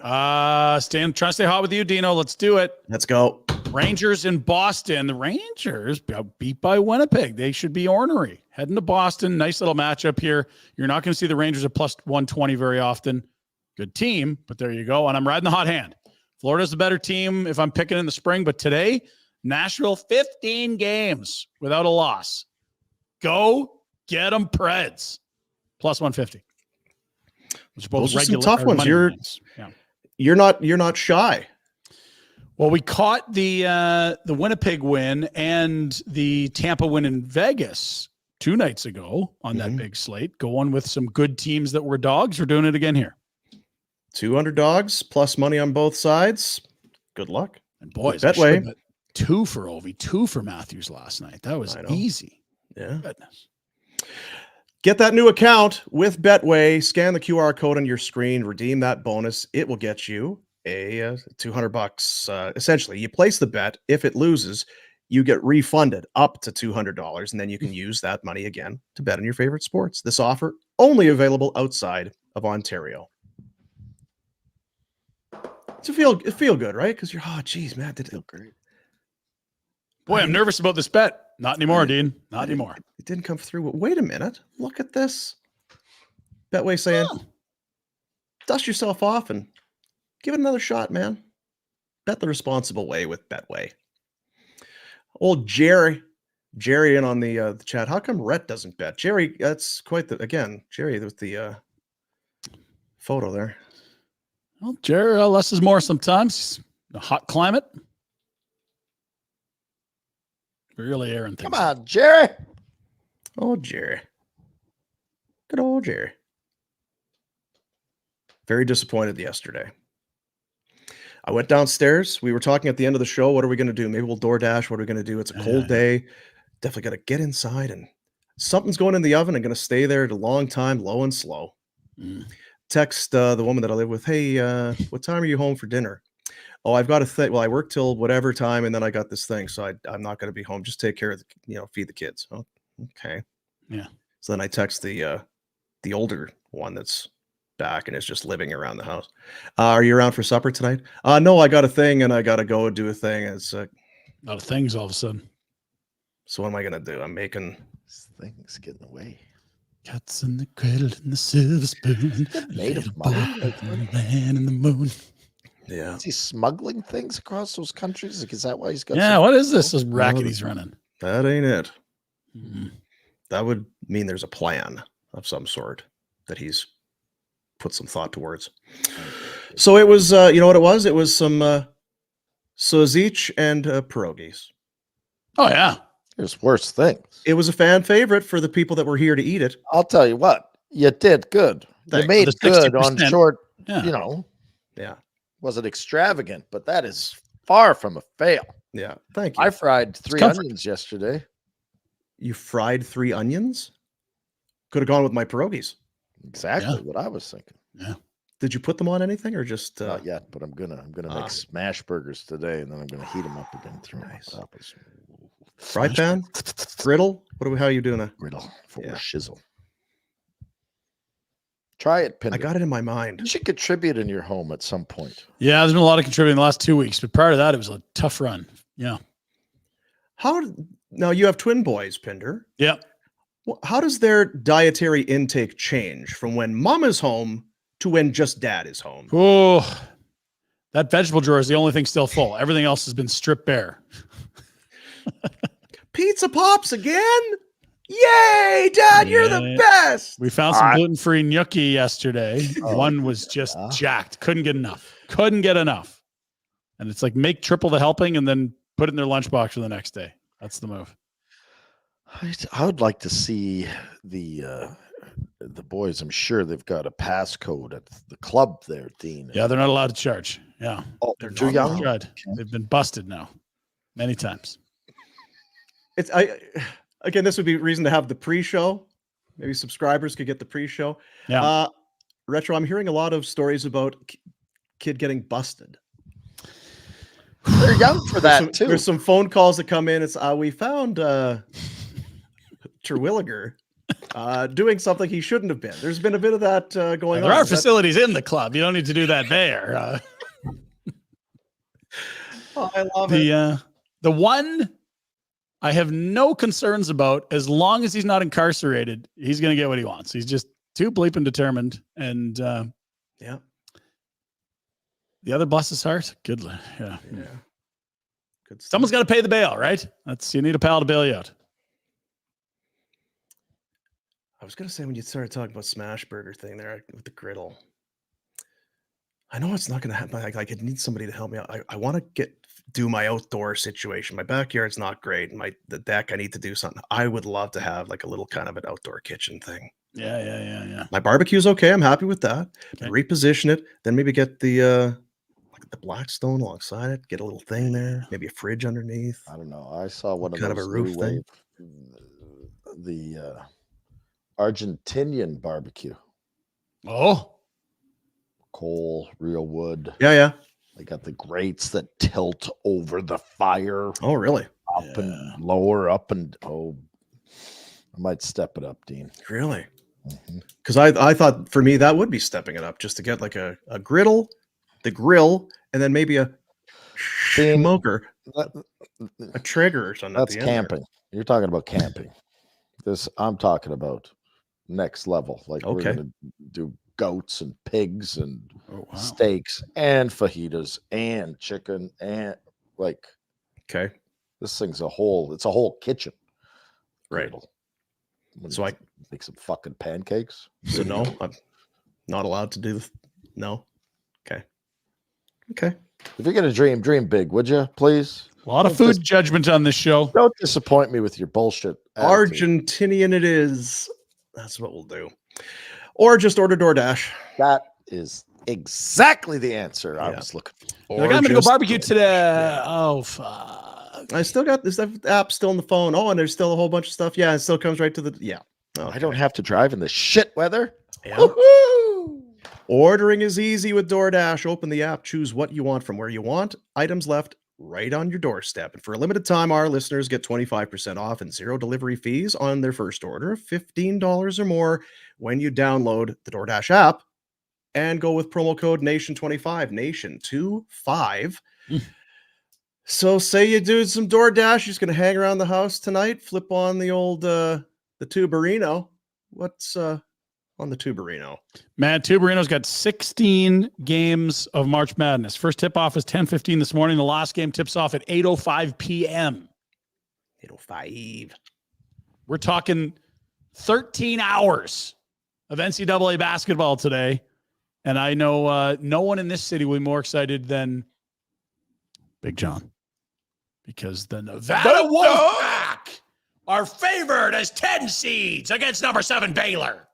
Trying to stay hot with you, Dino. Let's do it. Let's go. Rangers in Boston. The Rangers got beat by Winnipeg. They should be ornery. Heading to Boston. Nice little matchup here. You're not going to see the Rangers at +120 very often. Good team, but there you go. And I'm riding the hot hand. Florida's the better team if I'm picking in the spring, but today, Nashville 15 games without a loss. Go get them, Preds. +150. Those are some tough ones. You're not shy. Well, we caught the Winnipeg win and the Tampa win in Vegas 2 nights ago on that big slate. Going with some good teams that were dogs. We're doing it again here. 2 underdogs plus money on both sides. Good luck. And boys, Betway. 2 for Ovi, 2 for Matthews last night. That was easy. Yeah. Goodness. Get that new account with Betway. Scan the QR code on your screen. Redeem that bonus. It will get you a $200. Essentially, you place the bet. If it loses, you get refunded up to $200, and then you can use that money again to bet on your favorite sports. This offer only available outside of Ontario. It feel good, right? Because you're, geez, man, did it feel great? Boy, I'm nervous about this bet. Not anymore, Dean. Not anymore. It didn't come through. Wait a minute. Look at this. Betway saying, dust yourself off and give it another shot, man. Bet the responsible way with Betway. Old Jerry in on the chat. How come Rhett doesn't bet? Jerry, that's quite Jerry with the photo there. Well, Jerry, less is more sometimes. A hot climate. Really airing things. Come on, Jerry. Oh, Jerry. Good old Jerry. Very disappointed yesterday. I went downstairs. We were talking at the end of the show. What are we going to do? Maybe we'll DoorDash. What are we going to do? It's a cold day. Definitely got to get inside, and something's going in the oven and going to stay there a long time, low and slow. Text the woman that I live with. Hey, what time are you home for dinner? Oh, I've got a thing. Well, I work till whatever time, and then I got this thing, so I'm not going to be home. Just take care of feed the kids. Oh, okay. Yeah. So then I text the older one that's back and is just living around the house. Are you around for supper tonight? No, I got a thing, and I got to go do a thing. It's a lot of things all of a sudden. So what am I going to do? I'm making things getting away. Cats in the cradle and the silver spoon. Native man in the moon. Yeah. Is he smuggling things across those countries? Like, is that why he's got? Yeah. What is this racket he's running? That ain't it. That would mean there's a plan of some sort that he's put some thought towards. So it was, you know what it was? It was some sausage and pierogies. Oh, yeah. There's worse things. It was a fan favorite for the people that were here to eat it. I'll tell you what, you did good. Thanks. You made The good on 60%. short, Yeah. you know, Yeah. wasn't extravagant, but that is far from a fail. Yeah. Thank you. I fried 3 comfort. onions yesterday. You fried 3 onions? Could have gone with my pierogies. Exactly Yeah. what I was thinking. Yeah. Did you put them on anything or just Not yet, but I'm gonna make smash burgers today, and then I'm gonna heat them up again. Throw them on top of some fry pan? Griddle? How are you doing? griddle for Yeah. shizzle. Try it, Pinder. I got it in my mind. You should contribute in your home at some point. Yeah, there's been a lot of contributing the last 2 weeks, but prior to that, it was a tough run. Yeah. Now you have twin boys, Pinder. Yeah. How does their dietary intake change from when mama's home to when just dad is home? Oh, that vegetable drawer is the only thing still full. Everything else has been stripped bare. Pizza Pops again? Yay, Dad, you're the best. We found some gluten-free gnocchi yesterday. Oh, One was just jacked. Couldn't get enough. And it's like make triple the helping and then put it in their lunchbox for the next day. That's the move. I would like to see the boys. I'm sure they've got a passcode at the club there, Dean. Yeah, they're not allowed to charge. Yeah. Oh, they're too young. They've been busted now many times. Again, this would be a reason to have the pre-show. Maybe subscribers could get the pre-show. Yeah. Retro, I'm hearing a lot of stories about kid getting busted. They're young for that too. There's some phone calls that come in. It's we found Terwilliger doing something he shouldn't have been. There's been a bit of that going on. There are facilities in the club. You don't need to do that there. I love it. The one I have no concerns about, as long as he's not incarcerated, he's going to get what he wants. He's just too bleeping determined. And yeah. The other bless his heart. Good. Yeah. Good stuff. Someone's got to pay the bail, right? You need a pal to bail you out. I was going to say, when you started talking about smash burger thing there with the griddle, I know it's not going to happen. I need somebody to help me out. I want to do my outdoor situation. My backyard's not great. And the deck, I need to do something. I would love to have like a little kind of an outdoor kitchen thing. Yeah. My barbecue's okay. I'm happy with that. Okay. Reposition it. Then maybe get the Blackstone alongside it. Get a little thing there. Maybe a fridge underneath. I don't know. I saw one of kind those of a roof thing. The Argentinian barbecue. Oh. Coal, real wood. Yeah. They got the grates that tilt over the fire. Oh, really? Up and lower, up and I might step it up, Dean. Really? Because I thought for me that would be stepping it up, just to get like a griddle, the grill, and then maybe a smoker, a trigger or something. That's camping. You're talking about camping. I'm talking about next level. Like we're gonna do goats and pigs and steaks and fajitas and chicken and this thing's it's a whole kitchen. Right. So I make some fucking pancakes. So no, I'm not allowed to do no. Okay. If you're gonna dream big, would you please? A lot of food judgment on this show. Don't disappoint me with your bullshit attitude. Argentinian it is. That's what we'll do. Or just order DoorDash. That is exactly the answer I was looking for. I'm gonna go barbecue today. Yeah. Oh fuck. I still got this app still on the phone. Oh, and there's still a whole bunch of stuff. Yeah, it still comes right to the Okay. I don't have to drive in the shit weather. Yeah. Ordering is easy with DoorDash. Open the app, choose what you want from where you want. Items left right on your doorstep. And for a limited time, our listeners get 25% off and 0 delivery fees on their first order of $15 or more when you download the DoorDash app and go with promo code NATION25, NATION25. So say you do some DoorDash, you're just going to hang around the house tonight, flip on the old the Tubarino. What's on the Tubarino? Man, Tubarino's got 16 games of March Madness. First tip-off is 10:15 this morning. The last game tips off at 8:05 p.m. 8:05. We're talking 13 hours of NCAA basketball today. And I know no one in this city will be more excited than Big John. because the Nevada Wolfpack are favored as 10 seeds against number 7 Baylor.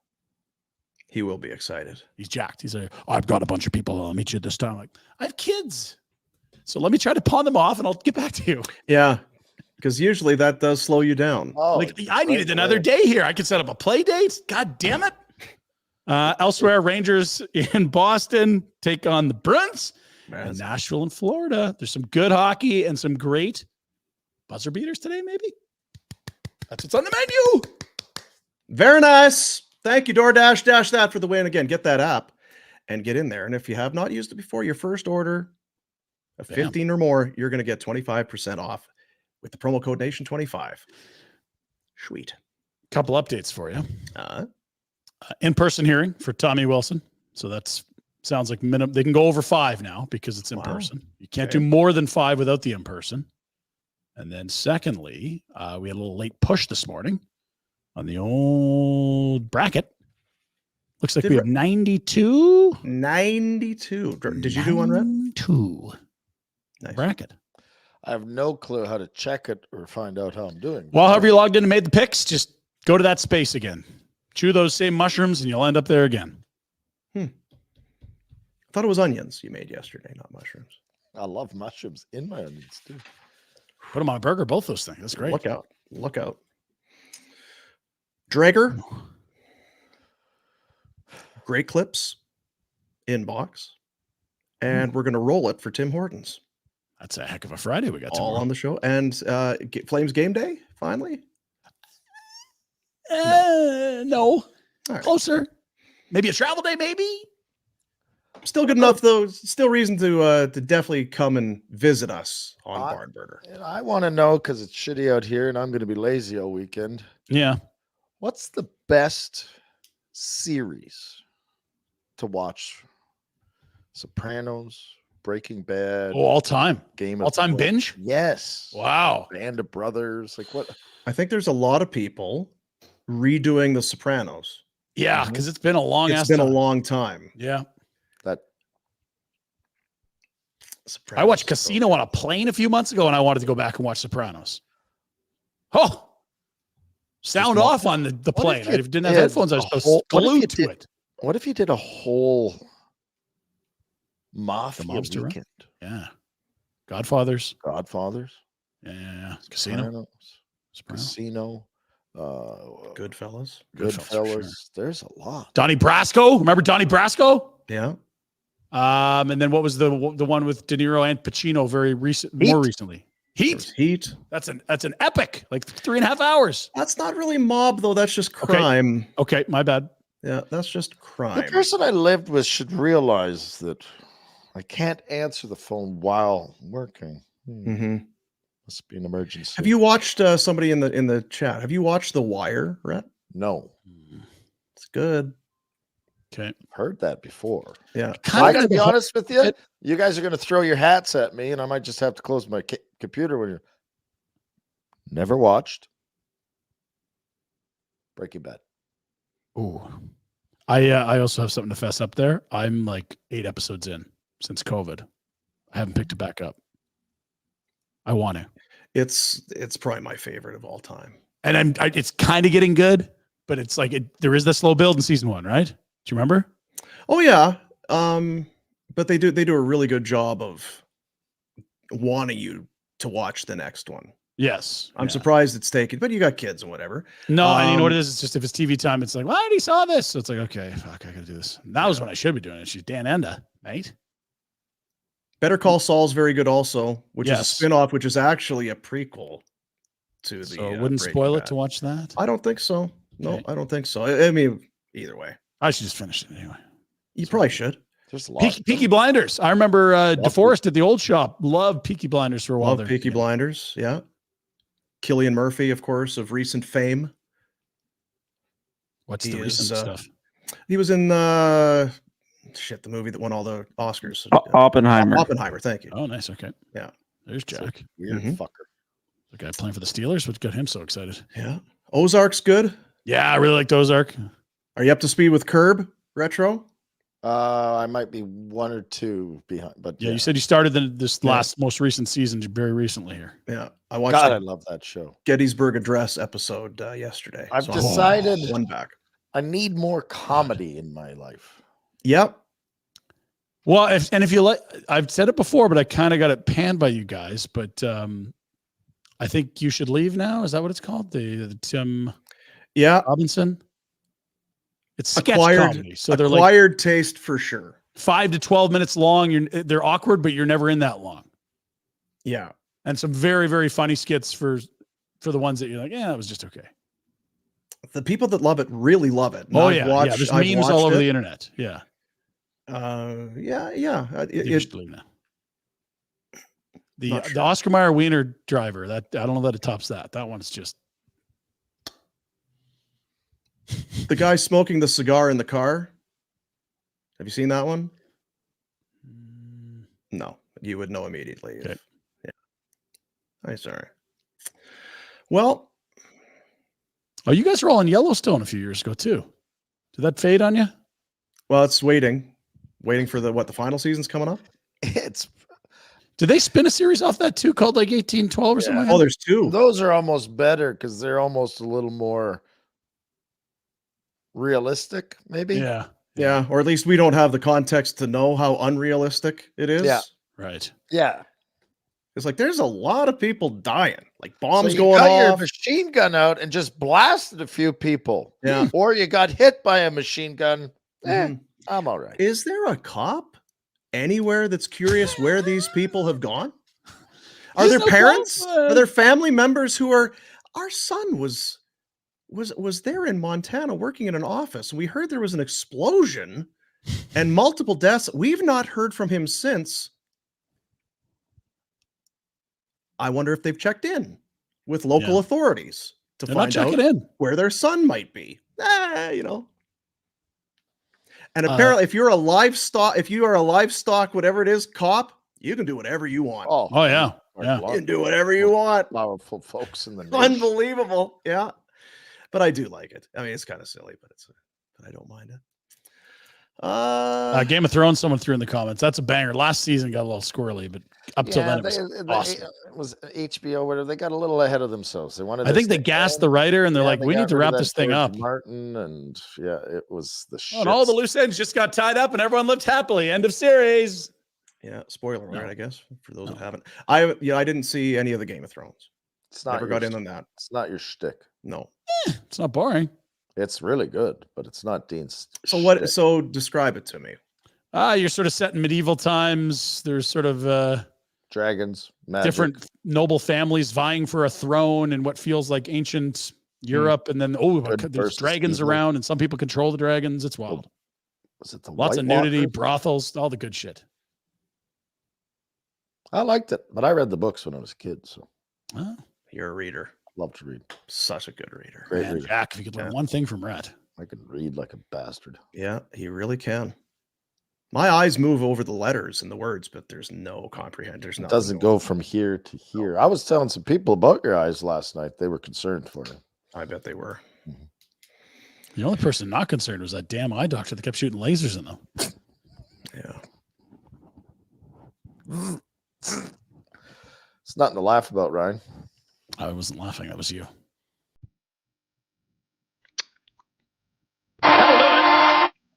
He will be excited. He's jacked. He's like, I've got a bunch of people. I'll meet you this time. Like, I have kids. So let me try to pawn them off and I'll get back to you. Yeah. Because usually that does slow you down. Oh, Like, I needed another day here. I could set up a play date. God damn it. Elsewhere, Rangers in Boston take on the Bruins. And Nashville in Florida. There's some good hockey and some great buzzer beaters today, maybe. That's what's on the menu. Very nice. Thank you, DoorDash. Dash that for the win. Again, get that app and get in there. And if you have not used it before, your first order of 15 or more, you're going to get 25% off with the promo code Nation25. Sweet. Couple updates for you. In-person hearing for Tommy Wilson. So that's sounds like minimum. They can go over 5 now because it's in person. You can't do more than 5 without the in-person. And then secondly, we had a little late push this morning on the old bracket. Looks like we have 92. 92. Did you do one, Red? 2. Nice. Bracket. I have no clue how to check it or find out how I'm doing. Well, however you logged in and made the picks, just go to that space again. Chew those same mushrooms and you'll end up there again. I thought it was onions you made yesterday, not mushrooms. I love mushrooms in my onions too. Put them on a burger, both those things. That's great. Look out. Look out. Drager. Great clips. Inbox. And we're going to roll it for Tim Hortons. That's a heck of a Friday we got tomorrow. All on the show. And Flames game day, finally? No. Right. Closer. Maybe a travel day, maybe? Still good enough, though. Still reason to definitely come and visit us on Barn Burner. And I want to know, because it's shitty out here and I'm going to be lazy all weekend. Yeah. What's the best series to watch? Sopranos, Breaking Bad. Oh, all time. Game all time binge? Yes. Wow. Band of Brothers. Like what? I think there's a lot of people redoing The Sopranos. Yeah, because it's been a long time. Yeah. That I watched Casino on a plane a few months ago and I wanted to go back and watch Sopranos. Oh, sound off on the plane. I didn't have headphones. I was so glued to it. What if you did a whole mafia mobster weekend? Yeah. Godfathers. Yeah. Casino. Casino. Goodfellas. Goodfellas. Sure. There's a lot. Donnie Brasco. Remember Donnie Brasco? Yeah. And then what was the one with De Niro and Pacino more recently? Heat. That's an epic, like 3.5 hours. That's not really mob though. That's just crime. Okay, my bad. Yeah, that's just crime. The person I lived with should realize that I can't answer the phone while working. Must be an emergency. Have you watched somebody in the chat? Have you watched The Wire, Rhett? No. It's good. Okay. Heard that before. Yeah. I gotta be honest with you. You guys are gonna throw your hats at me, and I might just have to close my computer when you're never watched Breaking Bad. Ooh. I also have something to fess up there. I'm like 8 episodes in since COVID. I haven't picked it back up. I want to. It's probably my favorite of all time. And it's kind of getting good, but it's like there is the slow build in season 1, right? Do you remember? Oh yeah. But they do a really good job of wanting you to watch the next one. Yes. I'm surprised it's taken, but you got kids and whatever. No, and you know what it is? It's just if it's TV time, it's like, well, I already saw this. So it's like, okay, fuck, I gotta do this. And that was when I should be doing it. She's Dan Enda, mate. Better Call Saul's very good also, which is a spinoff, which is actually a prequel to the. So it wouldn't spoil it to watch that? I don't think so. No, I don't think so. I mean, either way. I should just finish it anyway. You probably should. There's a lot. Peaky Blinders. I remember DeForest at the old shop. Loved Peaky Blinders for a while. Love Peaky Blinders, yeah. Cillian Murphy, of course, of recent fame. What's the recent stuff? He was in the movie that won all the Oscars. Oppenheimer. Oppenheimer, thank you. Oh, nice. Okay. Yeah. There's Jack. Weird fucker. The guy playing for the Steelers. What got him so excited? Yeah. Ozark's good. Yeah, I really liked Ozark. Are you up to speed with Curb Retro? I might be 1 or 2 behind, but Yeah, you said you started this most recent season very recently here. Yeah, I watched. God, I love that show. Gettysburg Address episode yesterday. I've decided one back. I need more comedy in my life. Yep. Well, if you like, I've said it before, but I kind of got it panned by you guys. But I think you should leave now. Is that what it's called? The Tim Robinson. It's sketch comedy, so they're acquired taste for sure. 5 to 12 minutes long. They're awkward, but you're never in that long. Yeah, and some very, very funny skits for the ones that you're like, yeah, that was just okay. The people that love it really love it. Oh yeah, there's memes all over the internet. Yeah. Yeah. You should leave now. The Oscar Mayer Wiener driver. That I don't know that it tops that. That one's just. The guy smoking the cigar in the car. Have you seen that one? No, you would know immediately. Okay. I'm sorry. Well, you guys were all in Yellowstone a few years ago too. Did that fade on you? Well, it's waiting for the final season's coming up. Did they spin a series off that too, called like 1812 or something? Like that? Oh, there's 2. Those are almost better because they're almost a little more realistic, maybe. Yeah, or at least we don't have the context to know how unrealistic it is. Yeah, right. Yeah, it's like there's a lot of people dying, like bombs so going got off. Your machine gun out and just blasted a few people. Yeah, or you got hit by a machine gun. I'm all right. Is there a cop anywhere that's curious where these people have gone? Are there parents? Are there family members who are? Our son was there in Montana working in an office. We heard there was an explosion and multiple deaths. We've not heard from him since. I wonder if they've checked in with local authorities to find out where their son might be. And apparently, if you are a livestock, whatever it is, cop, you can do whatever you want. Oh yeah. You can do whatever you want. Powerful folks in the nation. Unbelievable. Yeah. But I do like it. I mean, it's kind of silly, but I don't mind it. Game of Thrones, someone threw in the comments. That's a banger. Last season got a little squirrely, but up till then it was awesome. It was HBO, where they got a little ahead of themselves. They wanted. I think they gassed the writer, and they're like, "We need to wrap this thing up." Martin, and it was the shit. And all the loose ends just got tied up, and everyone lived happily. End of series. Yeah, spoiler alert, I guess, for those that haven't. I didn't see any of the Game of Thrones. It's not never got in on that. It's not your shtick. No, it's not boring. It's really good, but it's not Dean's. So what? So describe it to me. You're sort of set in medieval times. There's sort of dragons, magic. Different noble families vying for a throne in what feels like ancient Europe, and then there's dragons around, and some people control the dragons. It's wild. Was it lots of nudity, brothels, all the good shit? I liked it, but I read the books when I was a kid. So you're a reader. Love to read. Such a good reader. Great reader. Jack, if you could learn one thing from Red. I could read like a bastard. Yeah, he really can. My eyes move over the letters and the words, but there's no comprehend. There's nothing. It doesn't go from here to here. I was telling some people about your eyes last night. They were concerned for you. I bet they were. The only person not concerned was that damn eye doctor that kept shooting lasers in them. Yeah. It's nothing to laugh about, Ryan. I wasn't laughing. That was you.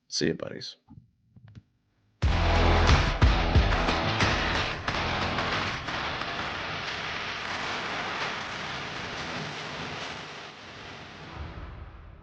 See you, buddies.